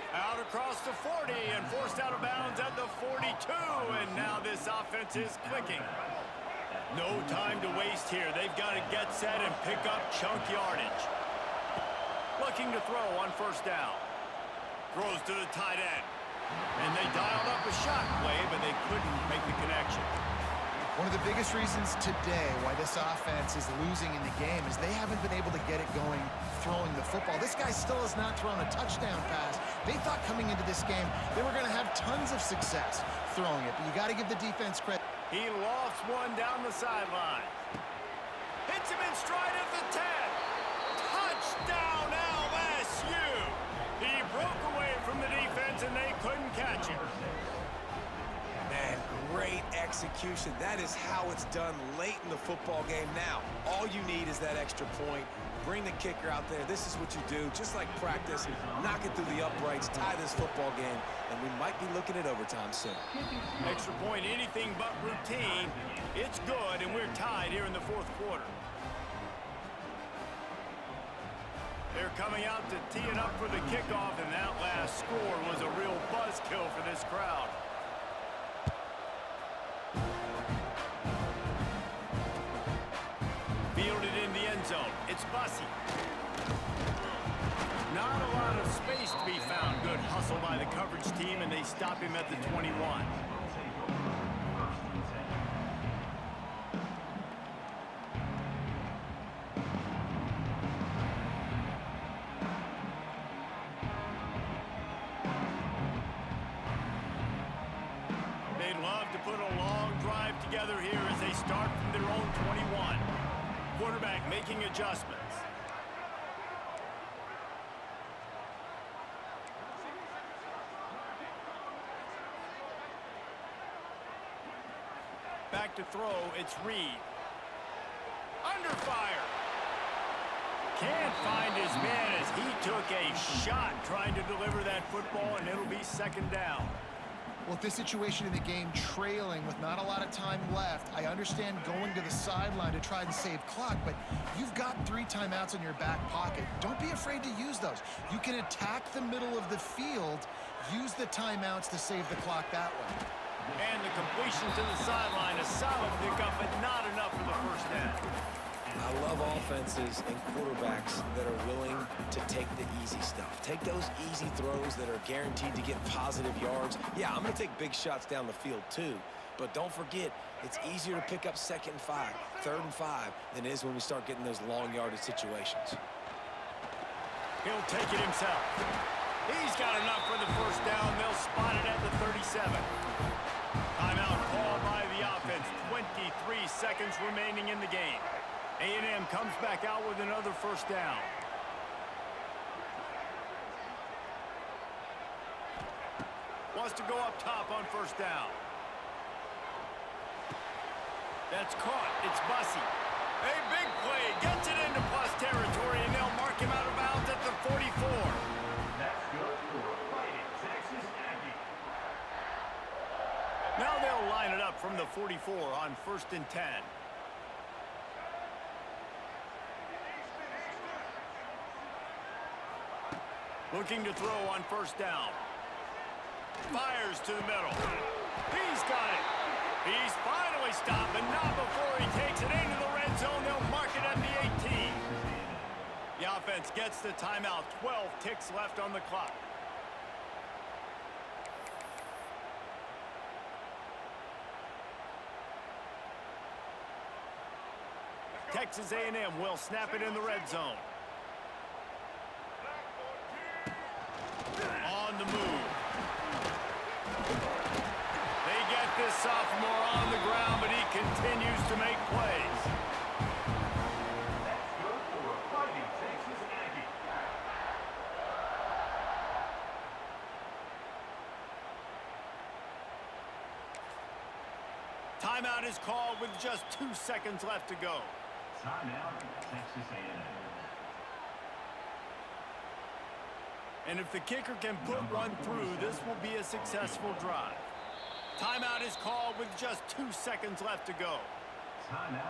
Out across the 40 and forced out of bounds at the 42, and now this offense is clicking. No time to waste here. They've got to get set and pick up chunk yardage. Looking to throw on 1st down. Throws to the tight end. And they dialed up a shot play, but they couldn't make the connection. One of the biggest reasons today why this offense is losing in the game is they haven't been able to get it going throwing the football. This guy still has not thrown a touchdown pass. They thought coming into this game they were going to have tons of success throwing it, but you got to give the defense credit. He lofts one down the sideline. Hits him in stride at the 10. Touchdown LSU! He broke away from the defense and they couldn't catch him. Man, great execution. That is how it's done late in the football game. Now, all you need is that extra point. Bring the kicker out there. This is what you do, just like practice. Knock it through the uprights, tie this football game, and we might be looking at overtime soon. Extra point, anything but routine. It's good, and we're tied here in the 4th quarter. They're coming out to tee it up for the kickoff, and that last score was a real buzzkill for this crowd. Fielded in the end zone. It's Bussey. Not a lot of space to be found. Good hustle by the coverage team, and they stop him at the 21. They'd love to put a long drive together here as they start from their own quarterback making adjustments. Back to throw, it's Reed. Under fire. Can't find his man as he took a shot trying to deliver that football, and it'll be second down. Well, this situation in the game, trailing with not a lot of time left, I understand going to the sideline to try and save clock, but you've got 3 timeouts in your back pocket. Don't be afraid to use those. You can attack the middle of the field, use the timeouts to save the clock that way. And the completion to the sideline, a solid pickup, but not enough for the first down. I love offenses and quarterbacks that are willing to take the easy stuff. Take those easy throws that are guaranteed to get positive yards. Yeah, I'm going to take big shots down the field too. But don't forget, it's easier to pick up 2nd and 5, 3rd and 5 than it is when we start getting those long yardage situations. He'll take it himself. He's got enough for the first down. They'll spot it at the 37. Timeout called by the offense. 23 seconds remaining in the game. A&M comes back out with another first down. Wants to go up top on first down. That's caught. It's Bussey. A big play. Gets it into plus territory, and they'll mark him out of bounds at the 44. That's good for a Fighting Texas Aggie. Now they'll line it up from the 44 on 1st and 10. Looking to throw on first down. Fires to the middle. He's got it. He's finally stopped, but not before he takes it into the red zone. They'll mark it at the 18. The offense gets the timeout. 12 ticks left on the clock. Texas A&M will snap it in the red zone. On the move. They get this sophomore on the ground, but he continues to make plays. That's good for a Fighting Texas Aggie. Timeout is called with just 2 seconds left to go. Timeout, Texas A&M. And if the kicker can put one through, this will be a successful drive. Timeout is called with just 2 seconds left to go. Timeout,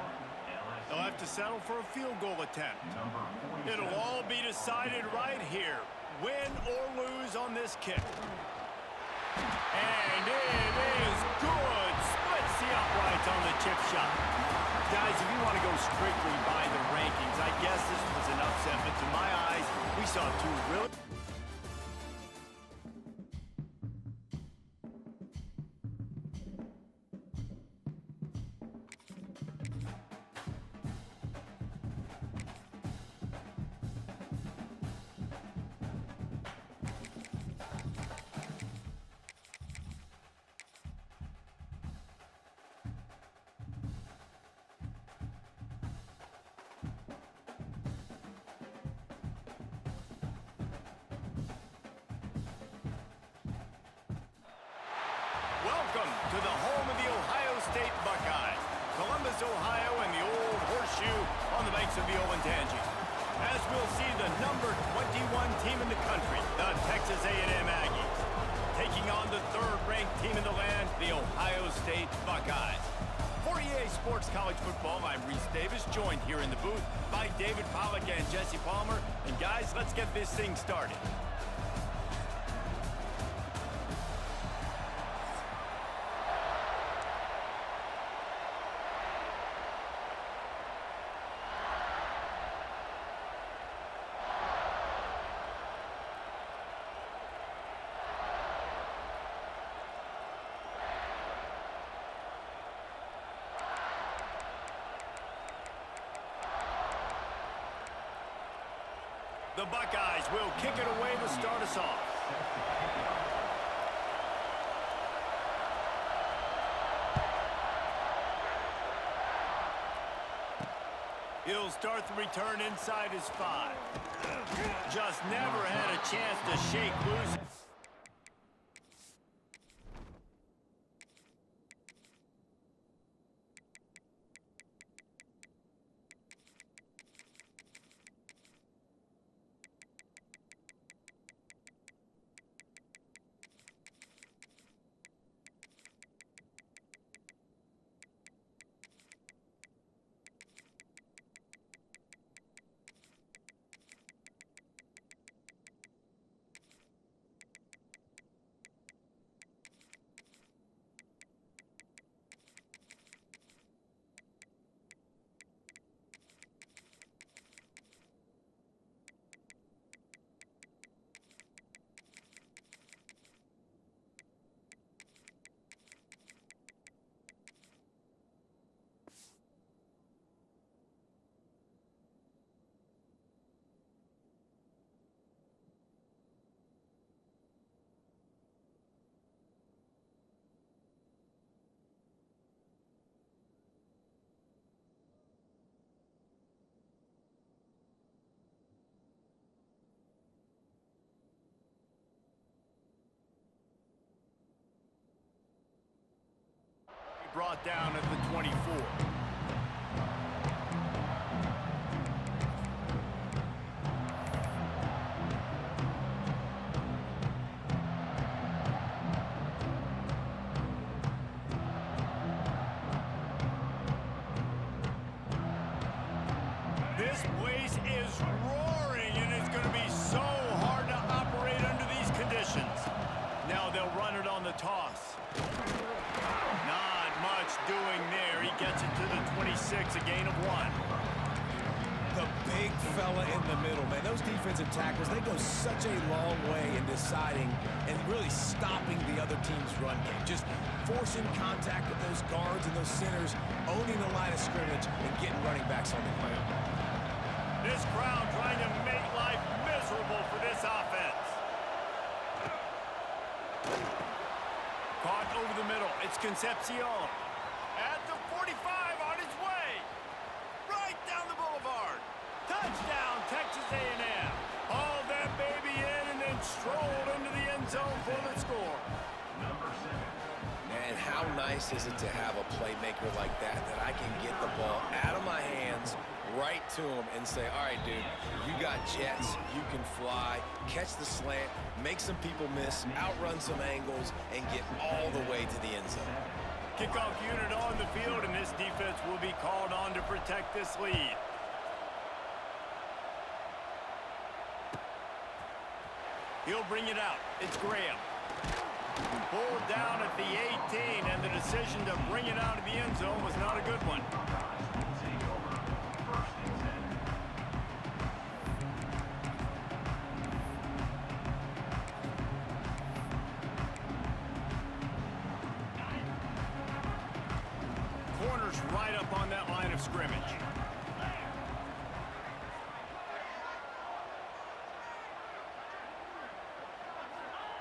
LSU. They'll have to settle for a field goal attempt. Number 47. It'll all be decided right here. Win or lose on this kick. And it is good. Splits the uprights on the chip shot. Guys, if you want to go strictly by the rankings, I guess this was an upset. But to my eyes, we saw 2 really... Welcome to the home of the Ohio State Buckeyes. Columbus, Ohio, and the old horseshoe on the banks of the Olentangy. As we'll see the number 21 team in the country, the Texas A&M Aggies, taking on the 3rd-ranked team in the land, the Ohio State Buckeyes. For EA Sports College Football, I'm Reese Davis, joined here in the booth by David Pollack and Jesse Palmer. And guys, let's get this thing started. The Buckeyes will kick it away to start us off. He'll start the return inside his 5. Just never had a chance to shake loose. Brought down at the 24. This place is roaring, and it's going to be so hard to operate under these conditions. Now they'll run it on the toss. Not much doing there. He gets it to the 26, a gain of 1. The big fella in the middle, man. Those defensive tackles, they go such a long way in deciding and really stopping the other team's run game. Just forcing contact with those guards and those centers, owning the line of scrimmage, and getting running backs on the ground. This crowd trying to make life miserable for this offense. Caught over the middle. It's Concepcion. At the 45 on his way. Right down the boulevard. Touchdown, Texas A&M. Hauled that baby in and then strolled into the end zone for the score. Number 7. Man, how nice is it to have a playmaker like that I can get the ball out of my hands, right to him, and say, all right, dude, you got jets, you can fly, catch the slant, make some people miss, outrun some angles, and get all the way to the end zone. Kickoff unit on the field, and this defense will be called on to protect this lead. He'll bring it out. It's Graham. Pulled down at the 18, and the decision to bring it out of the end zone was not a good one. Take over. First and 10. Corner's right up on that line of scrimmage.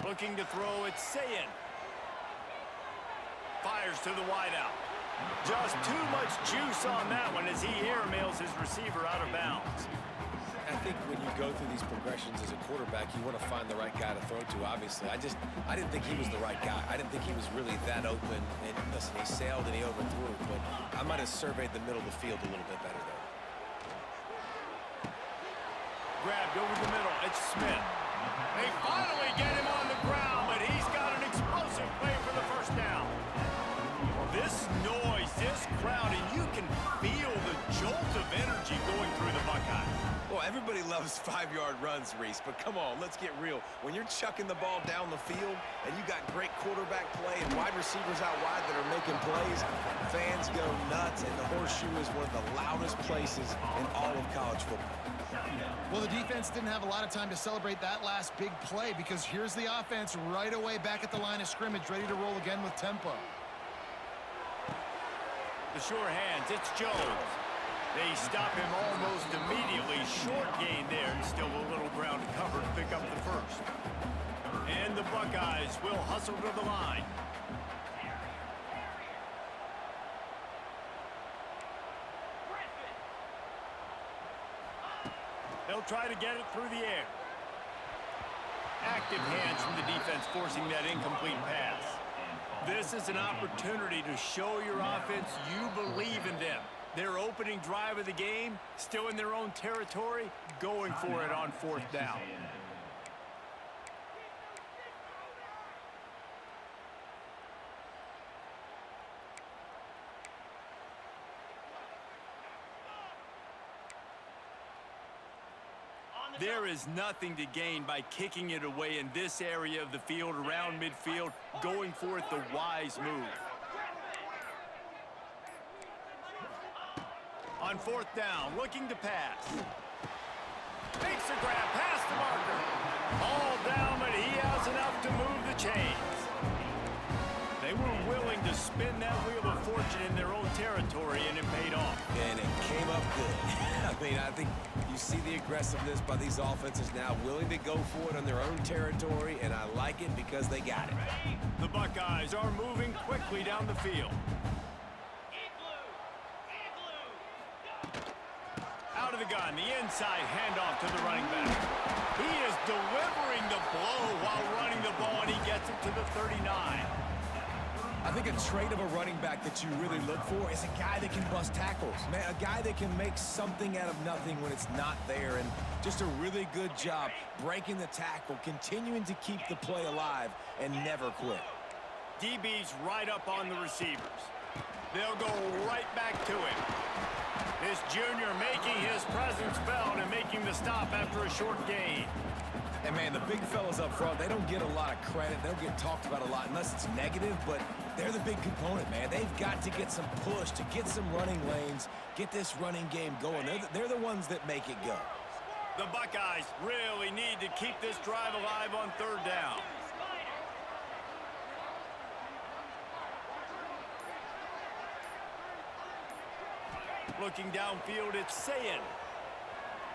Looking to throw, it's Sayin. Fires to the wideout. Just too much juice on that one as he airmails his receiver out of bounds. I think when you go through these progressions as a quarterback, you want to find the right guy to throw to, obviously. I didn't think he was the right guy. I didn't think he was really that open. And listen, he sailed and he overthrew, but I might have surveyed the middle of the field a little bit better there. Grabbed over the middle. It's Smith. They finally get him on the ground, but he's got an explosive play for the first down. This noise, this crowd, and you can feel the jolt of energy going through the Buckeyes. Well, everybody loves 5-yard runs, Reese, but come on, let's get real. When you're chucking the ball down the field and you got great quarterback play and wide receivers out wide that are making plays, fans go nuts, and the Horseshoe is one of the loudest places in all of college football. Well, the defense didn't have a lot of time to celebrate that last big play because here's the offense right away back at the line of scrimmage, ready to roll again with tempo. The sure hands, it's Jones. They stop him almost immediately. Short gain there, and still a little ground to cover to pick up the first. And the Buckeyes will hustle to the line. They'll try to get it through the air. Active hands from the defense forcing that incomplete pass. This is an opportunity to show your offense you believe in them. Their opening drive of the game, still in their own territory, going for it on 4th down. There is nothing to gain by kicking it away in this area of the field around midfield, going for it the wise move. On 4th down, looking to pass. Makes the grab past the marker. All down, but he has enough to move the chains. They were willing to spin that wheel of fortune in their own territory, and it paid off. And it came up good. I mean, I think you see the aggressiveness by these offenses now, willing to go for it on their own territory, and I like it because they got it. The Buckeyes are moving quickly down the field. Out of the gun, the inside handoff to the running back. He is delivering the blow while running the ball, and he gets it to the 39. I think a trait of a running back that you really look for is a guy that can bust tackles. Man, a guy that can make something out of nothing when it's not there, and just a really good job breaking the tackle, continuing to keep the play alive, and never quit. DB's right up on the receivers. They'll go right back to him. This junior making his presence felt and making the stop after a short gain. And, man, the big fellas up front, they don't get a lot of credit. They don't get talked about a lot unless it's negative, but they're the big component, man. They've got to get some push, to get some running lanes, get this running game going. They're the ones that make it go. The Buckeyes really need to keep this drive alive on 3rd down. Looking downfield, it's Sayin.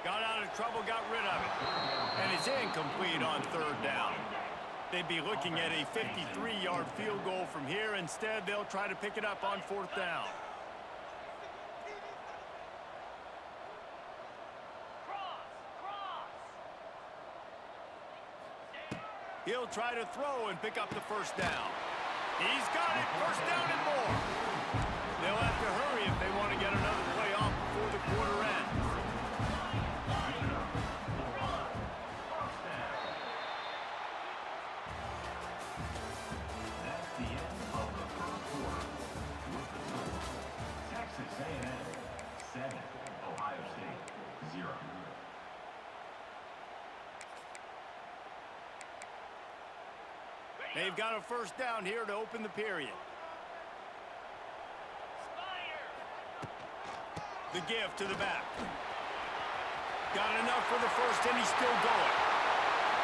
Got out of trouble, got rid of it. And it's incomplete on 3rd down. They'd be looking at a 53-yard field goal from here. Instead, they'll try to pick it up on 4th down. He'll try to throw and pick up the 1st down. He's got it, 1st down and more. They'll have to hurry if they want to get another play off before the quarter ends. That's the end of the first quarter. With the score, Texas A&M 7, Ohio State 0. They've got a 1st down here to open the period. The give to the back. Got enough for the 1st, and he's still going.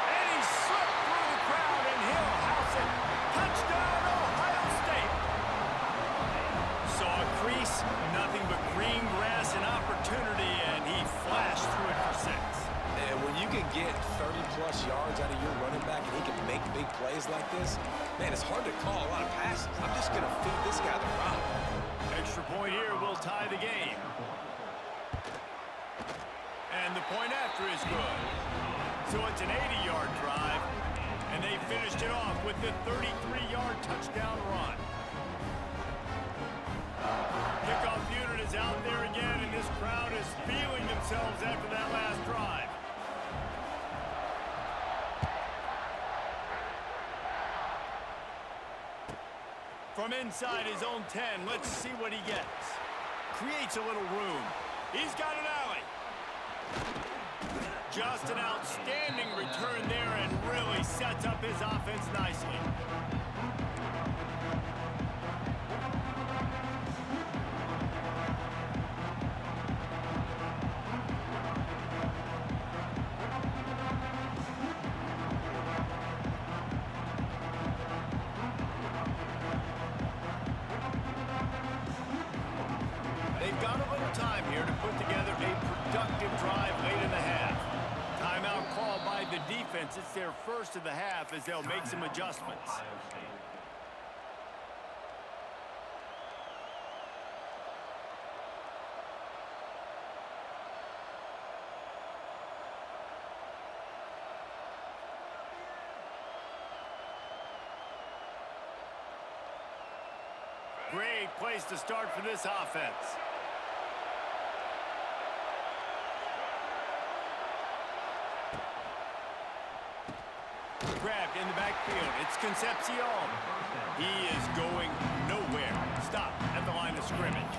And he slipped through the crowd, and he'll house it. Touchdown, Ohio State. Saw a crease, nothing but green grass and opportunity, and he flashed through it for 6. And when you can get 30-plus yards out of your running back and he can make big plays like this, man, it's hard to call a lot of passes. I'm just going to feed this guy the rock. Extra point here will tie the game. And the point after is good. So it's an 80-yard drive, and they finished it off with the 33-yard touchdown run. Kickoff unit is out there again, and this crowd is feeling themselves after that last drive. From inside his own 10, let's see what he gets. Creates a little room. He's got an alley. Just an outstanding return there and really sets up his offense nicely. They've got a little time here to put together a productive drive late in the half. Timeout called by the defense. It's their first of the half as they'll make some adjustments. Ohio State. Great place to start for this offense. Grabbed in the backfield. It's Concepcion. He is going nowhere. Stop at the line of scrimmage.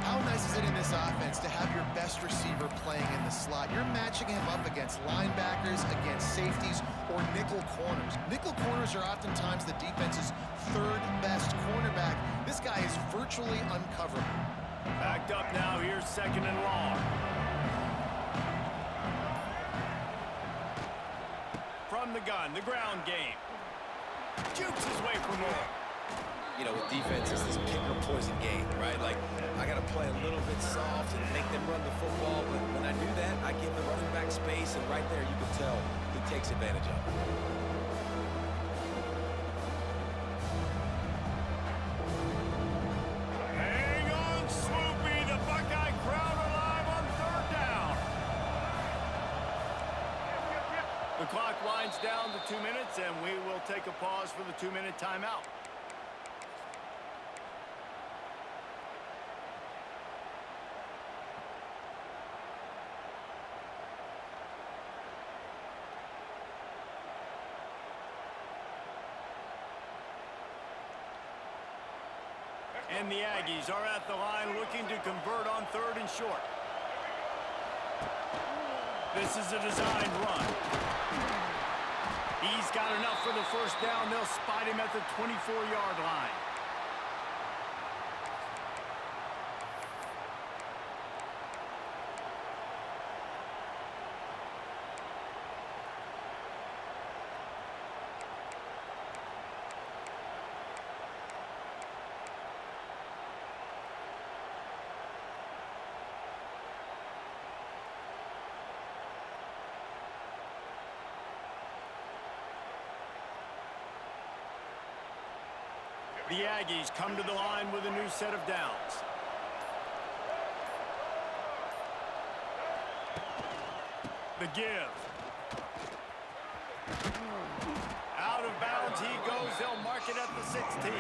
How nice is it in this offense to have your best receiver playing in the slot? You're matching him up against linebackers, against safeties, or nickel corners. Nickel corners are oftentimes the defense's third best cornerback. This guy is virtually uncoverable. Backed up now. Here's 2nd and long. From the gun, the ground game. Jukes his way for more. You know, with defense, it's this pick or poison game, right? Like, I got to play a little bit soft and make them run the football, but when I do that, I give the running back space, and right there you can tell he takes advantage of it. Hang on, Swoopy. The Buckeye crowd alive on 3rd down. The clock winds down to 2 minutes, and we will take a pause for the 2-minute timeout. And the Aggies are at the line looking to convert on 3rd and short. This is a designed run. He's got enough for the 1st down. They'll spot him at the 24-yard line. The Aggies come to the line with a new set of downs. The give. Out of bounds he goes. They'll mark it at the 16.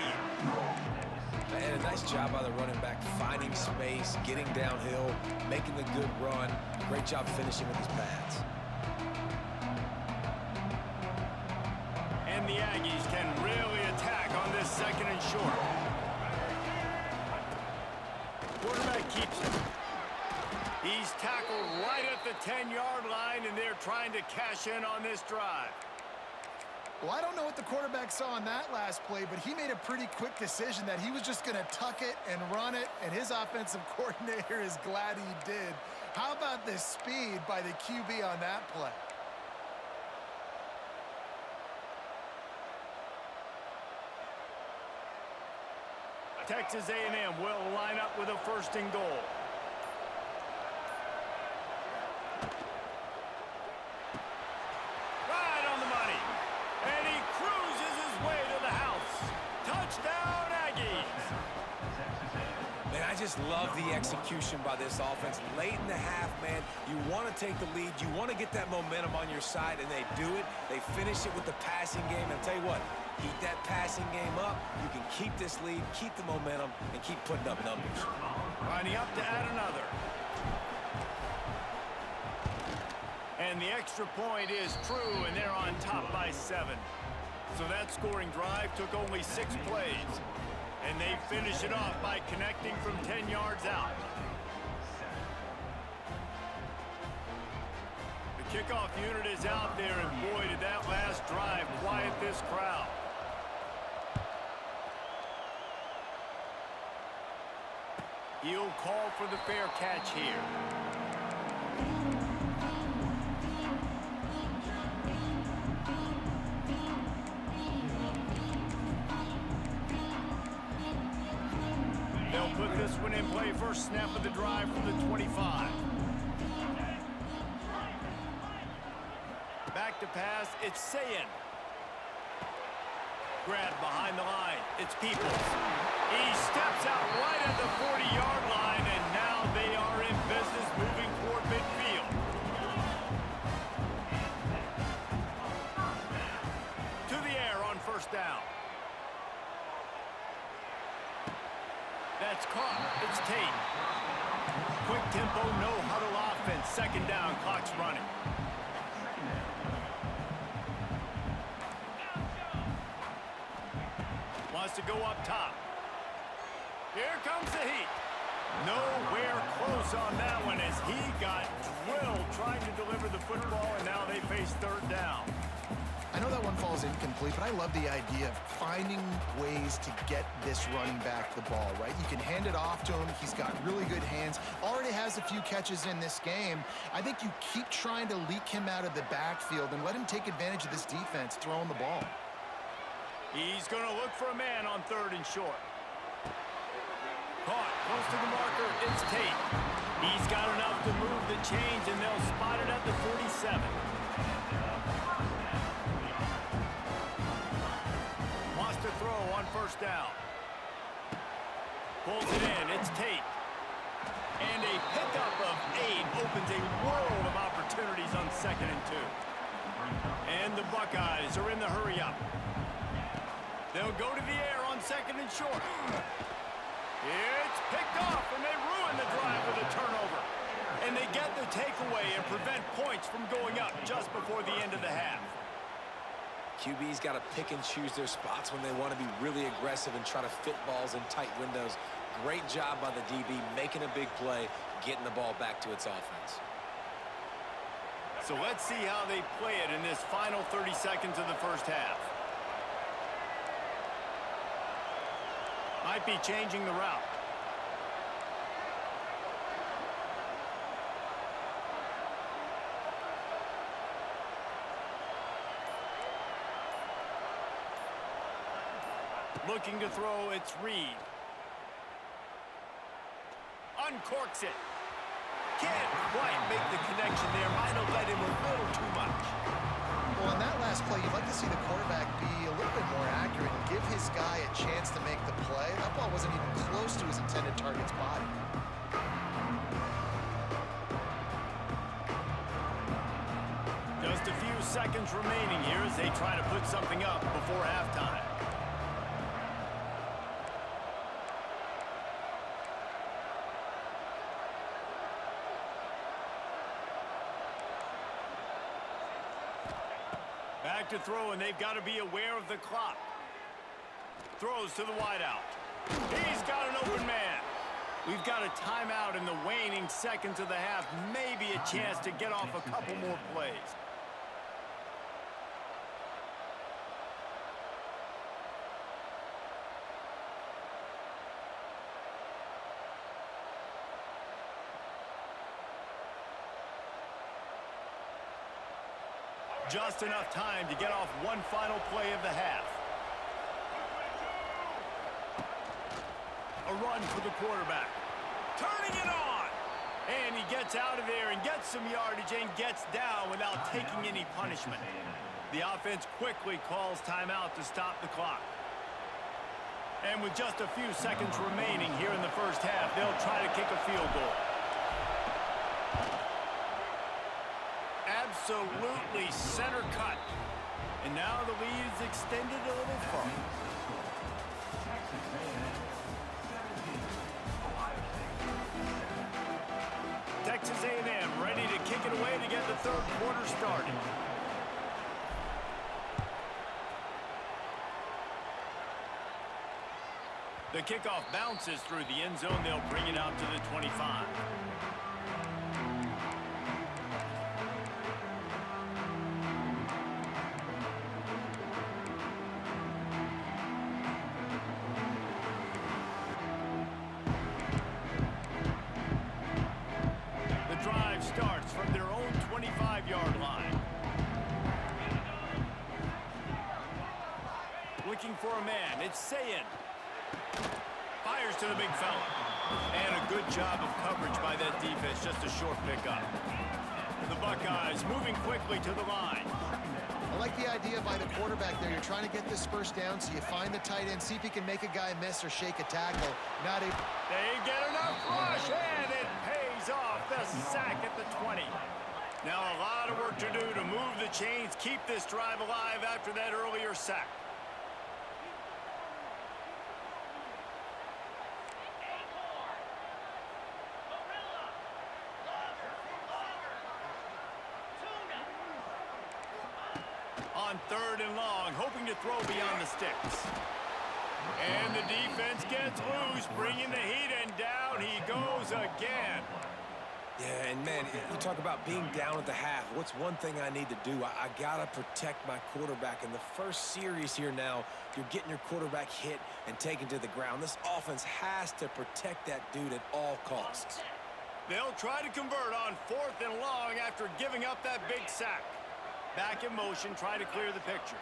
And a nice job by the running back, finding space, getting downhill, making the good run. Great job finishing with his pads. And the Aggies can really attack on this 2nd and short. Quarterback keeps it. He's tackled right at the 10-yard line, and they're trying to cash in on this drive. Well, I don't know what the quarterback saw on that last play, but he made a pretty quick decision that he was just going to tuck it and run it, and his offensive coordinator is glad he did. How about the speed by the QB on that play? Texas A&M will line up with a 1st and goal. Right on the money. And he cruises his way to the house. Touchdown, Aggies. Man, I just love the execution by this offense. Late in the half, man, you want to take the lead. You want to get that momentum on your side, and they do it. They finish it with the passing game. And I'll tell you what, keep that passing game up. You can keep this lead, keep the momentum, and keep putting up numbers. Lining up to add another. And the extra point is true, and they're on top by 7. So that scoring drive took only 6 plays. And they finish it off by connecting from 10 yards out. The kickoff unit is out there, and boy, did that last drive quiet this crowd. He'll call for the fair catch here. They'll put this one in play. 1st snap of the drive from the 25. Back to pass. It's Sayin. Grab behind the line. It's Peoples. He steps out right at the 40-yard line, and now they are in business moving toward midfield. To the air on 1st down. It's caught. It's Tate. Quick tempo, no huddle offense. Second down, clock's running. Wants to go up top. Here comes the heat. Nowhere close on that one as he got drilled trying to deliver the football, and now they face third down. I know that one falls incomplete, but I love the idea of finding ways to get this running back the ball, right? You can hand it off to him. He's got really good hands. Already has a few catches in this game. I think you keep trying to leak him out of the backfield and let him take advantage of this defense throwing the ball. He's going to look for a man on third and short. Caught, close to the marker, it's Tate. He's got enough to move the chains, and they'll spot it at the 47. Wants to throw on first down. Pulls it in, it's Tate. And a pickup of 8 opens a world of opportunities on 2nd and 2. And the Buckeyes are in the hurry-up. They'll go to the air on 2nd and short. It's picked off, and they ruin the drive with a turnover. And they get the takeaway and prevent points from going up just before the end of the half. QB's got to pick and choose their spots when they want to be really aggressive and try to fit balls in tight windows. Great job by the DB making a big play, getting the ball back to its offense. So let's see how they play it in this final 30 seconds of the first half. Might be changing the route. Looking to throw, it's Reed. Uncorks it. Can't quite make the connection there. Might have led him a little too much. Well, in that last play, you'd like to see the quarterback be a little bit more accurate and give his guy a chance to make the play. That ball wasn't even close to his intended target's body. Just a few seconds remaining here as they try to put something up before halftime. Back to throw, and they've got to be aware of the clock. Throws to the wideout. He's got an open man. We've got a timeout in the waning seconds of the half. Maybe a chance to get off a couple more plays. Just enough time to get off one final play of the half. A run for the quarterback. Turning it on! And he gets out of there and gets some yardage and gets down without taking any punishment. The offense quickly calls timeout to stop the clock. And with just a few seconds remaining here in the first half, they'll try to kick a field goal. Absolutely center cut. And now the lead is extended a little further. Texas A&M ready to kick it away to get the third quarter started. The kickoff bounces through the end zone. They'll bring it out to the 25. Starts from their own 25-yard line. Looking for a man. It's Sayin. Fires to the big fella. And a good job of coverage by that defense. Just a short pickup. The Buckeyes moving quickly to the line. I like the idea by the quarterback there. You're trying to get this first down, so you find the tight end, see if he can make a guy miss or shake a tackle. Not a... They get enough rush, and it pays off. The sack at the 20. Now a lot of work to do to move the chains, keep this drive alive after that earlier sack. on 3rd and long, hoping to throw beyond the sticks. And the defense gets loose, bringing the heat, and down he goes again. Yeah, and man, you talk about being down at the half. What's one thing I need to do? I got to protect my quarterback. In the first series here now, you're getting your quarterback hit and taken to the ground. This offense has to protect that dude at all costs. They'll try to convert on 4th and long after giving up that big sack. Back in motion, try to clear the picture.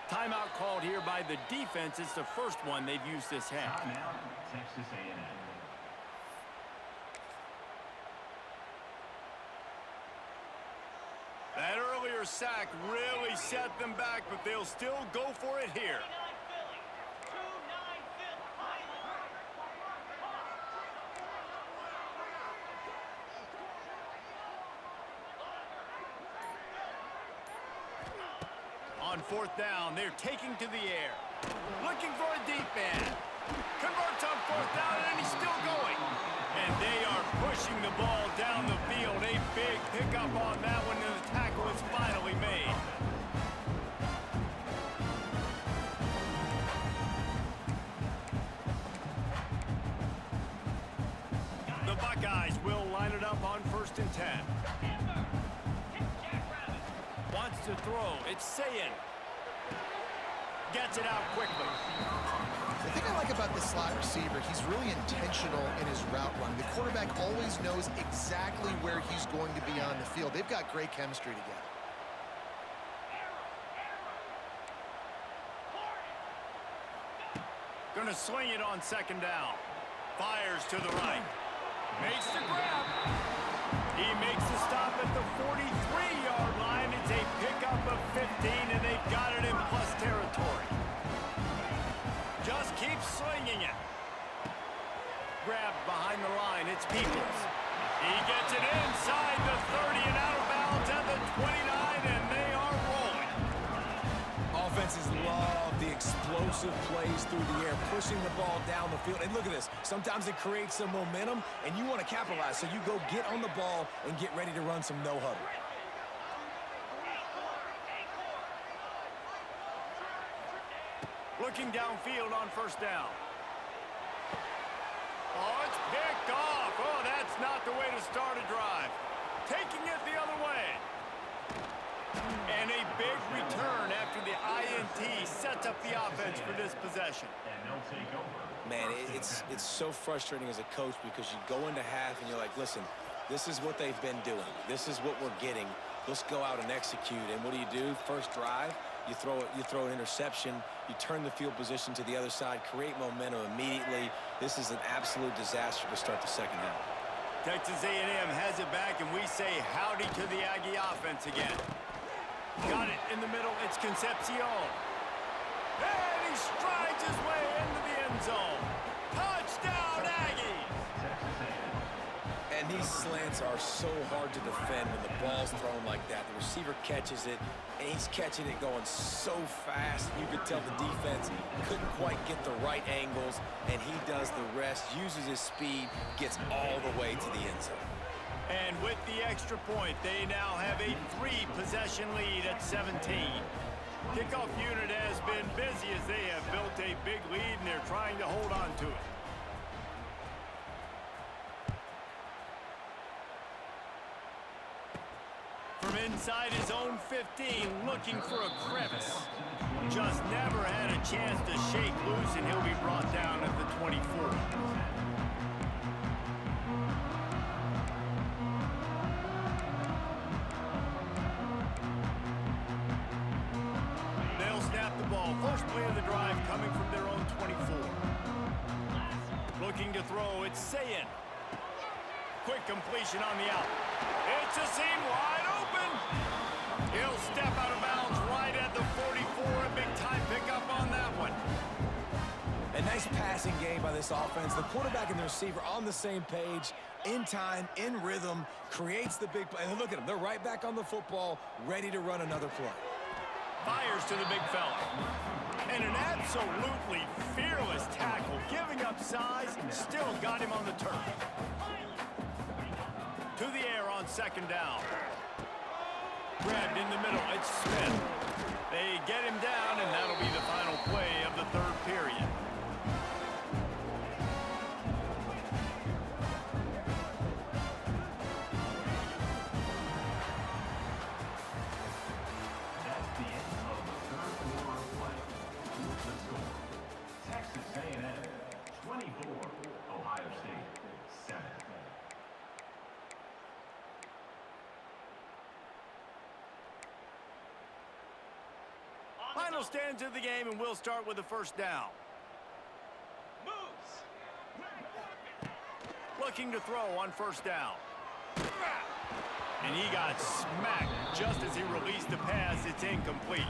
Timeout called here by the defense. It's the first one they've used this half. Timeout, Texas A&M. That earlier sack really set them back, but they'll still go for it here. On 4th down, they're taking to the air. Looking for a deep man. Converts on 4th down, and he's still going. And they are pushing the ball down the field. A big pickup on that one, and the tackle is finally made. The Buckeyes will line it up on 1st and 10. Wants to throw. It's Sayin. Gets it out quickly. The thing I like about this slot receiver, he's really intentional in his route run. The quarterback always knows exactly where he's going to be on the field. They've got great chemistry together. Gonna swing it on 2nd down. Fires to the right. Makes the grab. He makes the stop at the 43-yard line. It's a pickup of 15, and they've got it in plus territory. Just keep slinging it. Grabbed behind the line. It's Peoples. He gets it inside the 30 and out of bounds at the 29, and they are rolling. Offenses love the explosive plays through the air, pushing the ball down the field. And look at this. Sometimes it creates some momentum, and you want to capitalize. So you go get on the ball and get ready to run some no-huddle. Looking downfield on 1st down. Oh, it's picked off. Oh, that's not the way to start a drive. Taking it the other way. And a big return after the INT sets up the offense for this possession. And they'll take over. Man, it's so frustrating as a coach because you go into half and you're like, listen, this is what they've been doing. This is what we're getting. Let's go out and execute. And what do? First drive, you throw an interception, you turn the field position to the other side, create momentum immediately. This is an absolute disaster to start the 2nd half. Texas A&M has it back, and we say howdy to the Aggie offense again. Got it in the middle. It's Concepcion. And he strides his way into the end zone. Touchdown, Aggies! And these slants are so hard to defend when the ball's thrown like that. The receiver catches it, and he's catching it going so fast. You could tell the defense couldn't quite get the right angles, and he does the rest, uses his speed, gets all the way to the end zone. And with the extra point, they now have a 3-possession lead at 17. Kickoff unit has been busy as they have built a big lead, and they're trying to hold on to it. From inside his own 15, looking for a crevice. Just never had a chance to shake loose, and he'll be brought down at the 24. They'll snap the ball. First play of the drive coming from their own 24. Looking to throw, it's Sayin. Quick completion on the out. It's a seam wide open. He'll step out of bounds right at the 44. A big time pickup on that one. A nice passing game by this offense. The quarterback and the receiver on the same page, in time, in rhythm, creates the big play. And look at them. They're right back on the football, ready to run another play. Fires to the big fella. And an absolutely fearless tackle, giving up size, still got him on the turf. To the air on 2nd down. Grabbed in the middle. It's Smith. They get him down, and that'll be the final play of the third period. That's the end of the third quarter of play. Here's the score. Texas A&M 24, Ohio State 7. Final stands of the game, and we'll start with the first down. Looking to throw on first down. And he got smacked just as he released the pass. It's incomplete.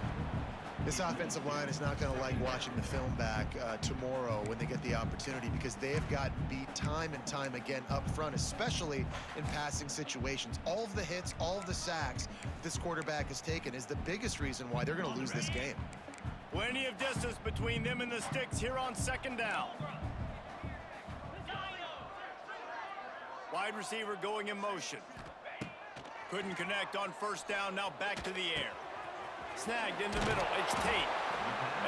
This offensive line is not going to like watching the film back tomorrow when they get the opportunity, because they have gotten beat time and time again up front, especially in passing situations. All of the hits, all of the sacks this quarterback has taken is the biggest reason why they're going to lose this game. Plenty of distance between them and the sticks here on second down. Wide receiver going in motion. Couldn't connect on first down, now back to the air. Snagged in the middle, it's Tate.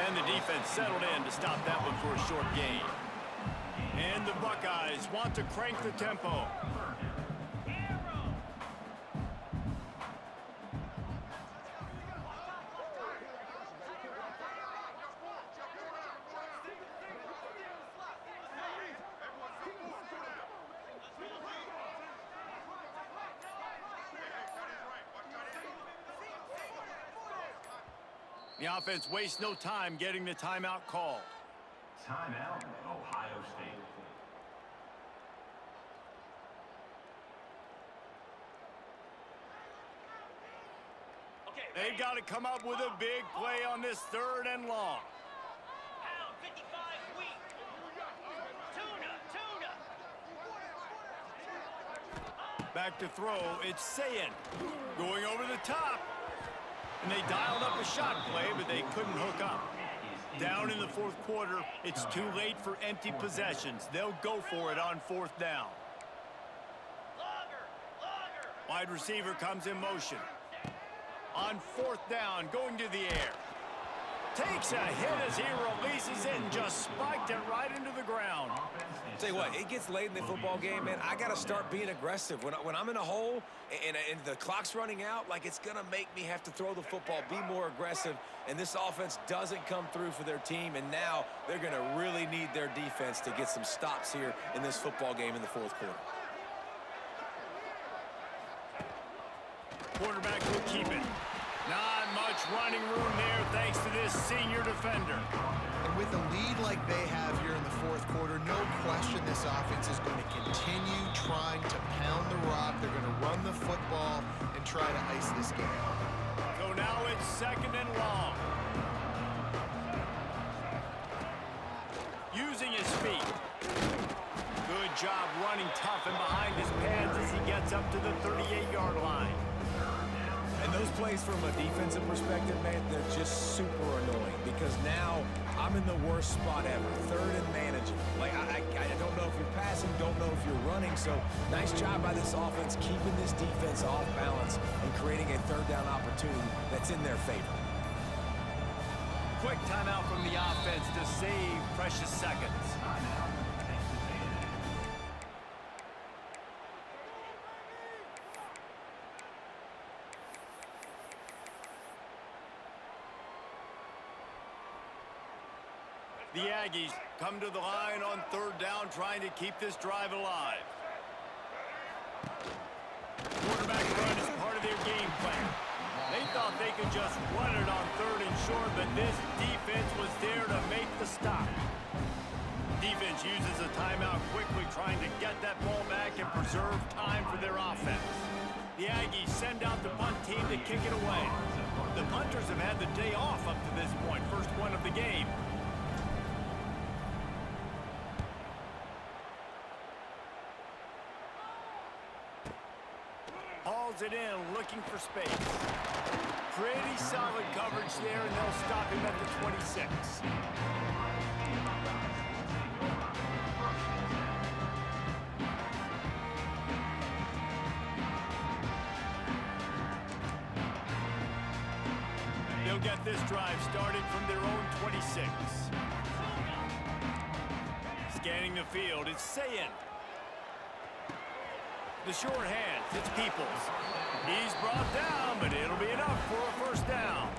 And the defense settled in to stop that one for a short gain. And the Buckeyes want to crank the tempo. The offense wastes no time getting the timeout called. Timeout, Ohio State. They've got to come up with a big play on this third and long. Back to throw, it's Sayin. Going over the top. And they dialed up a shot play, but they couldn't hook up. Down in the fourth quarter, it's too late for empty possessions. They'll go for it on fourth down. Wide receiver comes in motion. On fourth down, going to the air. Takes a hit as he releases it and just spiked it right into the ground. Tell you what, it gets late in the football game, man. I got to start being aggressive. When I'm in a hole and the clock's running out, like, it's going to make me have to throw the football, be more aggressive. And this offense doesn't come through for their team, and now they're going to really need their defense to get some stops here in this football game in the fourth quarter. Quarterback will keep it. Not much running room there thanks to this senior defender. And with a lead like they have here in the fourth quarter, no question this offense is going to continue trying to pound the rock. They're going to run the football and try to ice this game. So now it's second and long. Using his feet. Good job running tough and behind his pads as he gets up to the 38-yard line. And those plays from a defensive perspective, man, they're just super annoying because now I'm in the worst spot ever, third and manageable. Like, I don't know if you're passing, don't know if you're running, so nice job by this offense keeping this defense off balance and creating a third down opportunity that's in their favor. Quick timeout from the offense to save precious seconds. The Aggies come to the line on third down, trying to keep this drive alive. Quarterback run is part of their game plan. They thought they could just run it on third and short, but this defense was there to make the stop. Defense uses a timeout quickly, trying to get that ball back and preserve time for their offense. The Aggies send out the punt team to kick it away. The punters have had the day off up to this point, first one of the game. Hauls it in, looking for space. Pretty solid coverage there, and they'll stop him at the 26. They'll get this drive started from their own 26. Scanning the field, it's Sayin. The short hands, it's Peoples. He's brought down, but it'll be enough for a first down.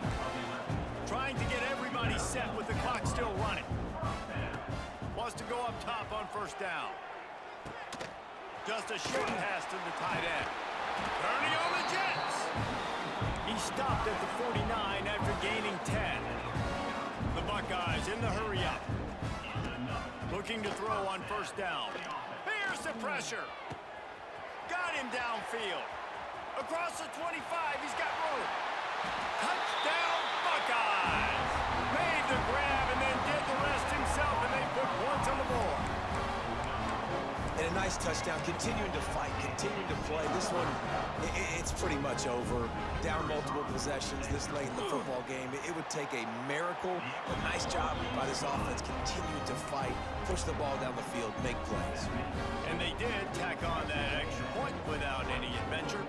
Trying to get everybody set with the clock still running. Wants to go up top on first down. Just a short pass to the tight end. Turning on the Jets. He stopped at the 49 after gaining 10. The Buckeyes in the hurry-up. Looking to throw on first down. Here's the pressure. Got him downfield. Across the 25, he's got room. Touchdown, Buckeyes. Made the grab and then did the rest himself, and they put points on the board. And a nice touchdown, continuing to fight, continuing to play. This one, it's pretty much over. Down multiple possessions this late in the football game. It would take a miracle. A nice job by this offense, continuing to fight, push the ball down the field, make plays. And they did tack on that extra point without any adventure.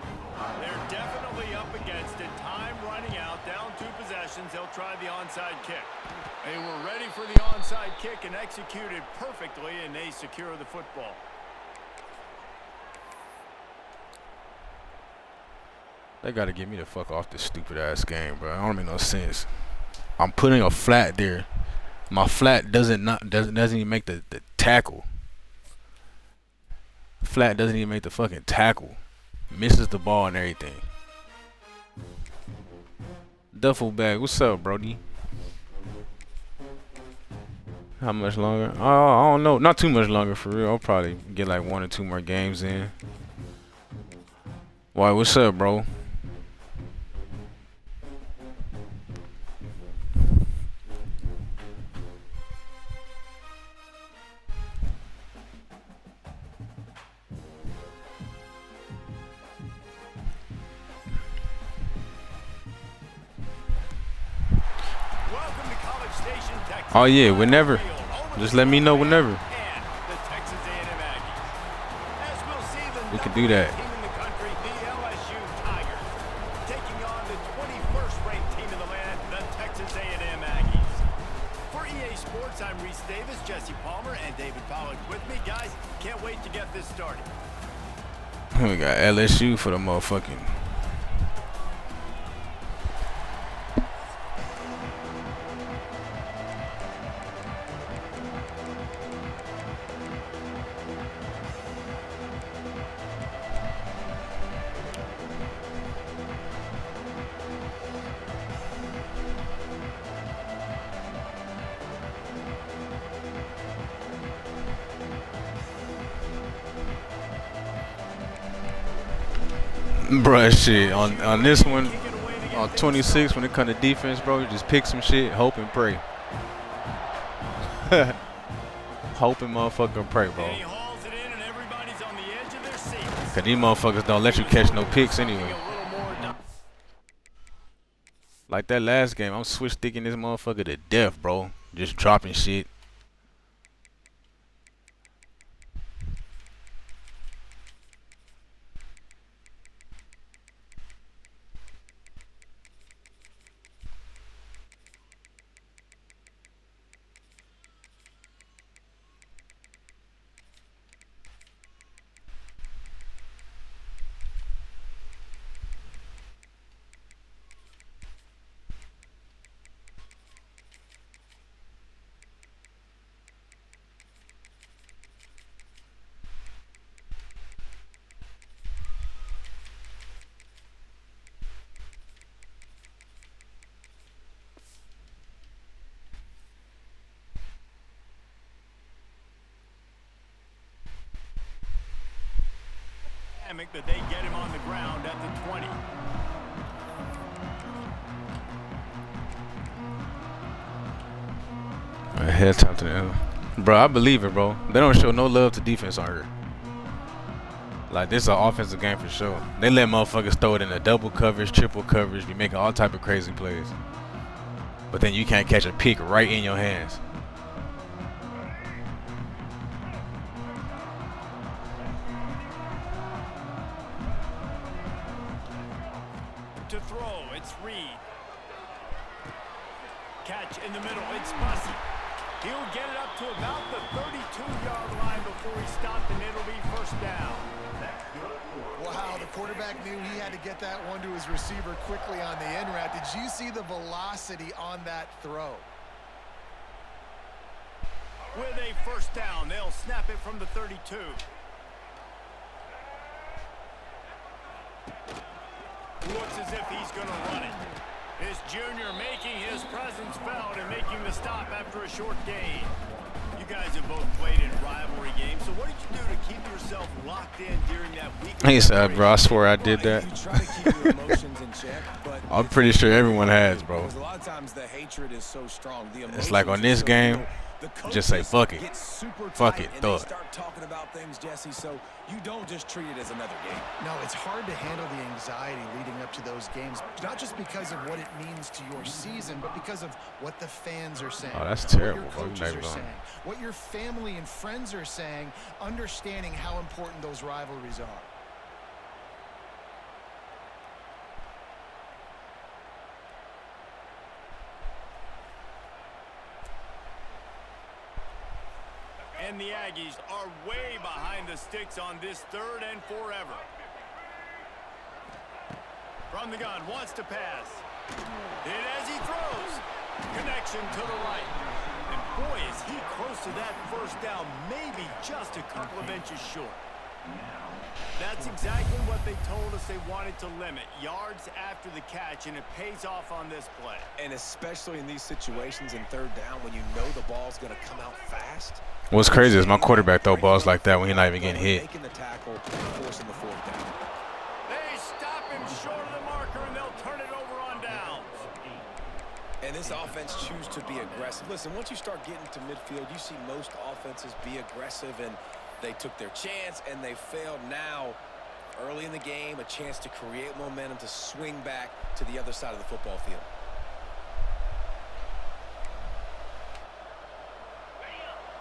They're definitely up against it. Time running out, down 2 possessions. They'll try the onside kick. They were ready for the onside kick and executed perfectly, and they secure the football. They gotta get me the fuck off this stupid ass game, bro. It don't make no sense. I'm putting a flat there. My flat doesn't even make the tackle. Flat doesn't even make the fucking tackle. Misses the ball and everything. Duffel bag, what's up, Brody? How much longer? I don't know. Not too much longer for real. I'll probably get like 1 or 2 more games in. Why? What's up, bro? Oh yeah, whenever. Just let me know whenever. We can do that. Taking on the 21st ranked team in the land, the Texas A&M Aggies. For EA Sports, I'm Reese Davis, Jesse Palmer, and David Pollack with me. Guys, can't wait to get this started. We got LSU for the motherfucking. Bruh, shit. On this one, on 26, when it comes to defense, bro, you just pick some shit, hope and pray. Hope and motherfucking pray, bro. Cause these motherfuckers don't let you catch no picks anyway. Like that last game, I'm switch sticking this motherfucker to death, bro. Just dropping shit. But they get him on the ground at the 20. Head top to them. Bro, I believe it, bro. They don't show no love to defense on here. Like, this is an offensive game for sure. They let motherfuckers throw it in a double coverage, triple coverage, be making all type of crazy plays. But then you can't catch a pick right in your hands. To throw, it's Reed. catch in the middle. It's Bussy. He'll get it up to about the 32-yard line before he stopped, and it'll be first down. Wow, the quarterback knew he had to get that one to his receiver quickly on the in route. Did you see the velocity on that throw? With a first down, they'll snap it from the 32. Looks as if he's going to run it. This junior making his presence felt and making the stop after a short gain. You guys have both played in rivalry games, so what did you do to keep yourself locked in during that week? He said, bro, I swear I did that. You try to keep your emotions in check, but I'm pretty sure everyone has, bro. because a lot of times the hatred is so strong. The It's like on this emotions are so game, real. The just say, coaches fuck it. get super Fuck tight it, and throw they it. start talking about things, Jesse, so you don't just treat it as another game. No, it's hard to handle the anxiety leading up to those games, not just because of what it means to your season, but because of what the fans are saying. Oh, that's what terrible, your bro. You coaches never are gonna- saying, what your family and friends are saying, understanding how important those rivalries are. And the Aggies are way behind the sticks on this third and forever. From the gun, wants to pass. And as he throws, connection to the right. And boy, is he close to that first down, maybe just a couple of inches short. That's exactly what they told us they wanted to limit, yards after the catch, and it pays off on this play. And especially in these situations in third down when you know the ball's going to come out fast. What's crazy is my quarterback throw balls like that when he's not even getting hit. Making the tackle, forcing the fourth down. They stop him short of the marker, and they'll turn it over on downs. And this offense choose to be aggressive. Listen, once you start getting to midfield, you see most offenses be aggressive, and they took their chance, and they failed. Now, early in the game, a chance to create momentum to swing back to the other side of the football field.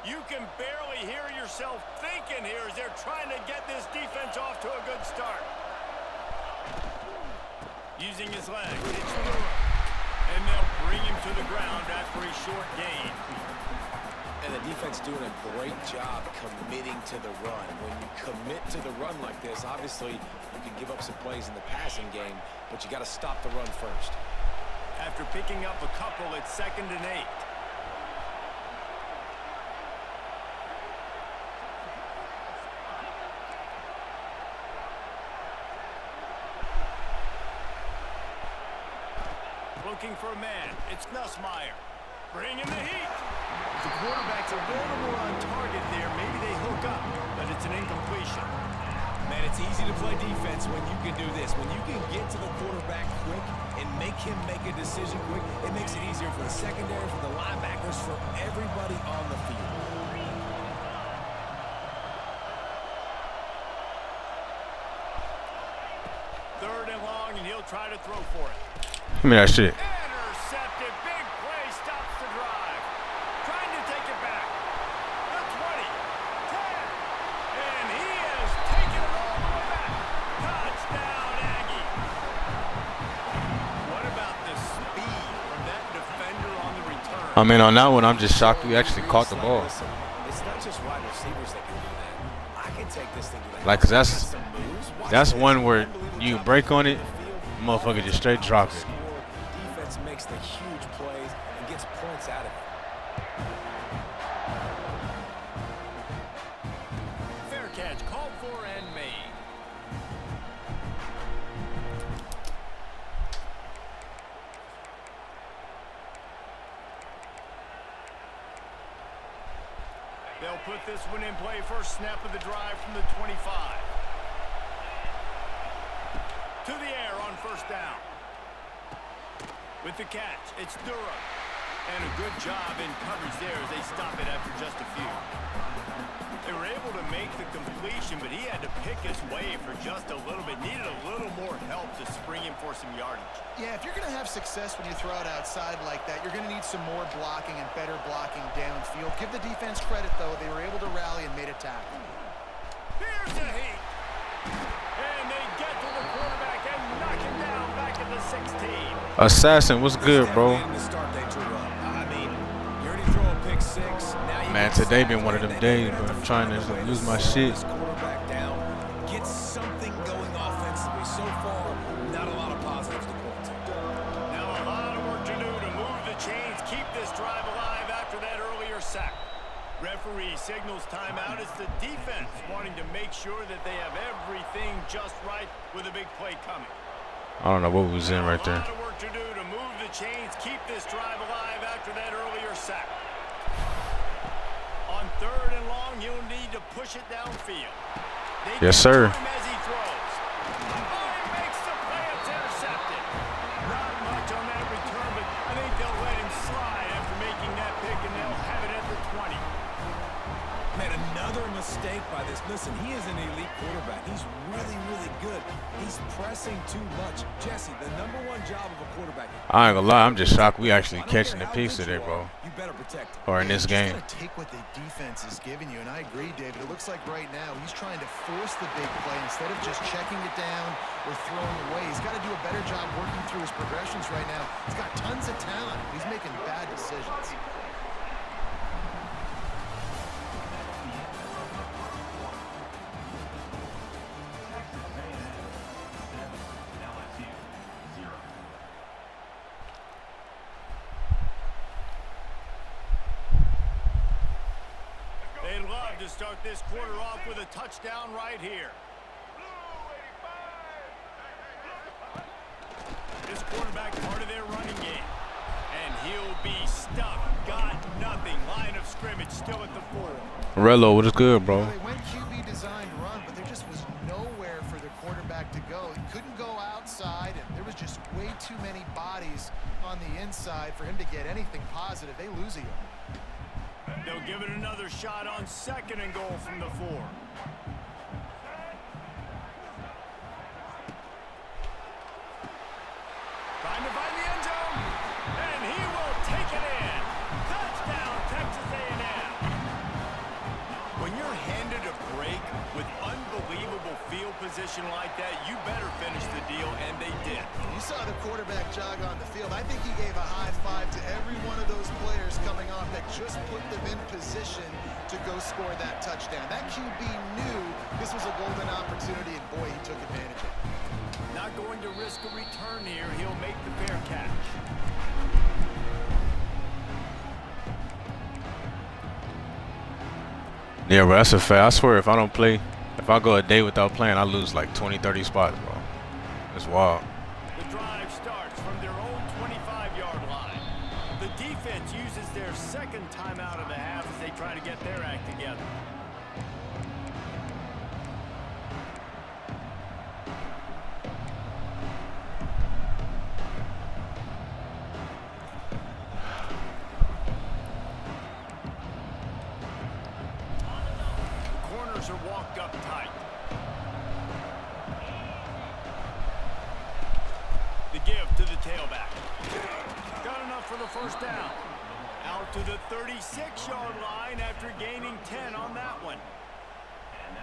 You can barely hear yourself thinking here as they're trying to get this defense off to a good start. Using his legs, it's Durham. And they'll bring him to the ground after a short gain. And the defense doing a great job committing to the run. When you commit to the run like this, obviously you can give up some plays in the passing game, but you got to stop the run first. After picking up a couple, it's 2nd and 8. Looking for a man. It's Nussmeier. Bringing the heat. The quarterback's a little more on target there. Maybe they hook up, but it's an incompletion. Man, it's easy to play defense when you can do this. When you can get to the quarterback quick and make him make a decision quick, it makes it easier for the secondary, for the linebackers, for everybody on the field. Third and long, and he'll try to throw for it. Give me that shit. Intercepted. Big play. Stops the drive. Trying to take it back. The 20. 10. And he has taken it all the way back. Touchdown, Aggie. What about the speed from that defender on the return? I mean, on that one, I'm just shocked we actually caught the ball. Listen, it's not just wide receivers that can do that. I can take this thing to the Like, 'cause house. that's- Some moves. Watch That's this. one where Unbelievable you job break on in it, the field. motherfucker just straight drop it. Defense makes the huge plays and gets points out of it. Fair catch. Called for and made. They'll put this one in play. First snap of the drive from the 25. To the air on first down. With the catch, it's Durham. And a good job in coverage there as they stop it after just a few. They were able to make the completion, but he had to pick his way for just a little bit. Needed a little more help to spring him for some yardage. Yeah, if you're going to have success when you throw it outside like that, you're going to need some more blocking and better blocking downfield. Give the defense credit, though. They were able to rally and made a tackle. Here's a heat. And they get to the quarterback and knock him down back at the 16. Assassin, what's good, bro? To start, they drew up. today been one of them days, but I'm trying to lose my shit. Quarterback down, get something going offensively. So far, not a lot of positives to point to. Now a lot of work to do to move the chains, keep this drive alive after that earlier sack. Referee signals timeout. It's the defense wanting to make sure that they have everything just right with a big play coming. I don't know what was in right there. A lot of work to do to move the chains, keep this drive alive after that earlier sack. On 3rd and long, he'll need to push it downfield. Yes, sir. As he throws. Oh, he makes the play. It's intercepted. Not much on that return, but I think they'll let him slide after making that pick, and they'll have it at the 20. Man, another mistake by this. Listen, he is an elite quarterback. He's really, really good. He's pressing too much. Jesse, the #1 job of a quarterback. I ain't gonna lie, I'm just shocked we actually catching the piece today, bro. You better protect him. Or in this game. You just gotta take what the defense is giving you, and I agree, David. It looks like right now he's trying to force the big play instead of just checking it down or throwing away. He's got to do a better job working through his progressions right now. He's got tons of talent. He's making bad decisions. They'd love to start this quarter off with a touchdown right here. This quarterback part of their running game. And he'll be stuck. Got nothing. Line of scrimmage still at the 4. Rello, what is good, bro? They went QB designed run, but there just was nowhere for the quarterback to go. He couldn't go outside, and there was just way too many bodies on the inside for him to get anything positive. They lose a yard. They'll give it another shot on 2nd and goal from the 4. Trying to find the end zone, and he will take it in. Touchdown, Texas A&M. When you're handed a break with unbelievable field position like that, you better finish the deal, and they did. You saw the quarterback jog on the field. I think he gave a high five to every one of those players coming off that just put them in position to go score that touchdown. That QB knew this was a golden opportunity, and boy, he took advantage of it. Not going to risk a return here. He'll make the fair catch. Yeah, bro, that's a fact. I swear, if I don't play, if I go a day without playing, I lose like 20, 30 spots, bro. It's wild. The drive starts from their own 25-yard line. The defense uses their 2nd timeout of the half as they try to get their act together. The corners are walked up tight. The give to the tailback. Got enough for the first down. Out to the 36-yard line after gaining 10 on that one.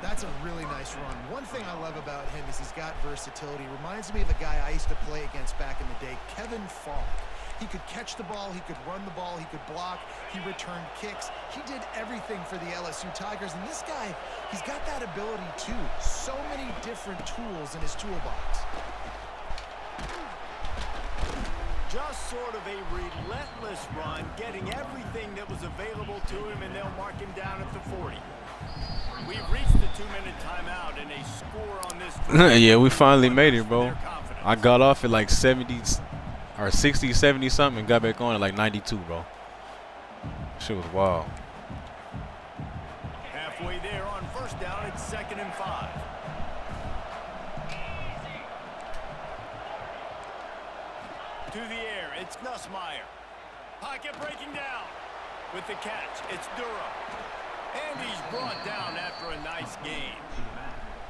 That's a really nice run. One thing I love about him is he's got versatility. Reminds me of a guy I used to play against back in the day, Kevin Falk. He could catch the ball, he could run the ball, he could block, he returned kicks. He did everything for the LSU Tigers, and this guy, he's got that ability too. So many different tools in his toolbox. Just sort of a relentless run, getting everything that was available to him, and they'll mark him down at the 40. We've reached the 2-minute timeout, and a score on this drive. Yeah, we finally made it, bro. I got off at like 70 or 60, 70 something and got back on at like 92, bro. Shit was wild. Halfway there on 1st down, it's 2nd and 5. To the air, it's Nussmeier. Pocket breaking down. With the catch, it's Durham. And he's brought down after a nice gain.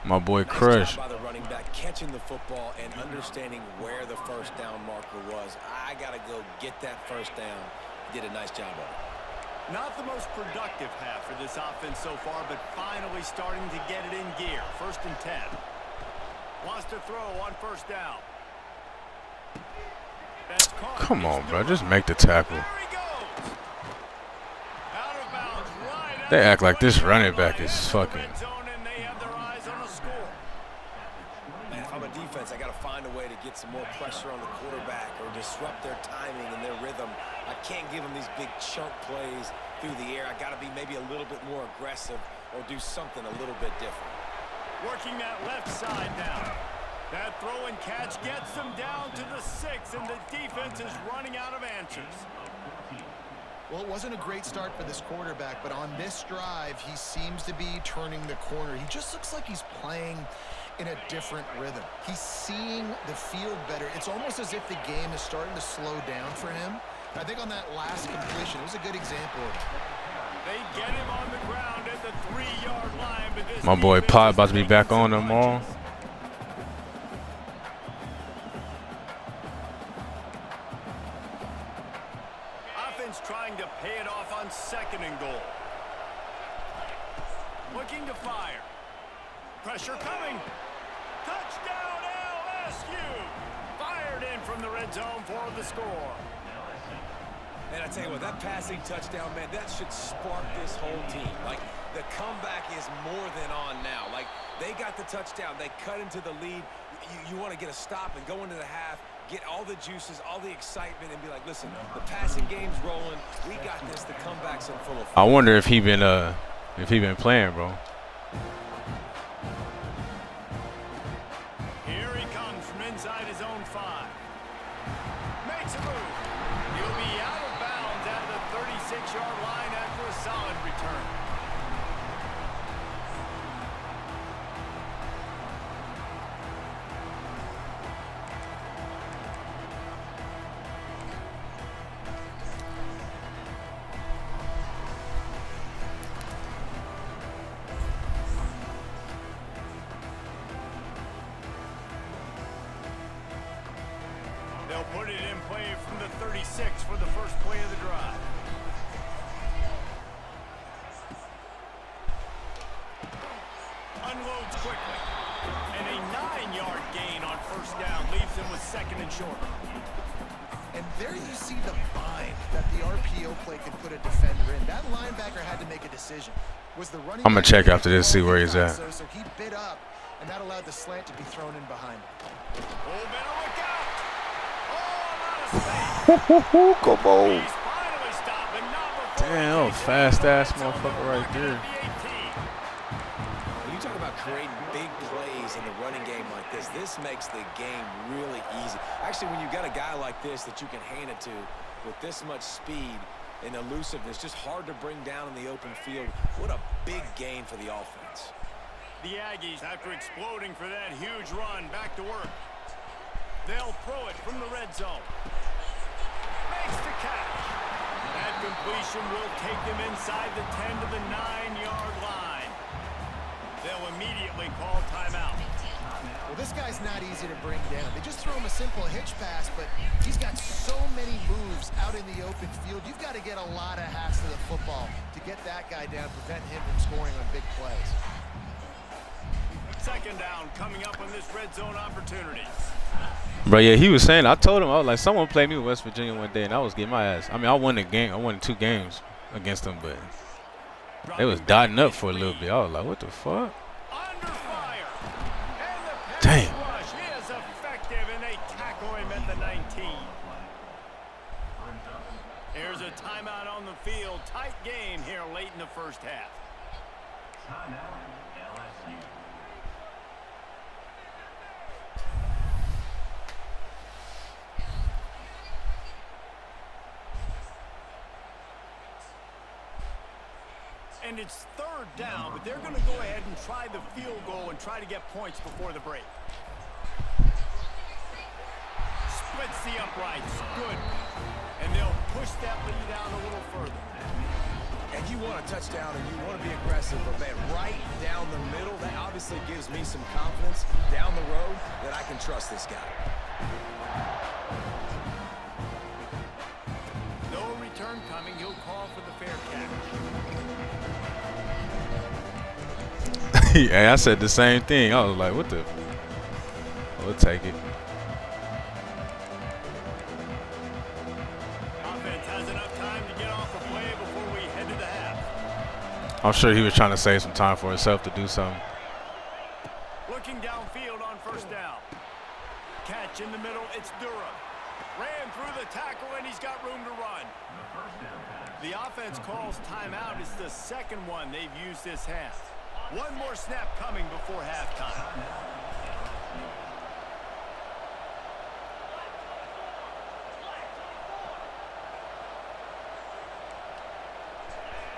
My boy Nice Crush. job by the running back, catching the football and understanding where the 1st down marker was. I got to go get that 1st down. Did a nice job of it. Not the most productive half for this offense so far, but finally starting to get it in gear. 1st and 10. Wants to throw on 1st down. That's caught. Come on, It's bro. Durham. Just make the tackle. There he goes. Out of bounds, right They act like this running back is fucking. Red zone, and they have their eyes on a score. Man, if I'm a defense, I got to find a way to get some more pressure on the quarterback or disrupt their timing and their rhythm. I can't give them these big chunk plays through the air. I got to be maybe a little bit more aggressive or do something a little bit different. Working that left side now. That throw and catch gets them down to the 6, and the defense is running out of answers. Well, it wasn't a great start for this quarterback, but on this drive, he seems to be turning the corner. He just looks like he's playing in a different rhythm. He's seeing the field better. It's almost as if the game is starting to slow down for him. I think on that last completion, it was a good example of it. They get him on the ground at the 3-yard line. But this My boy defense Pod is about to be making back some on tomorrow. punches. Offense trying to pay it off on 2nd and goal. Looking to fire. Pressure coming. Touchdown LSU. Fired in from the red zone for the score. And I tell you what, that passing touchdown, man, that should spark this whole team. Like, the comeback is more than on now. Like, they got the touchdown. They cut into the lead. You want to get a stop and go into the half, get all the juices, all the excitement, and be like, listen, the passing game's rolling. We got this. The comeback's in full effect. I wonder if he been playing, bro. Here he comes from inside his own 5. Makes a move. He'll be out of bounds at the 36-yard line after a solid return. They'll put it in play from the 36 for the first play of the drive. Unloads quickly. And a 9-yard gain on 1st down leaves them with 2nd and short. And there you see the bind that the RPO play could put a defender in. That linebacker had to make a decision. Was the running I'm gonna back check after this, see where he's at. So he bit up, and that allowed the slant to be thrown in behind him. Oh, better look out. Oh, out of space. Come on. He's finally stopped, but not before Damn, he takes fast it. ass It's on the motherfucker right mark there. at the 18. When you talk about creating big plays in the running game like this makes the game really easy. Actually, when you've got a guy like this that you can hand it to with this much speed and elusiveness, just hard to bring down in the open field. What a big gain for the offense. The Aggies, after exploding for that huge run, back to work. They'll throw it from the red zone. Makes the catch. That completion will take them inside the 10 to the 9-yard line. They'll immediately call timeout. Well, this guy's not easy to bring down. They just throw him a simple hitch pass, but he's got so many moves out in the open field. You've got to get a lot of hats to the football to get that guy down, prevent him from scoring on big plays. 2nd down coming up on this red zone opportunity. Bro, yeah, he was saying, I told him, I was like, someone played me with West Virginia one day, and I was getting my ass. I mean, I won the game. I won 2 games against them, but they was dotting up for a little bit. I was like, what the fuck? Under fire. And the pass Damn. rush is effective, and they tackle him at the 19. Here's a timeout on the field. Tight game here late in the first half. Timeout, LSU. And it's 3rd down, but they're going to go ahead and try the field goal and try to get points before the break. Splits the uprights. Good. And they'll push that lead down a little further. And you want a touchdown and you want to be aggressive, but man, right down the middle, that obviously gives me some confidence down the road that I can trust this guy. No return coming. He'll call for the fair catch. Hey, I said the same thing. I was like, what the? We'll take it. Offense has enough time to get off the play before we head to the half. I'm sure he was trying to save some time for himself to do something. Looking downfield on first down. Catch in the middle, it's Durham. Ran through the tackle, and he's got room to run. The offense calls timeout. It's the second one they've used this half. One more snap coming before halftime.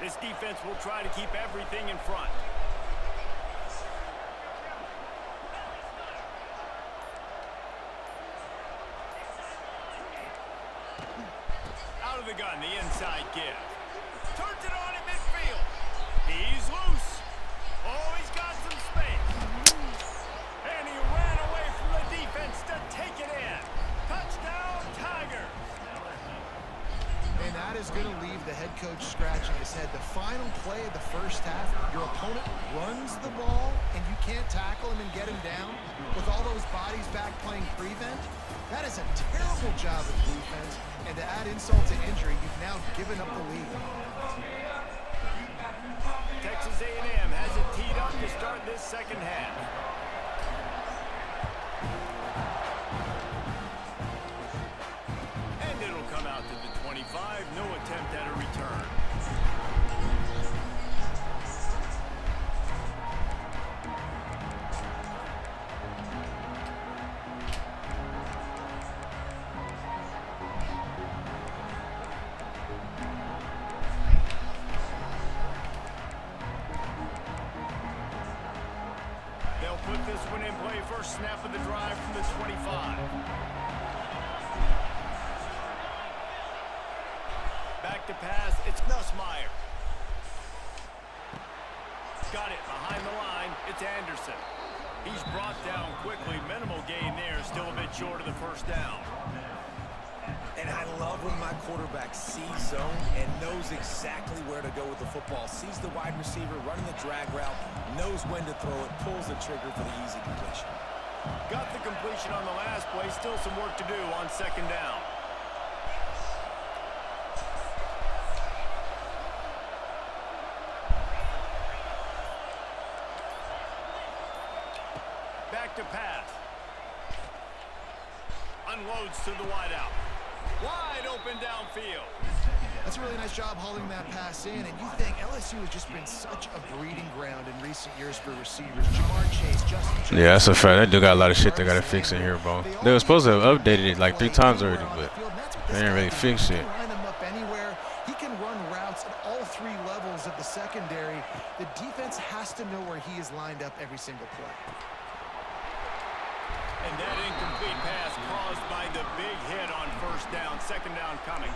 This defense will try to keep everything in front. Out of the gun, the inside give. Turns it on in midfield. He's loose. Oh, he's got some space. And he ran away from the defense to take it in. Touchdown, Tigers. And that is going to leave the head coach scratching his head. The final play of the first half, your opponent runs the ball, and you can't tackle him and get him down with all those bodies back playing prevent. That is a terrible job of defense. And to add insult to injury, you've now given up the lead. Texas A&M has it teed up to start this second half. And it'll come out to the 25. No attempt at a return. They'll put this one in play. First snap of the drive from the 25. Back to pass, it's Nussmeier. Got it behind the line, it's Anderson. He's brought down quickly, minimal gain there, still a bit short of the first down. And I love when my quarterback sees zone and knows exactly where to go with the football. Sees the wide receiver running the drag route, knows when to throw it, pulls the trigger for the easy completion. Got the completion on the last play, still some work to do on second down. Back to pass. Unloads to the wideout. Wide open downfield. That's a really nice job hauling that pass in, and you think LSU has just been such a breeding ground in recent years for receivers. Jamar Chase, Justin Jones. Yeah, that's a fact. They do got a lot of shit they got to fix in here, bro. They were supposed to have updated it like 3 times already, but they didn't really fix it. Line him up anywhere. He can run routes at all 3 levels of the secondary. The defense has to know where he is lined up every single play. And that incomplete pass caused by the big hit on first down. Second down coming.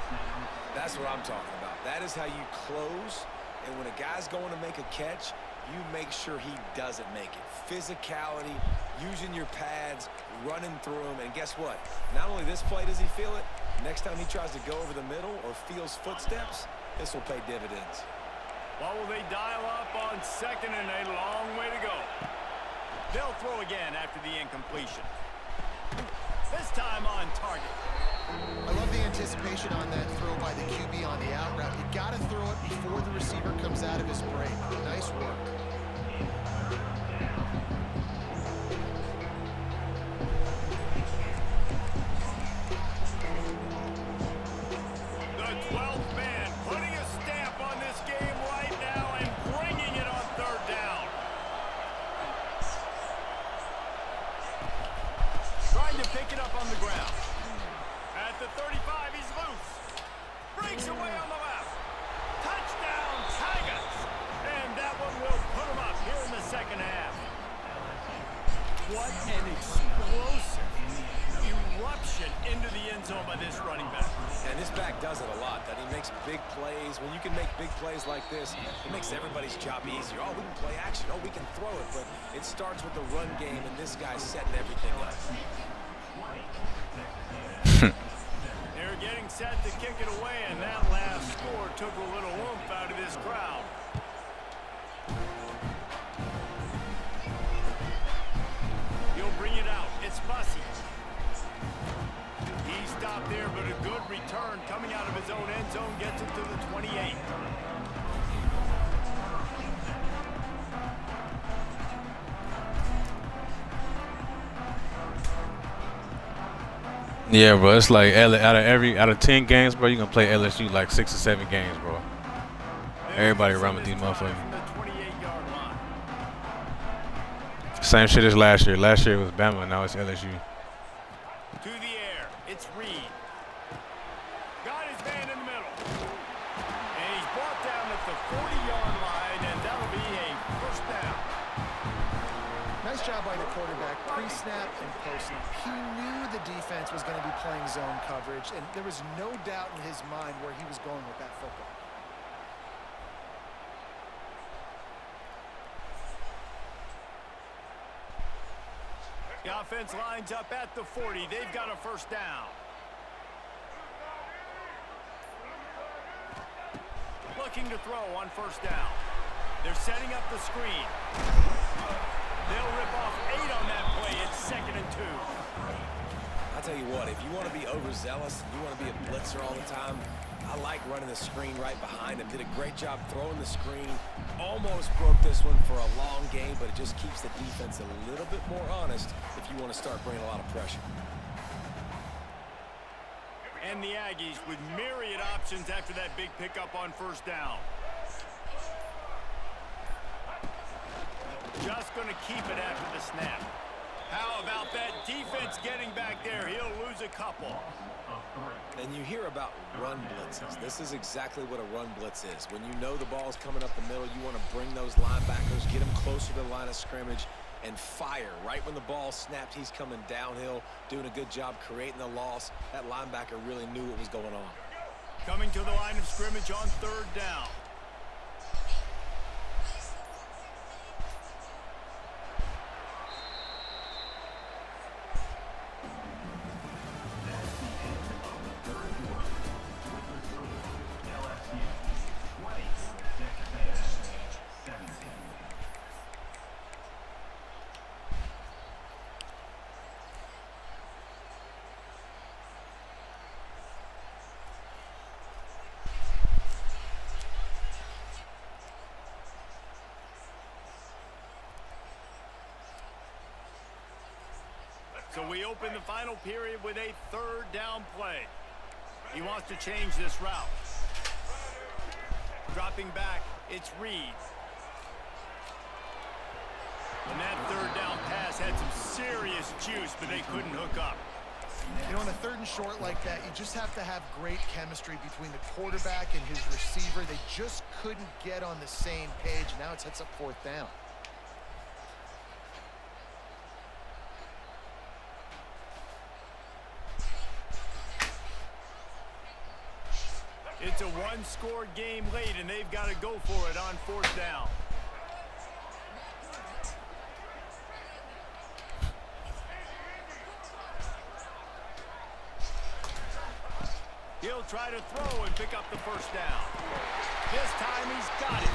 That's what I'm talking about. That is how you close. And when a guy's going to make a catch, you make sure he doesn't make it. Physicality, using your pads, running through them. And guess what? Not only this play does he feel it, next time he tries to go over the middle or feels footsteps, this will pay dividends. What will they dial up on second and a long way to go? They'll throw again after the incompletion. This time on target. I love the anticipation on that throw by the QB on the out route. You got to throw it before the receiver comes out of his break. Nice work. The 12th man putting a stamp on this game right now and bringing it on third down. Trying to pick it up on the ground. At the 35, he's loose. Breaks away on the left. Touchdown, Tigers. And that one will put him up here in the second half. What an explosive eruption into the end zone by this running back. And this back does it a lot. That he makes big plays. When you can make big plays like this, it makes everybody's job easier. Oh, we can play action. Oh, we can throw it. But it starts with the run game, and this guy's setting everything up. They're getting set to kick it away, and that last score took a little oomph out of this crowd. He'll bring it out. It's Bussey. He stopped there, but a good return coming out of his own end zone gets it to the 28. Yeah, bro. It's like out of 10 games, bro, you gonna play LSU like 6 or 7 games, bro. Everybody run with these motherfuckers. Same shit as last year. Last year it was Bama, now it's LSU. To the air, it's Reed. Got his man in the middle. And he's brought down at the 40-yard line, and that'll be a first down. Nice job by the quarterback, pre-snap and post-snap. He knew the defense was going to be playing zone coverage, and there was no doubt in his mind where he was going with that football. The offense lines up at the 40. They've got a first down. Looking to throw on first down. They're setting up the screen. They'll rip off 8 on that play. It's 2nd and 2. I'll tell you what, if you want to be overzealous, you want to be a blitzer all the time, I like running the screen right behind him. Did a great job throwing the screen. Almost broke this one for a long game, but it just keeps the defense a little bit more honest if you want to start bringing a lot of pressure. And the Aggies with myriad options after that big pickup on first down. Just going to keep it after the snap. How about that defense getting back there? He'll lose a couple. And you hear about run blitzes. This is exactly what a run blitz is. When you know the ball's coming up the middle, you want to bring those linebackers, get them closer to the line of scrimmage, and fire. Right when the ball snapped, he's coming downhill, doing a good job creating the loss. That linebacker really knew what was going on. Coming to the line of scrimmage on 3rd down. So we open the final period with a 3rd down play. He wants to change this route. Dropping back, it's Reed. And that 3rd down pass had some serious juice, but they couldn't hook up. You know, on a 3rd and short like that, you just have to have great chemistry between the quarterback and his receiver. They just couldn't get on the same page. Now it sets up 4th down. It's a 1-score game late, and they've got to go for it on 4th down. He'll try to throw and pick up the first down. This time he's got it.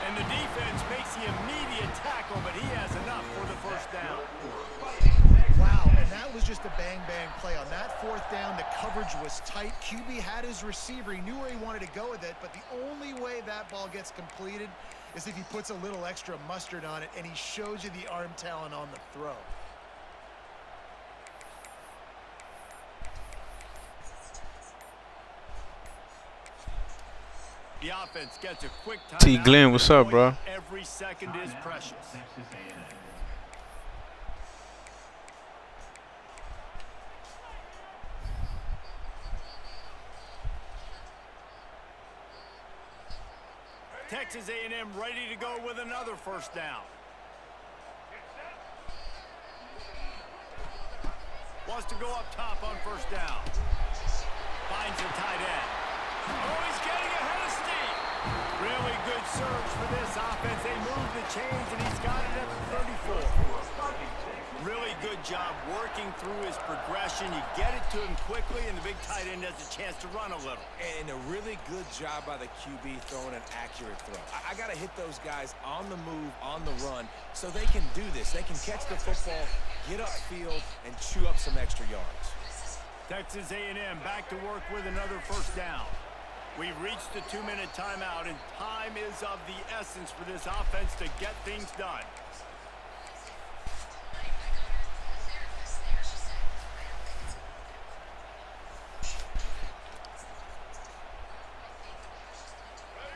And the defense makes the immediate tackle, but he has enough for the first down. Wow, and that was just a bang-bang play. On that 4th down, the coverage was tight. QB had his receiver. He knew where he wanted to go with it, but the only way that ball gets completed is if he puts a little extra mustard on it, and he shows you the arm talent on the throw. The offense gets a quick time. T. Glenn, what's up, bro? Every second is precious. Texas A&M ready to go with another first down. Wants to go up top on first down. Finds the tight end. Oh, he's getting ahead of steam. Really good surge for this offense. They move the chains, and he's got it at the 34. Really good job working through his progression. You get it to him quickly, and the big tight end has a chance to run a little. And a really good job by the QB throwing an accurate throw. I got to hit those guys on the move, on the run, so they can do this. They can catch the football, get upfield, and chew up some extra yards. Texas A&M back to work with another first down. We've reached the 2-minute timeout, and time is of the essence for this offense to get things done.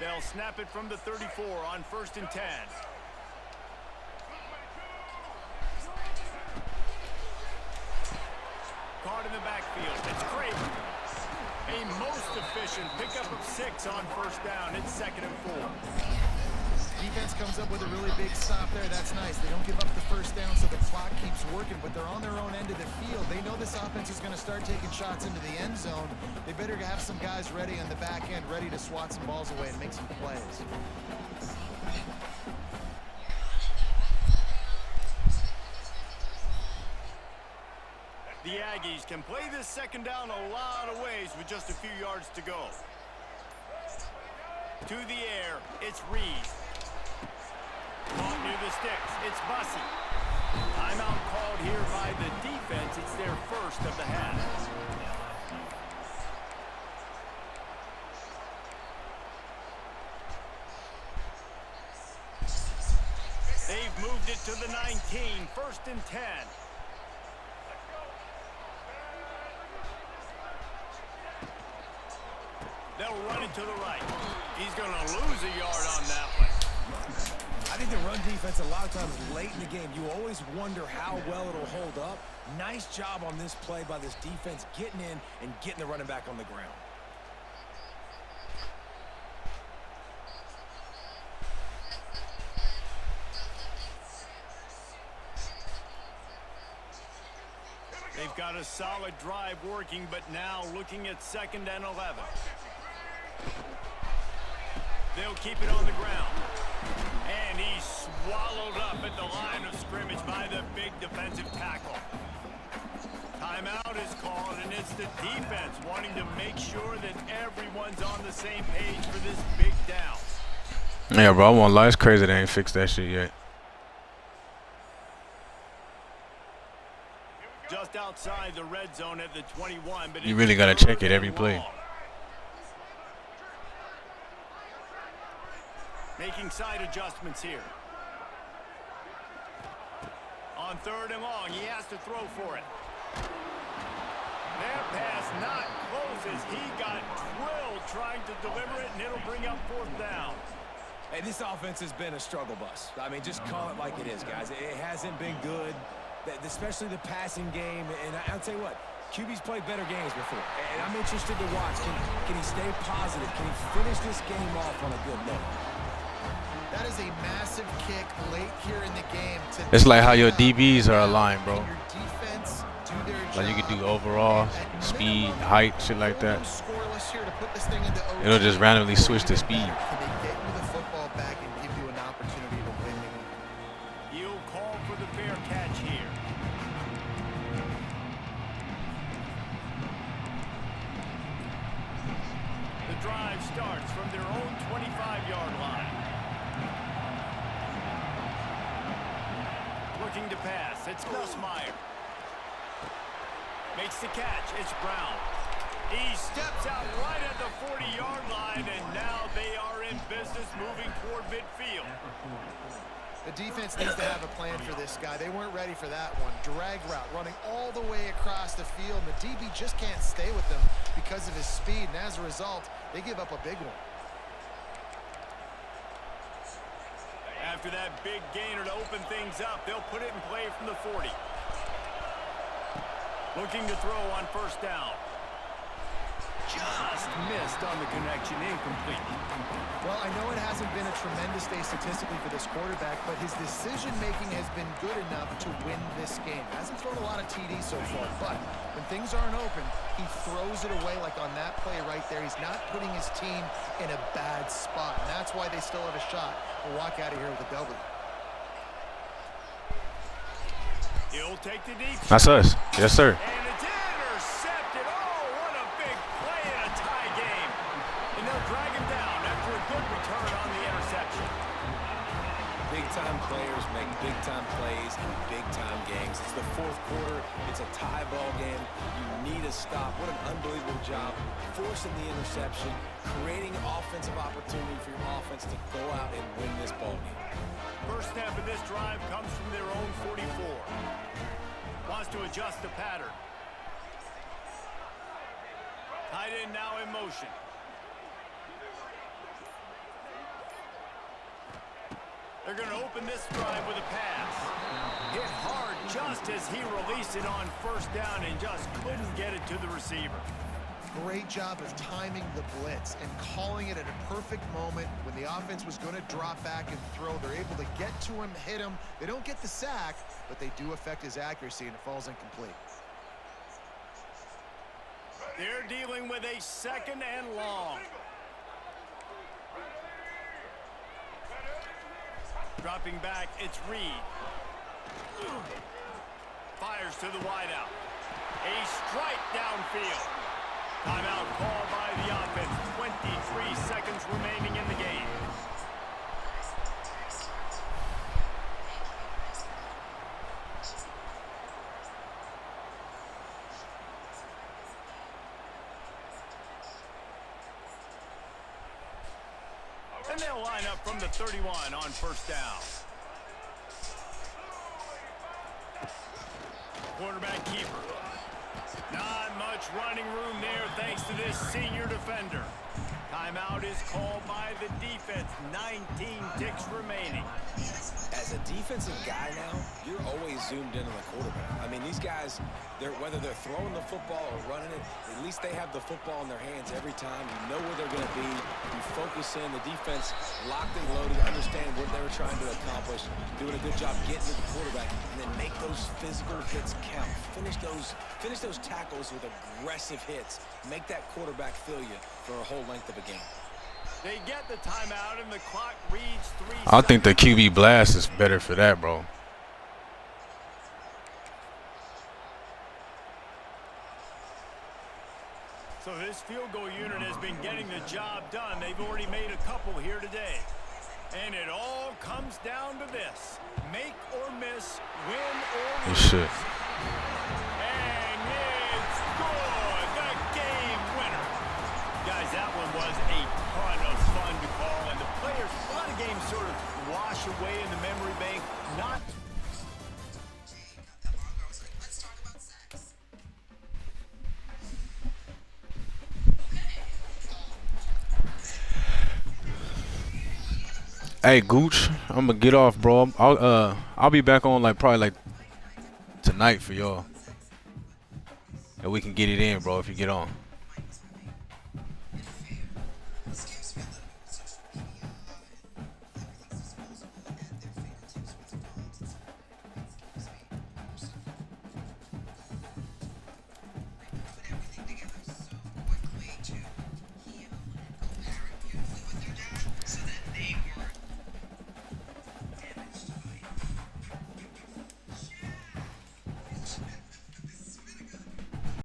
They'll snap it from the 34 on 1st and 10. Card in the backfield. It's great. A most efficient pickup of 6 on 1st down. It's 2nd and 4. Defense comes up with a really big stop there. That's nice. They don't give up the 1st down, so the clock keeps working, but they're on their own end of the field. They know this offense is going to start taking shots into the end zone. They better have some guys ready on the back end, ready to swat some balls away and make some plays. The Aggies can play this 2nd down a lot of ways with just a few yards to go. To the air, it's Reed. Caught near the sticks, it's Bussey. Timeout called here by the defense. It's their 1st of the half. They've moved it to the 19, 1st and 10. They'll run it to the right. He's going to lose a yard on that one. I think the run defense a lot of times late in the game, you always wonder how well it'll hold up. Nice job on this play by this defense getting in and getting the running back on the ground. They've got a solid drive working, but now looking at 2nd and 11. They'll keep it on the ground. And he's swallowed up at the line of scrimmage by the big defensive tackle. Timeout is called, and it's the defense wanting to make sure that everyone's on the same page for this big down. Yeah, bro, I won't lie. It's crazy they ain't fixed that shit yet. Just outside the red zone at the 21. But You really got to check it every play. Making side adjustments here. On 3rd and long, he has to throw for it. Their pass not close as he got drilled trying to deliver it, and it'll bring up 4th down. Hey, this offense has been a struggle bus. I mean, just call it like it is, guys. It hasn't been good, especially the passing game. And I'll tell you what, QB's played better games before. And I'm interested to watch. Can he stay positive? Can he finish this game off on a good note? That is a massive kick late here in the game. It's like how your DBs are aligned, bro. Your defense do their Like you job. can do overall, speed, height, shit like that. Scoreless here to put this thing into OT. It'll just randomly switch the speed. Can they get you the football back and give you an opportunity to win the game? He'll call for the fair catch here. The drive starts from their own 25-yard line. Looking to pass, it's Nussmeier. Makes the catch, it's Brown. He steps out right at the 40-yard line, and now they are in business moving toward midfield. The defense needs to have a plan for this guy. They weren't ready for that one. Drag route running all the way across the field. The DB just can't stay with them because of his speed, and as a result, they give up a big one. After that big gainer to open things up, they'll put it in play from the 40. Looking to throw on 1st down. Just missed on the connection, incomplete. Well, I know it hasn't been a tremendous day statistically for this quarterback, but his decision-making has been good enough to win this game. Hasn't thrown a lot of TDs so far, but when things aren't open, he throws it away like on that play right there. He's not putting his team in a bad spot, and that's why they still have a shot to walk out of here with a W. He'll take the deep That's shot. us. Yes, sir. And it's intercepted. Oh, what a big play in a tie game. And they'll drag him down after a good return on the interception. Big-time players make big-time plays in big-time games. It's the 4th quarter. It's a tie ball game. You need a stop. What an unbelievable job forcing the interception, creating offensive opportunity for your offense to go out and win this ball game. First snap of this drive comes from their own 44. Wants to adjust the pattern. Tight end now in motion. They're going to open this drive with a pass. Hit hard just as he released it on first down and just couldn't get it to the receiver. Great job of timing the blitz and calling it at a perfect moment when the offense was going to drop back and throw. They're able to get to him, hit him. They don't get the sack, but they do affect his accuracy, and it falls incomplete. They're dealing with a 2nd and long. Dropping back, it's Reed. Fires to the wideout. A strike downfield. Timeout called by the offense. 23 seconds remaining in the game. And they'll line up from the 31 on first down. Quarterback keeper. Not much running room there thanks to this senior defender. Timeout is called by the defense. 19 ticks remaining. As a defensive guy now, you're always zoomed in on the quarterback. I mean, these guys, whether they're throwing the football or running it, at least they have the football in their hands every time. You know where they're going to be. You focus in. The defense locked and loaded, understand what they were trying to accomplish, doing a good job getting to the quarterback, and then make those physical hits count. Finish those tackles with aggressive hits. Make that quarterback feel you for a whole length of a game. They get the timeout and the clock reads 3 seconds. I think the QB blast is better for that, bro. So this field goal unit has been getting the job done. They've already made a couple here today. And it all comes down to this. Make or miss, win or lose. Shit. And it's good. The game winner. Guys, that one was a ton of fun to call. And the players, a lot of games sort of wash away in the memory bank. Not... Hey Gooch, I'm gonna get off, bro. I'll be back on probably tonight for y'all, and we can get it in, bro, if you get on.